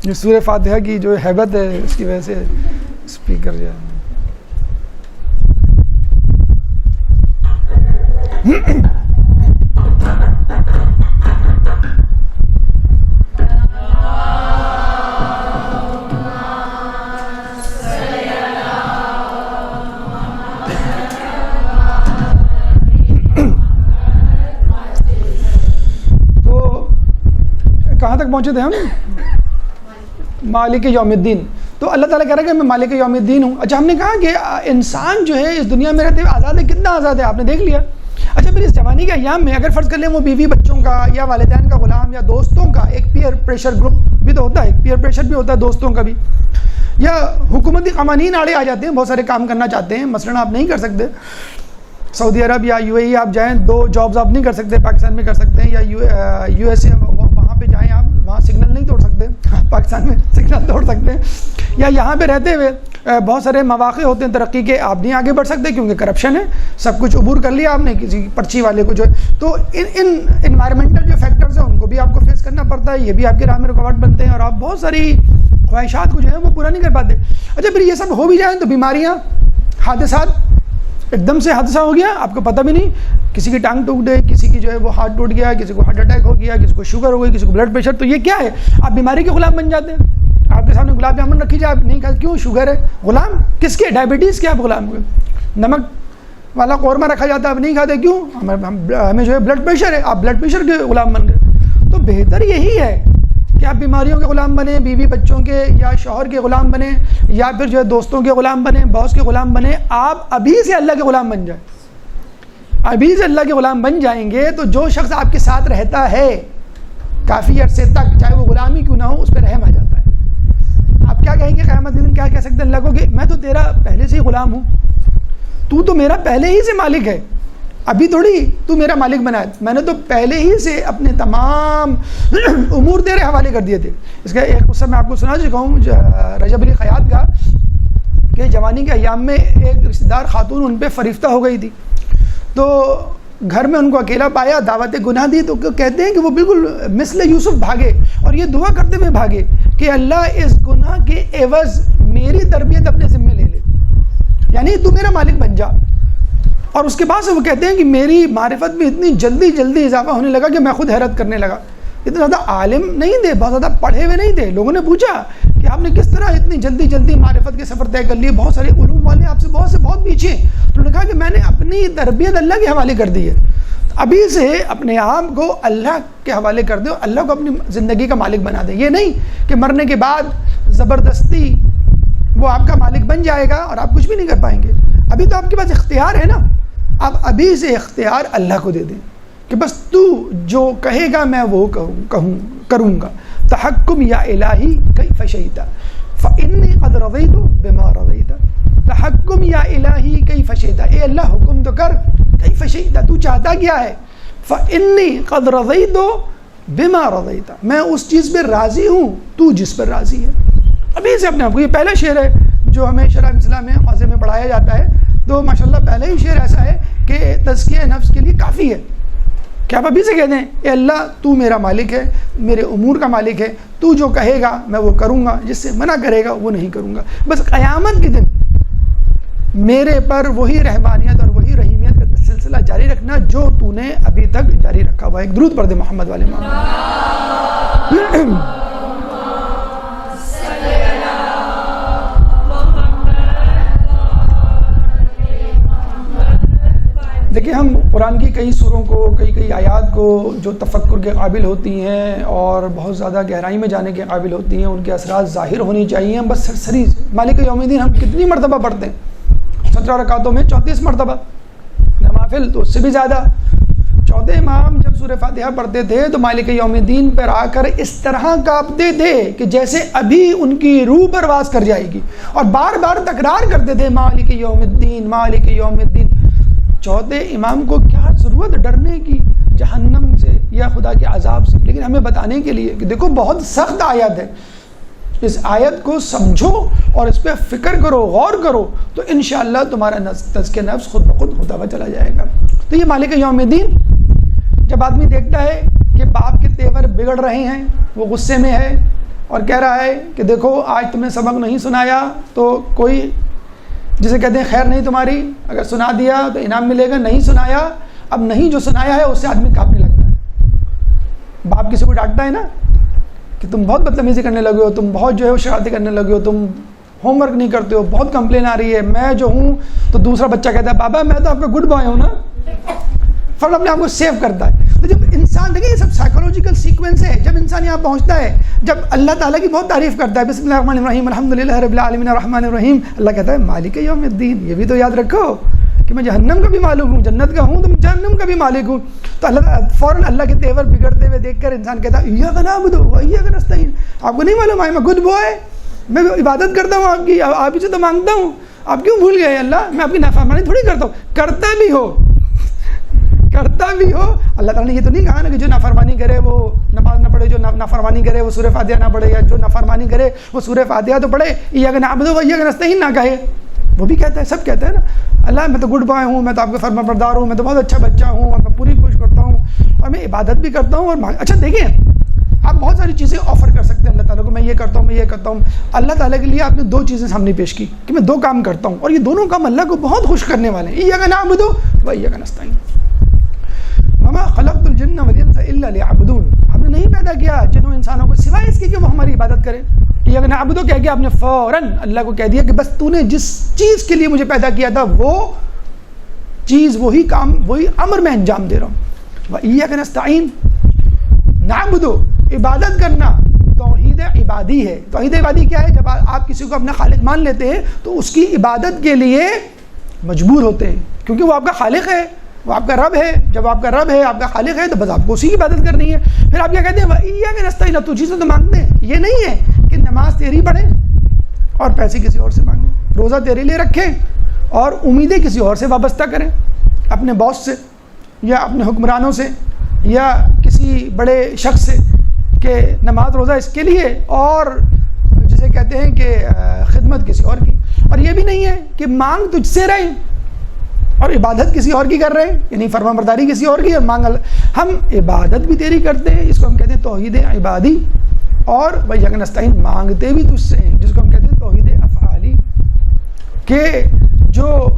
یہ سورہ فاتحہ کی جو ہیبت ہے اس کی وجہ سے اسپیکر جو ہے پہنچے تھے ہم؟ مالک یوم الدین. تو اللہ تعالیٰ کہہ رہا ہے کہ میں مالک یوم الدین ہوں. اچھا ہم نے کہا کہ انسان جو ہے اس دنیا میں رہتے ہوئے آزاد ہے. کتنا آزاد ہے آپ نے دیکھ لیا. اچھا پھر اس جوانی کے ایام میں اگر فرض کر لیں وہ بیوی بچوں کا یا والدین کا غلام یا دوستوں کا ایک پیئر پریشر گروپ بھی تو ہوتا ہے, پیئر پریشر بھی ہوتا ہے دوستوں کا بھی, یا حکومتی قوانین آڑے آ جاتے ہیں, بہت سارے کام کرنا چاہتے ہیں, مثلاً آپ نہیں کر سکتے سعودی عرب یا یو اے ای آپ جائیں 2 جابز آپ نہیں کر سکتے, پاکستان میں کر سکتے ہیں, یا یو ایس اے وہاں پہ جائیں آپ, وہاں سگنل نہیں توڑ سکتے, پاکستان میں سگنل توڑ سکتے ہیں, یا یہاں پہ رہتے ہوئے بہت سارے مواقع ہوتے ہیں ترقی کے, آپ نہیں آگے بڑھ سکتے کیونکہ کرپشن ہے, سب کچھ عبور کر لیا آپ نے کسی پرچی والے کو جو ہے. تو ان انوائرمنٹل جو فیکٹرز ہیں ان کو بھی آپ کو فیس کرنا پڑتا ہے, یہ بھی آپ کے راہ میں رکاوٹ بنتے ہیں اور آپ بہت ساری خواہشات کو جو ہے وہ پورا نہیں کر پاتے. اچھا پھر یہ سب ہو بھی جائیں تو بیماریاں, حادثات, ایک دم سے حادثہ ہو گیا آپ کو پتہ بھی نہیں, کسی کی ٹانگ ٹوٹ گئی, کسی کی جو ہے وہ ہارٹ ٹوٹ گیا, کسی کو ہارٹ اٹیک ہو گیا, کسی کو شوگر ہو گئی, کسی کو بلڈ پریشر. تو یہ کیا ہے؟ آپ بیماری کے غلام بن جاتے ہیں. آپ کے سامنے گلاب جامن رکھی جائے, آپ نہیں کھاتے, کیوں؟ شوگر ہے. غلام کس کے؟ ڈائبٹیز کے آپ غلام ہوئے. نمک والا قورمہ رکھا جاتا ہے, آپ نہیں کھاتے, کیوں؟ ہمیں جو ہے بلڈ پریشر ہے, آپ بلڈ پریشر کے غلام بن گئے. تو بہتر یہی ہے کہ آپ بیماریوں کے غلام بنیں, بیوی بچوں کے یا شوہر کے غلام بنیں, یا پھر جو ہے دوستوں کے غلام بنیں, باس کے غلام بنیں. آپ ابھی سے اللہ کے غلام بن جائیں. ابھی سے اللہ کے غلام بن جائیں گے تو جو شخص آپ کے ساتھ رہتا ہے کافی عرصے تک, چاہے وہ غلامی کیوں نہ ہو, اس پہ رحم آ جاتا ہے. آپ کیا کہیں گے قیامت کے دن؟ کیا کہہ سکتے ہیں اللہ کو کہ میں تو تیرا پہلے سے ہی غلام ہوں, تو میرا پہلے ہی سے مالک ہے, ابھی تھوڑی تو میرا مالک بنا ہے, میں نے تو پہلے ہی سے اپنے تمام امور تیرے حوالے کر دیے تھے. اس کا ایک قصہ میں آپ کو سنا چکا ہوں رجب علی خیاط کا, کہ جوانی کے ایام میں ایک رشتہ دار خاتون ان پہ فریفتہ ہو گئی تھی. تو گھر میں ان کو اکیلا پایا, دعوت گناہ دی, تو کہتے ہیں کہ وہ بالکل مثل یوسف بھاگے اور یہ دعا کرتے ہوئے بھاگے کہ اللہ اس گناہ کے عوض میری تربیت اپنے ذمہ لے لے, یعنی تو میرا مالک بن جا. اور اس کے بعد سے وہ کہتے ہیں کہ میری معرفت میں اتنی جلدی اضافہ ہونے لگا کہ میں خود حیرت کرنے لگا. اتنا زیادہ عالم نہیں تھے, بہت زیادہ پڑھے ہوئے نہیں تھے. لوگوں نے پوچھا کہ آپ نے کس طرح اتنی جلدی معرفت کے سفر طے کر لیے, بہت سارے علوم والے آپ سے بہت پیچھے. تو انہوں نے کہا کہ میں نے اپنی تربیت اللہ کے حوالے کر دی ہے. ابھی سے اپنے آپ کو اللہ کے حوالے کر دو, اللہ کو اپنی زندگی کا مالک بنا دیں. یہ نہیں کہ مرنے کے بعد زبردستی وہ آپ کا مالک بن جائے گا اور آپ کچھ بھی نہیں کر پائیں گے. ابھی تو آپ کے پاس اختیار ہے نا, آپ ابھی سے اختیار اللہ کو دے دیں کہ بس تو جو کہے گا میں وہ کروں گا. تحکم یا الہی کیف شئت فانی قد رضیت بما رضیت. تحکم یا الہی کیف شئت, اے اللہ حکم تو کر, کیف شئت تو چاہتا کیا ہے, فانی قد رضیت بما رضیت میں اس چیز پہ راضی ہوں تو جس پر راضی ہے. ابھی سے اپنے آپ کو, یہ پہلا شعر ہے جو ہمیں شرح اسلام میں واضح میں پڑھایا جاتا ہے. تو ماشاءاللہ پہلے ہی شعر ایسا ہے کہ تزکیہ نفس کے لیے کافی ہے کہ آپ ابھی سے کہہ دیں اے اللہ تو میرا مالک ہے, میرے امور کا مالک ہے, تو جو کہے گا میں وہ کروں گا, جس سے منع کرے گا وہ نہیں کروں گا. بس قیامت کے دن میرے پر وہی رحمانیت اور وہی رحیمیت کا سلسلہ جاری رکھنا جو تو نے ابھی تک جاری رکھا ہوا ہے. ایک درود پڑھ دے محمد والے محمد. دیکھیں ہم قرآن کی کئی سوروں کو, کئی آیات کو جو تفکر کے قابل ہوتی ہیں اور بہت زیادہ گہرائی میں جانے کے قابل ہوتی ہیں, ان کے اثرات ظاہر ہونی چاہیے. بس سرسری مالک یوم الدین ہم کتنی مرتبہ پڑھتے ہیں؟ 17 رکعتوں میں 34 مرتبہ, نوافل تو اس سے بھی زیادہ. چوتھے امام جب سورہ فاتحہ پڑھتے تھے تو مالک یوم الدین پر آ کر اس طرح کانپتے تھے کہ جیسے ابھی ان کی روح پرواز کر جائے گی, اور بار بار تکرار کرتے تھے مالک یوم الدین مالک یوم الدین. چوتھے امام کو کیا ضرورت ڈرنے کی جہنم سے یا خدا کے عذاب سے, لیکن ہمیں بتانے کے لیے کہ دیکھو بہت سخت آیت ہے, اس آیت کو سمجھو اور اس پہ فکر کرو, غور کرو, تو انشاءاللہ تمہارا تزکیہ نفس خود بخود ہوتا ہوا چلا جائے گا. تو یہ مالک یوم الدین, جب آدمی دیکھتا ہے کہ باپ کے تیور بگڑ رہے ہیں, وہ غصے میں ہے اور کہہ رہا ہے کہ دیکھو آج تم نے سبق نہیں سنایا تو کوئی, جسے کہتے ہیں خیر نہیں تمہاری, اگر سنا دیا تو انعام ملے گا, نہیں سنایا, اب نہیں جو سنایا ہے اس سے آدمی کانپنے لگتا ہے. باپ کسی کو ڈانٹتا ہے نا کہ تم بہت بدتمیزی کرنے لگے ہو, تم بہت جو ہے وہ شرارتیں کرنے لگے ہو, تم ہوم ورک نہیں کرتے ہو, بہت کمپلین آ رہی ہے, میں جو ہوں, تو دوسرا بچہ کہتا ہے بابا میں تو آپ کا گڈ بوائے ہوں نا, فوراً اپنے آپ کو سیو کرتا ہے. تو جب انسان دیکھیں یہ سب سائیکولوجیکل سیکوینس ہے. جب انسان یہاں پہنچتا ہے, جب اللہ تعالیٰ کی بہت تعریف کرتا ہے, بسم اللہ الرحمن الرحیم الحمدللہ رب العالمین الرحمن الرحیم, اللہ کہتا ہے مالک یوم الدین. یہ بھی تو یاد رکھو کہ میں جہنم کا بھی مالک ہوں, جنت کا ہوں تو میں جہنم کا بھی مالک ہوں. تو اللہ فوراً اللہ کے تیور بگڑتے ہوئے دیکھ کر انسان کہتا ہے ایاک نعبد و ایاک نستعین. آپ کو نہیں معلوم آئی میں گڈ بوائے, میں عبادت کرتا ہوں آپ کی, آپ ہی سے تو مانگتا ہوں, آپ کیوں بھول گئے اللہ, میں آپ کی نافرمانی تھوڑی کرتا ہوں. کرتا بھی ہو اللہ تعالیٰ نے یہ تو نہیں کہا نا کہ جو نافرمانی کرے وہ نماز نہ پڑھے, جو نافرمانی کرے وہ سورہ فاتحہ نہ پڑھے, یا جو نافرمانی کرے وہ سورہ فاتحہ تو پڑھے, ایاک نعبد و ایاک نستعین نہ کہے. وہ بھی کہتا ہے, سب کہتا ہے نا, اللہ میں تو گڈ بوائے ہوں, میں تو آپ کا فرما بردار ہوں, میں تو بہت اچھا بچہ ہوں, اور میں پوری کوشش کرتا ہوں, اور میں عبادت بھی کرتا ہوں. اور اچھا دیکھیں, آپ بہت ساری چیزیں آفر کر سکتے ہیں اللہ تعالیٰ کو, میں یہ کرتا ہوں, میں یہ کرتا ہوں. اللہ تعالیٰ کے لیے آپ نے دو چیزیں سامنے پیش کی کہ میں دو کام کرتا ہوں, اور یہ دونوں کام اللہ کو بہت خوش کرنے والے ہیں. ایاک نعبد و ایاک نستعین. وما خلقت الجن والانس الا ليعبدون. ہم نے نہیں پیدا کیا جنوں انسانوں کو سوائے اس کے کہ وہ ہماری عبادت کریں. ایاک نعبد کہہ کے آپ نے فوراً اللہ کو کہہ دیا کہ بس تو نے جس چیز کے لیے مجھے پیدا کیا تھا وہ چیز, وہی کام, وہی امر میں انجام دے رہا ہوں. وایاک نستعین, نعبد عبادت کرنا توحید عبادی ہے. توحید عبادی کیا ہے؟ جب آپ کسی کو اپنا خالق مان لیتے ہیں تو اس کی عبادت کے لیے مجبور ہوتے ہیں, کیونکہ وہ آپ کا خالق ہے, وہ آپ کا رب ہے. جب آپ کا رب ہے, آپ کا خالق ہے, تو بس آپ کو اسی کی عبادت کرنی ہے. پھر آپ کیا کہتے ہیں وایاک نستعین, تو چیزیں تو مانگتے ہیں. یہ نہیں ہے کہ نماز تیری پڑھیں اور پیسے کسی اور سے مانگیں, روزہ تیرے لیے رکھیں اور امیدیں کسی اور سے وابستہ کریں, اپنے باس سے یا اپنے حکمرانوں سے یا کسی بڑے شخص سے, کہ نماز روزہ اس کے لیے اور جسے کہتے ہیں کہ خدمت کسی اور کی. اور یہ بھی نہیں ہے کہ مانگ تجھ سے رہے اور عبادت کسی اور کی کر رہے ہیں, یعنی فرما برداری کسی اور کی اور مانگ اللہ. ہم عبادت بھی تیری کرتے ہیں, اس کو ہم کہتے ہیں توحید عبادی, اور وایاک نستعین مانگتے بھی تجھ سے ہیں, جس کو ہم کہتے ہیں توحید افعالی, کہ جو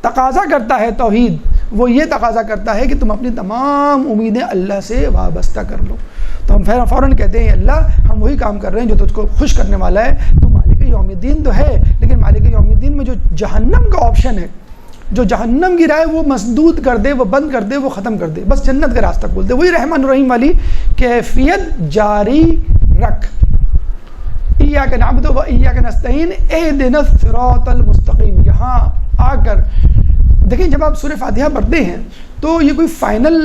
تقاضا کرتا ہے توحید وہ یہ تقاضا کرتا ہے کہ تم اپنی تمام امیدیں اللہ سے وابستہ کر لو. تو ہم فوراً کہتے ہیں اللہ ہم وہی کام کر رہے ہیں جو تجھ کو خوش کرنے والا ہے. تو مالک یوم الدین تو ہے, لیکن مالک یوم الدین میں جو جہنم کا آپشن ہے, جو جہنم کی راہ وہ مسدود کر دے, وہ بند کر دے, وہ ختم کر دے, بس جنت کا راستہ کھول دے, وہی رحمان الرحیم والی کیفیت جاری رکھ. ایاک نعبد و ایاک نستعین اہدنا الصراط المستقیم. یہاں آ کر دیکھیں, جب آپ سورہ فاتحہ پڑھتے ہیں تو یہ کوئی فائنل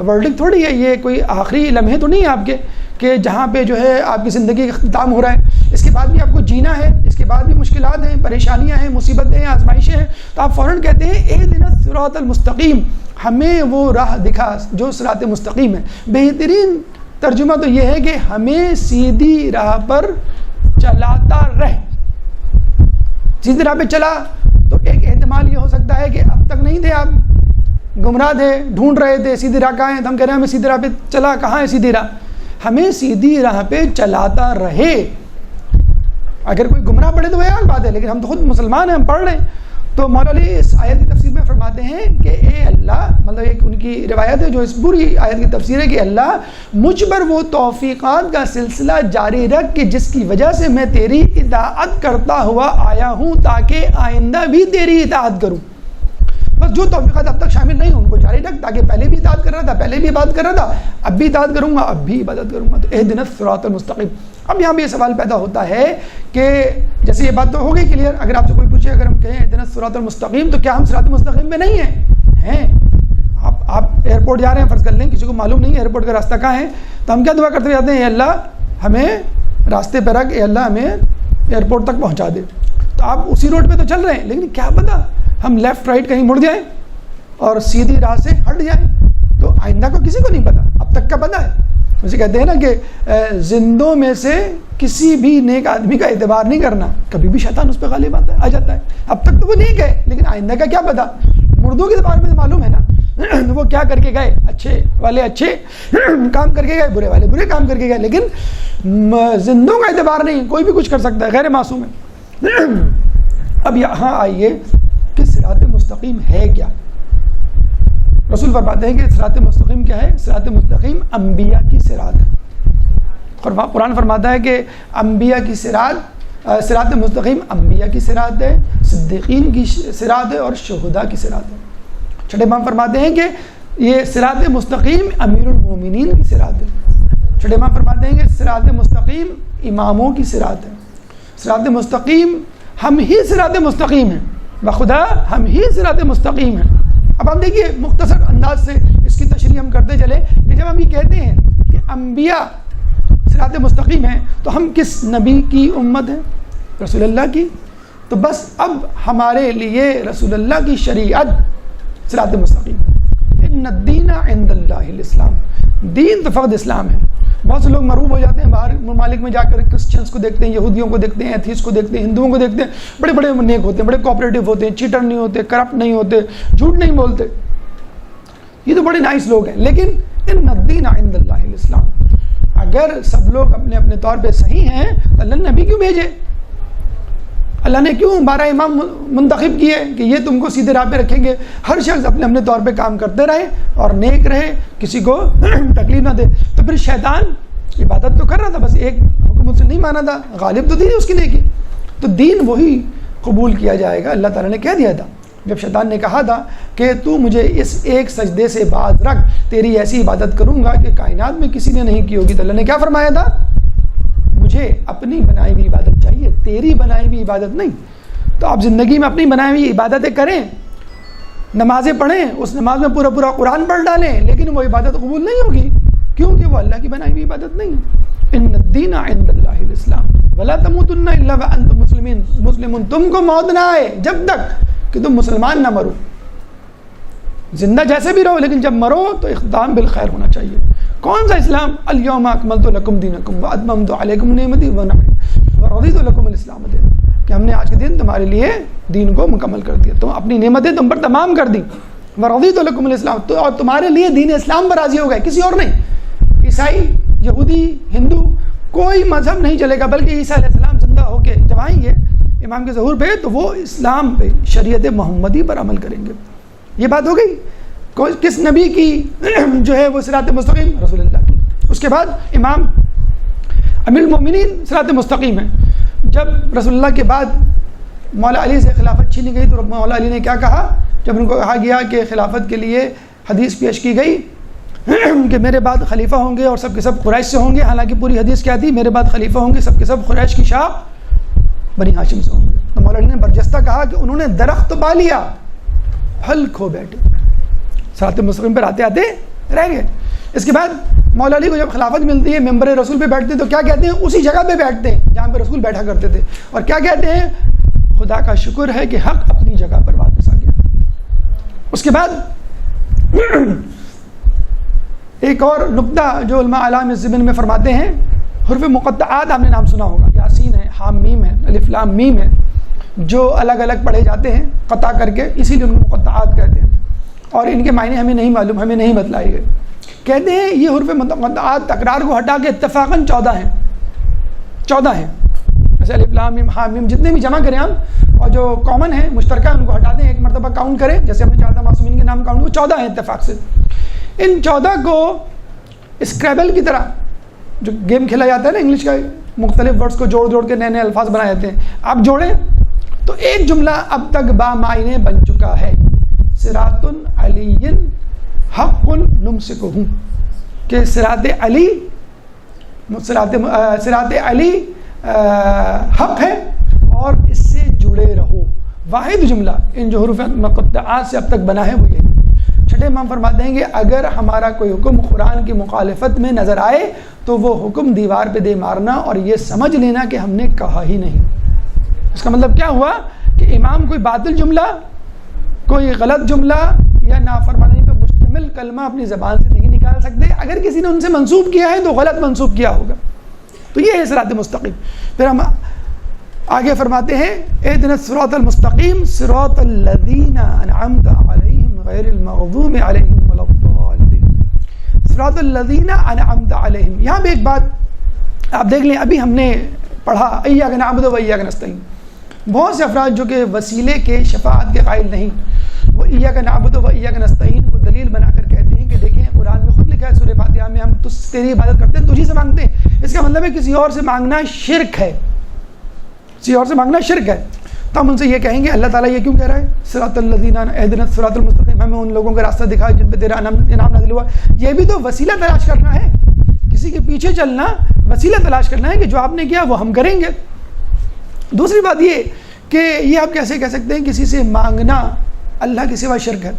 ورڈک تھوڑی ہے, یہ کوئی آخری لمحے تو نہیں ہے آپ کے کہ جہاں پہ جو ہے آپ کی زندگی کا اختتام ہو رہا ہے. اس کے بعد بھی آپ کو جینا ہے, اس کے بعد بھی مشکلات ہیں, پریشانیاں ہیں, مصیبتیں ہیں, آزمائشیں ہیں. تو آپ فوراً کہتے ہیں اہدنا الصراط المستقیم, ہمیں وہ راہ دکھا جو صراط مستقیم ہے. بہترین ترجمہ تو یہ ہے کہ ہمیں سیدھی راہ پر چلاتا رہ. سیدھی راہ پہ چلا تو ایک احتمال یہ ہو سکتا ہے کہ اب تک نہیں تھے آپ, گمراہ تھے, ڈھونڈ رہے تھے سیدھی راہ کہاں ہے, تو ہم کہہ رہے ہیں ہمیں سیدھی راہ پہ چلا, کہاں ہے سیدھی راہ, ہمیں سیدھی راہ پہ چلاتا رہے. اگر کوئی گمراہ پڑے تو وہ الگ بات ہے, لیکن ہم تو خود مسلمان ہیں, ہم پڑھ رہے ہیں. تو مولا علی اس آیت کی تفسیر میں فرماتے ہیں کہ اے اللہ, مطلب ایک ان کی روایت ہے جو اس پوری آیت کی تفسیر ہے کہ اللہ مجھ پر وہ توفیقات کا سلسلہ جاری رکھ کہ جس کی وجہ سے میں تیری اطاعت کرتا ہوا آیا ہوں تاکہ آئندہ بھی تیری اطاعت کروں. بس جو توفیقات اب تک شامل نہیں ان کو جاری رکھ, تاکہ پہلے بھی اطاعت کر رہا تھا, پہلے بھی عبادت کر رہا تھا, اب بھی اطاعت کروں گا, اب بھی عبادت کروں گا. تو اہدنا الصراط المستقیم. اب یہاں بھی یہ سوال پیدا ہوتا ہے کہ جیسے یہ بات تو ہو گئی کلیئر, اگر آپ سے کوئی پوچھے اگر ہم کہیں اہدنا الصراط المستقیم تو کیا ہم صراط مستقیم میں نہیں ہیں؟ آپ ایئرپورٹ جا رہے ہیں, فرض کر لیں کسی کو معلوم نہیں ہے ایئرپورٹ کا راستہ کہاں ہے, تو ہم کیا دعا کرتے جاتے ہیں, اے اللہ ہمیں راستے پہ رکھ, اے اللہ ہمیں ایئرپورٹ تک پہنچا دے. تو آپ اسی روڈ پہ تو چل رہے ہیں, لیکن کیا پتا ہم لیفٹ رائٹ کہیں مڑ جائیں اور سیدھی راہ سے ہٹ جائیں, تو آئندہ کو کسی کو نہیں پتا, اب تک کا پتا ہے. اسے کہتے ہیں نا کہ زندوں میں سے کسی بھی نیک آدمی کا اعتبار نہیں کرنا, کبھی بھی شیطان اس پہ غالب آ جاتا ہے. اب تک تو وہ نیک ہے, لیکن آئندہ کا کیا پتا. مردوں کے بارے میں معلوم ہے نا وہ کیا کر کے گئے, اچھے والے اچھے کام کر کے گئے, برے والے برے کام کر کے گئے, لیکن زندوں کا اعتبار نہیں, کوئی بھی کچھ کر سکتا ہے, غیر معصوم ہے. اب یہاں آئیے کہ صراط مستقیم ہے کیا. رسول فرماتے ہیں کہ صراط مستقیم کیا ہے؟ صراط مستقیم انبیاء کی صراط ہے. قرآن فرماتا ہے کہ انبیاء کی صراط مستقیم انبیاء کی صراط ہے, صدیقین کی صراط ہے اور شہداء کی صراط ہے. چھٹے امام فرماتے ہیں کہ یہ صراط مستقیم امیر المومنین کی صراط ہے. چھٹے امام فرماتے ہیں کہ صراط مستقیم اماموں کی صراط ہے. صراط مستقیم ہم ہی صراط مستقیم ہیں، بخدا ہم ہی صراط مستقیم ہیں. اب ہم دیکھیے مختصر انداز سے اس کی تشریح ہم کرتے چلے کہ جب ہم یہ کہتے ہیں کہ انبیاء صراط مستقیم ہیں تو ہم کس نبی کی امت ہیں؟ رسول اللہ کی. تو بس اب ہمارے لیے رسول اللہ کی شریعت صراط مستقیم. ان الدین عند اللہ الاسلام، دین تو فقط اسلام ہے. بہت سے لوگ مرعوب ہو جاتے ہیں، باہر ممالک میں جا کر کرسچنس کو دیکھتے ہیں، یہودیوں کو دیکھتے ہیں، ایتھیسٹ کو دیکھتے ہیں، ہندوؤں کو دیکھتے ہیں، بڑے بڑے نیک ہوتے ہیں، بڑے کوآپریٹو ہوتے ہیں، چیٹر نہیں ہوتے، کرپٹ نہیں ہوتے، جھوٹ نہیں بولتے، یہ تو بڑے نائس لوگ ہیں. لیکن ان الدین عند اللہ الاسلام، اگر سب لوگ اپنے اپنے طور پہ صحیح ہیں تو اللہ نے نبی کیوں بھیجے؟ اللہ نے کیوں 12 امام منتخب کیے کہ یہ تم کو سیدھے راہ پہ رکھیں گے؟ ہر شخص اپنے اپنے طور پہ کام کرتے رہے اور نیک رہے، کسی کو تکلیف نہ دے. تو پھر شیطان عبادت تو کر رہا تھا، بس ایک حکم اس سے نہیں مانا تھا، غالب تو تھی اس کی نیکی. تو دین وہی قبول کیا جائے گا. اللہ تعالیٰ نے کہہ دیا تھا جب شیطان نے کہا تھا کہ تو مجھے اس ایک سجدے سے باز رکھ، تیری ایسی عبادت کروں گا کہ کائنات میں کسی نے نہیں کی ہوگی. تو اللہ نے کیا فرمایا تھا؟ مجھے اپنی بنائی ہوئی عبادت چاہیے، تیری بنائی ہوئی عبادت نہیں. تو آپ زندگی میں اپنی بنائی ہوئی عبادتیں کریں، نمازیں پڑھیں، اس نماز میں پورا قرآن پڑھ ڈالیں، لیکن وہ عبادت قبول نہیں ہوگی کیونکہ وہ اللہ کی بنائی ہوئی عبادت نہیں. ان الدین عند اللہ الاسلام ولا تموتن الا وانتم مسلمون. تم کو موت نہ آئے جب تک کہ تم مسلمان نہ مرو. زندہ جیسے بھی رہو لیکن جب مرو تو اختتام بالخیر ہونا چاہیے. کون سا اسلام؟ الیوم اکملت لکم دینکم واتممت علیکم نعمتی ورضیت لکم الاسلام دینا، کہ ہم نے آج کے دن تمہارے لیے دین کو مکمل کر دیا، تم اپنی نعمتیں تم پر تمام کر دی. ورضیت لکم الاسلام، تو اور تمہارے لیے دین اسلام پر راضی ہو گئے، کسی اور نہیں. عیسائی، یہودی، ہندو کوئی مذہب نہیں چلے گا، بلکہ عیسیٰ علیہ السلام زندہ ہو کے جب آئیں گے امام کے ظہور پہ تو وہ اسلام پہ، شریعت محمدی پر عمل کریں گے. یہ بات ہو گئی. کس نبی کی جو ہے وہ صراط مستقیم؟ رسول اللہ کی. اس کے بعد امام امیر المومنین صراط مستقیم ہے. جب رسول اللہ کے بعد مولا علی سے خلافت چھینی گئی تو مولا علی نے کیا کہا؟ جب ان کو کہا گیا کہ خلافت کے لیے حدیث پیش کی گئی کہ میرے بعد خلیفہ ہوں گے اور سب کے سب قریش سے ہوں گے، حالانکہ پوری حدیث کیا تھی؟ میرے بعد خلیفہ ہوں گے سب کے سب قریش کی شاخ بنی ہاشم سے ہوں گے. تو مولا علی نے برجستہ کہا کہ انہوں نے درخت تو پا لیا، پھل کھو بیٹھے، صراط مستقیم پر آتے آتے رہ گئے. اس کے بعد مولا علی کو جب خلافت ملتی ہے، ممبر رسول پہ بیٹھتے تو کیا کہتے ہیں؟ اسی جگہ پہ بیٹھتے ہیں جہاں پہ رسول بیٹھا کرتے تھے، اور کیا کہتے ہیں؟ خدا کا شکر ہے کہ حق اپنی جگہ پر واپس آ گیا. اس کے بعد ایک اور نقطہ جو علماء علام الزبن میں فرماتے ہیں، حروف مقطعات آپ نے نام سنا ہوگا، یاسین ہے، حام میم ہے، الف لام میم ہے، جو الگ الگ پڑھے جاتے ہیں قطع کر کے، اسی لیے ان کو مقطعات کہتے ہیں. اور ان کے معنی ہمیں نہیں معلوم، ہمیں نہیں بتلائے گئے. کہتے ہیں یہ حروف مقطعات تکرار کو ہٹا کے اتفاقاً 14 ہیں. 14 ہیں. جیسے الف لام میم حام میم جتنے بھی جمع کریں ہم، اور جو کامن ہیں مشترکہ ان کو ہٹا دیں، ایک مرتبہ کاؤنٹ کریں، جیسے ہم نے 14 معصومین کے نام کاؤنٹ، وہ 14 ہیں اتفاق سے. ان 14 کو اسکریبل کی طرح جو گیم کھیلا جاتا ہے نا انگلش کا، مختلف ورڈز کو جوڑ جوڑ کے نئے نئے الفاظ بنائے جاتے ہیں، آپ جوڑیں تو ایک جملہ اب تک بامعنی بن چکا ہے. صراط علی حق نمسکہ، کہ صراط علی حق ہے اور اس سے جڑے رہو. واحد جملہ ان جو حروف مقطعات سے اب تک بنا ہے وہ یہی. چھٹے امام فرماتے ہیں کہ اگر ہمارا کوئی حکم قرآن کی مخالفت میں نظر آئے تو وہ حکم دیوار پہ دے مارنا اور یہ سمجھ لینا کہ ہم نے کہا ہی نہیں. اس کا مطلب کیا ہوا کہ امام کوئی باطل جملہ، کوئی غلط جملہ یا نافرمانی پہ مشتمل کلمہ اپنی زبان سے نہیں نکال سکتے. اگر کسی نے ان سے منسوب کیا ہے تو غلط منسوب کیا ہوگا. تو یہ ہے صراط مستقیم. پھر ہم آگے فرماتے ہیں اہدنا الصراط المستقیم صراط الذین انعمت علیہم غیر المغضوب علیہم ولا الضالین. صراط الذین انعمت علیہم، یہاں بھی ایک بات آپ دیکھ لیں، ابھی ہم نے پڑھا ایاک نعبد و ایاک نستعین. بہت سے افراد جو کہ وسیلے کے شفاعت کے قائل نہیں، وہ ایاک نعبد و ایاک نستعین کو دلیل بنا کر کہتے ہیں کہ دیکھیں قرآن میں خود لکھا ہے سورہ فاتحہ میں ہم تیری عبادت کرتے ہیں، تجھی سے مانگتے ہیں. اس کا مطلب ہے کسی اور سے مانگنا شرک ہے، کسی اور سے مانگنا شرک ہے. تو ہم ان سے یہ کہیں گے اللہ تعالیٰ یہ کیوں کہہ رہا ہے صراط الذین اہدنا الصراط المستقیم، ہمیں ان لوگوں کا راستہ دکھا جن پہ تیرا انعام نازل ہوا. یہ بھی تو وسیلہ تلاش کرنا ہے، کسی کے پیچھے چلنا وسیلہ تلاش کرنا ہے کہ جو آپ نے کیا وہ ہم کریں گے. دوسری بات یہ کہ یہ آپ کیسے کہہ سکتے ہیں کسی سے مانگنا اللہ کے سوا شرک ہے.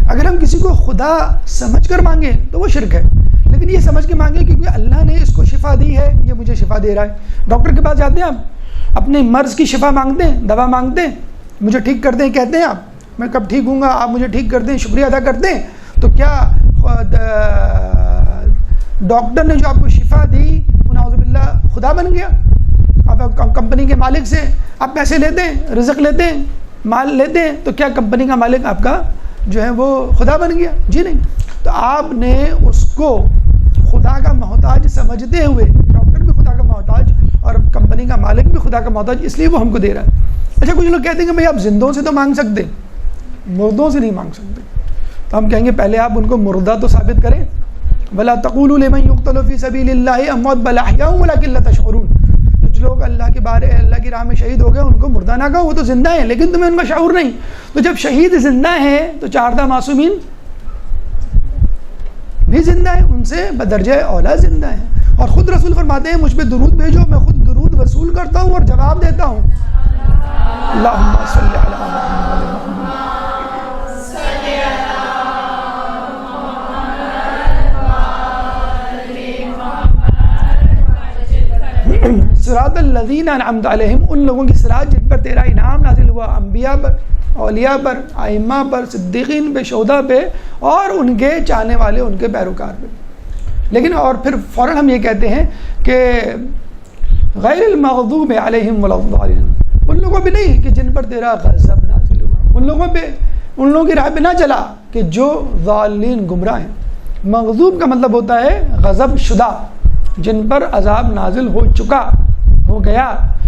اگر ہم کسی کو خدا سمجھ کر مانگیں تو وہ شرک ہے، لیکن یہ سمجھ کے مانگیں کیونکہ اللہ نے اس کو شفا دی ہے، یہ مجھے شفا دے رہا ہے. ڈاکٹر کے پاس جاتے ہیں آپ، اپنے مرض کی شفا مانگتے ہیں، دوا مانگتے ہیں، مجھے ٹھیک کر دیں کہتے ہیں آپ، میں کب ٹھیک ہوں گا، آپ مجھے ٹھیک کر دیں، شکریہ ادا کرتے ہیں. تو کیا ڈاکٹر نے جو آپ کو شفا دی نعوذ باللہ خدا بن گیا؟ آپ کمپنی کے مالک سے آپ پیسے لیتے ہیں، رزق لیتے ہیں، مال لیتے ہیں، تو کیا کمپنی کا مالک آپ کا جو ہے وہ خدا بن گیا؟ جی نہیں. تو آپ نے اس کو خدا کا محتاج سمجھتے ہوئے، ڈاکٹر بھی خدا کا محتاج اور کمپنی کا مالک بھی خدا کا محتاج، اس لیے وہ ہم کو دے رہا ہے. اچھا کچھ لوگ کہتے ہیں کہ بھائی آپ زندوں سے تو مانگ سکتے، مردوں سے نہیں مانگ سکتے. تو ہم کہیں گے پہلے آپ ان کو مردہ تو ثابت کریں. وَلَا تَقُولُوا لِمَنْ يُقْتَلُ فِي سَبِيلِ اللَّهِ أَمْوَاتٌ بَلْ أَحْيَاءٌ وَلَكِنْ لَا تَشْعُرُونَ. کچھ لوگ اللہ کی راہ میں شہید ہو گئے، ان کو مردہ نہ کہو، وہ تو زندہ ہیں، لیکن تمہیں ان کا شعور نہیں. تو جب شہید زندہ ہیں تو چاردہ معصومین بھی زندہ ہیں، ان سے بدرجہ اولا زندہ ہیں. اور خود رسول فرماتے ہیں مجھ پہ درود بھیجو، میں خود درود وصول کرتا ہوں اور جواب دیتا ہوں. اللہم صلی علی محمد. صراط الذین انعمت علیہم، ان لوگوں کی صراط جن پر تیرا انعام نازل ہوا، انبیاء پر، اولیاء پر، ائمہ پر، صدیقین پہ، شہداء پہ، اور ان کے چاہنے والے، ان کے پیروکار پہ. لیکن اور پھر فوراً ہم یہ کہتے ہیں کہ غیر المغضوب علیہم ولا الضالین، ان لوگوں پہ نہیں کہ جن پر تیرا غضب نازل ہوا، ان لوگوں پہ، ان لوگوں کی راہ پہ نہ چلا کہ جو ضالین گمراہ ہیں. مغضوب کا مطلب ہوتا ہے غضب شدہ، جن پر عذاب نازل ہو چکا، ہو گیا،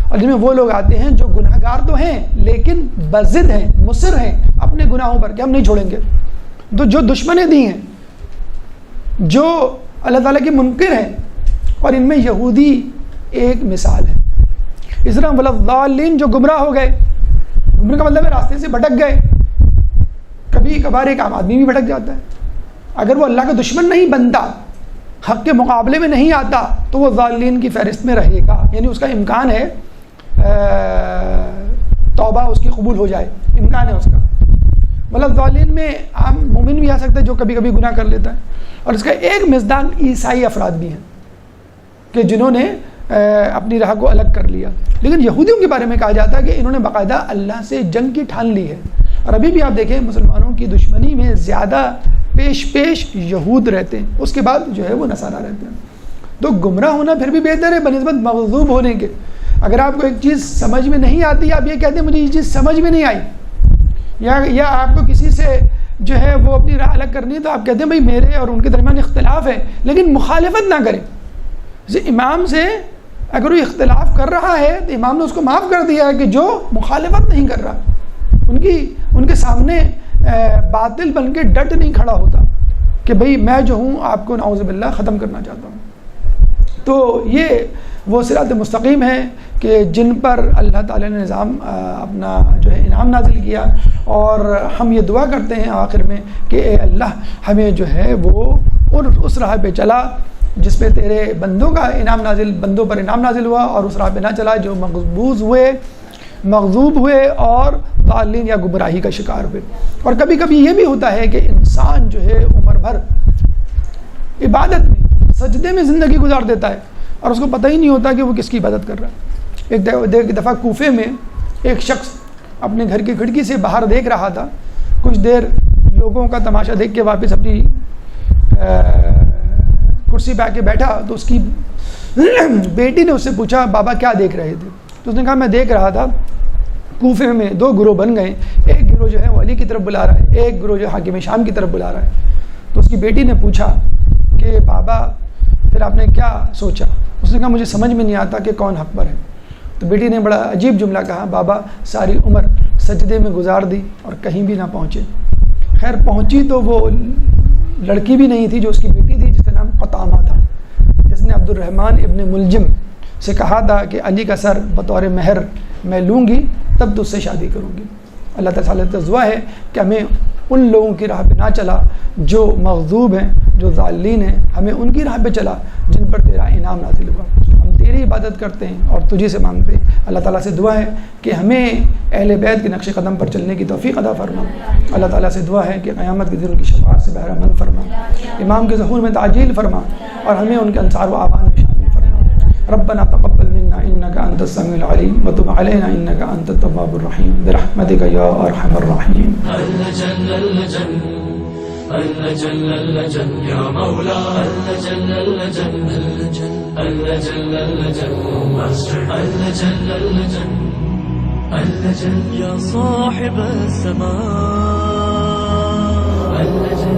اور جن میں وہ لوگ آتے ہیں جو گناہ گار تو ہیں لیکن بضد ہیں، مصر ہیں اپنے گناہوں پر کہ ہم نہیں چھوڑیں گے. تو جو دشمنیں دی ہیں، جو اللہ تعالیٰ کے منکر ہیں، اور ان میں یہودی ایک مثال ہے. اس طرح والضالین جو گمراہ ہو گئے، گمراہ کا مطلب ہے راستے سے بھٹک گئے. کبھی کبھار ایک عام آدمی بھی بھٹک جاتا ہے، اگر وہ اللہ کا دشمن نہیں بنتا، حق کے مقابلے میں نہیں آتا، تو وہ ضالین کی فہرست میں رہے گا. یعنی اس کا امکان ہے توبہ اس کی قبول ہو جائے، امکان ہے اس کا. مطلب ضالین میں عام مومن بھی آ سکتا ہے جو کبھی کبھی گناہ کر لیتا ہے. اور اس کا ایک مصداق عیسائی افراد بھی ہیں کہ جنہوں نے اپنی راہ کو الگ کر لیا. لیکن یہودیوں کے بارے میں کہا جاتا ہے کہ انہوں نے باقاعدہ اللہ سے جنگ کی ٹھان لی ہے. اور ابھی بھی آپ دیکھیں مسلمانوں کی دشمنی میں زیادہ پیش یہود رہتے ہیں، اس کے بعد جو ہے وہ نصارہ رہتے ہیں. تو گمراہ ہونا پھر بھی بہتر ہے بنسبت مغضوب ہونے کے. اگر آپ کو ایک چیز سمجھ میں نہیں آتی، آپ یہ کہتے ہیں مجھے یہ چیز سمجھ میں نہیں آئی، یا آپ کو کسی سے جو ہے وہ اپنی راہ الگ کرنی ہے، تو آپ کہتے ہیں بھائی میرے اور ان کے درمیان اختلاف ہے، لیکن مخالفت نہ کریں. جیسے امام سے اگر وہ اختلاف کر رہا ہے تو امام نے اس کو معاف کر دیا ہے کہ جو مخالفت نہیں کر رہا، ان کے سامنے باطل بن کے ڈٹ نہیں کھڑا ہوتا کہ بھئی میں جو ہوں آپ کو نعوذ باللہ ختم کرنا چاہتا ہوں. تو یہ وہ صراط مستقیم ہے کہ جن پر اللہ تعالیٰ نے نظام اپنا جو ہے انعام نازل کیا. اور ہم یہ دعا کرتے ہیں آخر میں کہ اے اللہ ہمیں جو ہے وہ اس راہ پہ چلا جس پہ تیرے بندوں پر انعام نازل ہوا، اور اس راہ پہ نہ چلا جو مغضوب ہوئے اور ضالین یا گمراہی کا شکار ہوئے. اور کبھی کبھی یہ بھی ہوتا ہے کہ انسان جو ہے عمر بھر عبادت میں، سجدے میں زندگی گزار دیتا ہے اور اس کو پتہ ہی نہیں ہوتا کہ وہ کس کی عبادت کر رہا ہے. ایک دفعہ کوفے میں ایک شخص اپنے گھر کی کھڑکی سے باہر دیکھ رہا تھا، کچھ دیر لوگوں کا تماشا دیکھ کے واپس اپنی کرسی پہ آ کے بیٹھا تو اس کی بیٹی نے اس سے پوچھا بابا کیا دیکھ رہے تھے؟ تو اس نے کہا میں دیکھ رہا تھا کوفے میں دو گروہ بن گئے، ایک گروہ جو ہے وہ علی کی طرف بلا رہا ہے، ایک گروہ جو حاکم شام کی طرف بلا رہا ہے. تو اس کی بیٹی نے پوچھا کہ بابا پھر آپ نے کیا سوچا؟ اس نے کہا مجھے سمجھ میں نہیں آتا کہ کون حق پر ہے. تو بیٹی نے بڑا عجیب جملہ کہا، بابا ساری عمر سجدے میں گزار دی اور کہیں بھی نہ پہنچے. خیر پہنچی تو وہ لڑکی بھی نہیں تھی جو اس کی بیٹی تھی، جس کا نام قطامہ تھا، جس نے عبد الرحمن ابن ملجم سے کہا تھا کہ علی کا سر بطور مہر میں لوں گی تب تجھ سے شادی کروں گی۔ اللہ تعالیٰ سے دعا ہے کہ ہمیں ان لوگوں کی راہ پہ نہ چلا جو مغضوب ہیں، جو ضالین ہیں، ہمیں ان کی راہ پہ چلا جن پر تیرا انعام نازل ہوا۔ ہم تیری عبادت کرتے ہیں اور تجھی سے مانگتے ہیں۔ اللہ تعالیٰ سے دعا ہے کہ ہمیں اہل بیت کے نقش قدم پر چلنے کی توفیق عطا فرما۔ اللہ تعالیٰ سے دعا ہے کہ قیامت کے دن ان کی شفاعت سے بہرہ مند فرما، امام کے ظہور میں تعجیل فرما اور ہمیں ان کے انصار و اعوان میں شامل فرما۔ ربنا تقبل منا انك انت السميع العليم وتب علينا انك انت التواب الرحيم برحمتك يا ارحم الراحمين۔ اللجن اللجن اللجن اللجن يا مولا اللجن اللجن اللجن اللجن اللجن اللجن اللجن اللجن يا صاحب السماء اللجن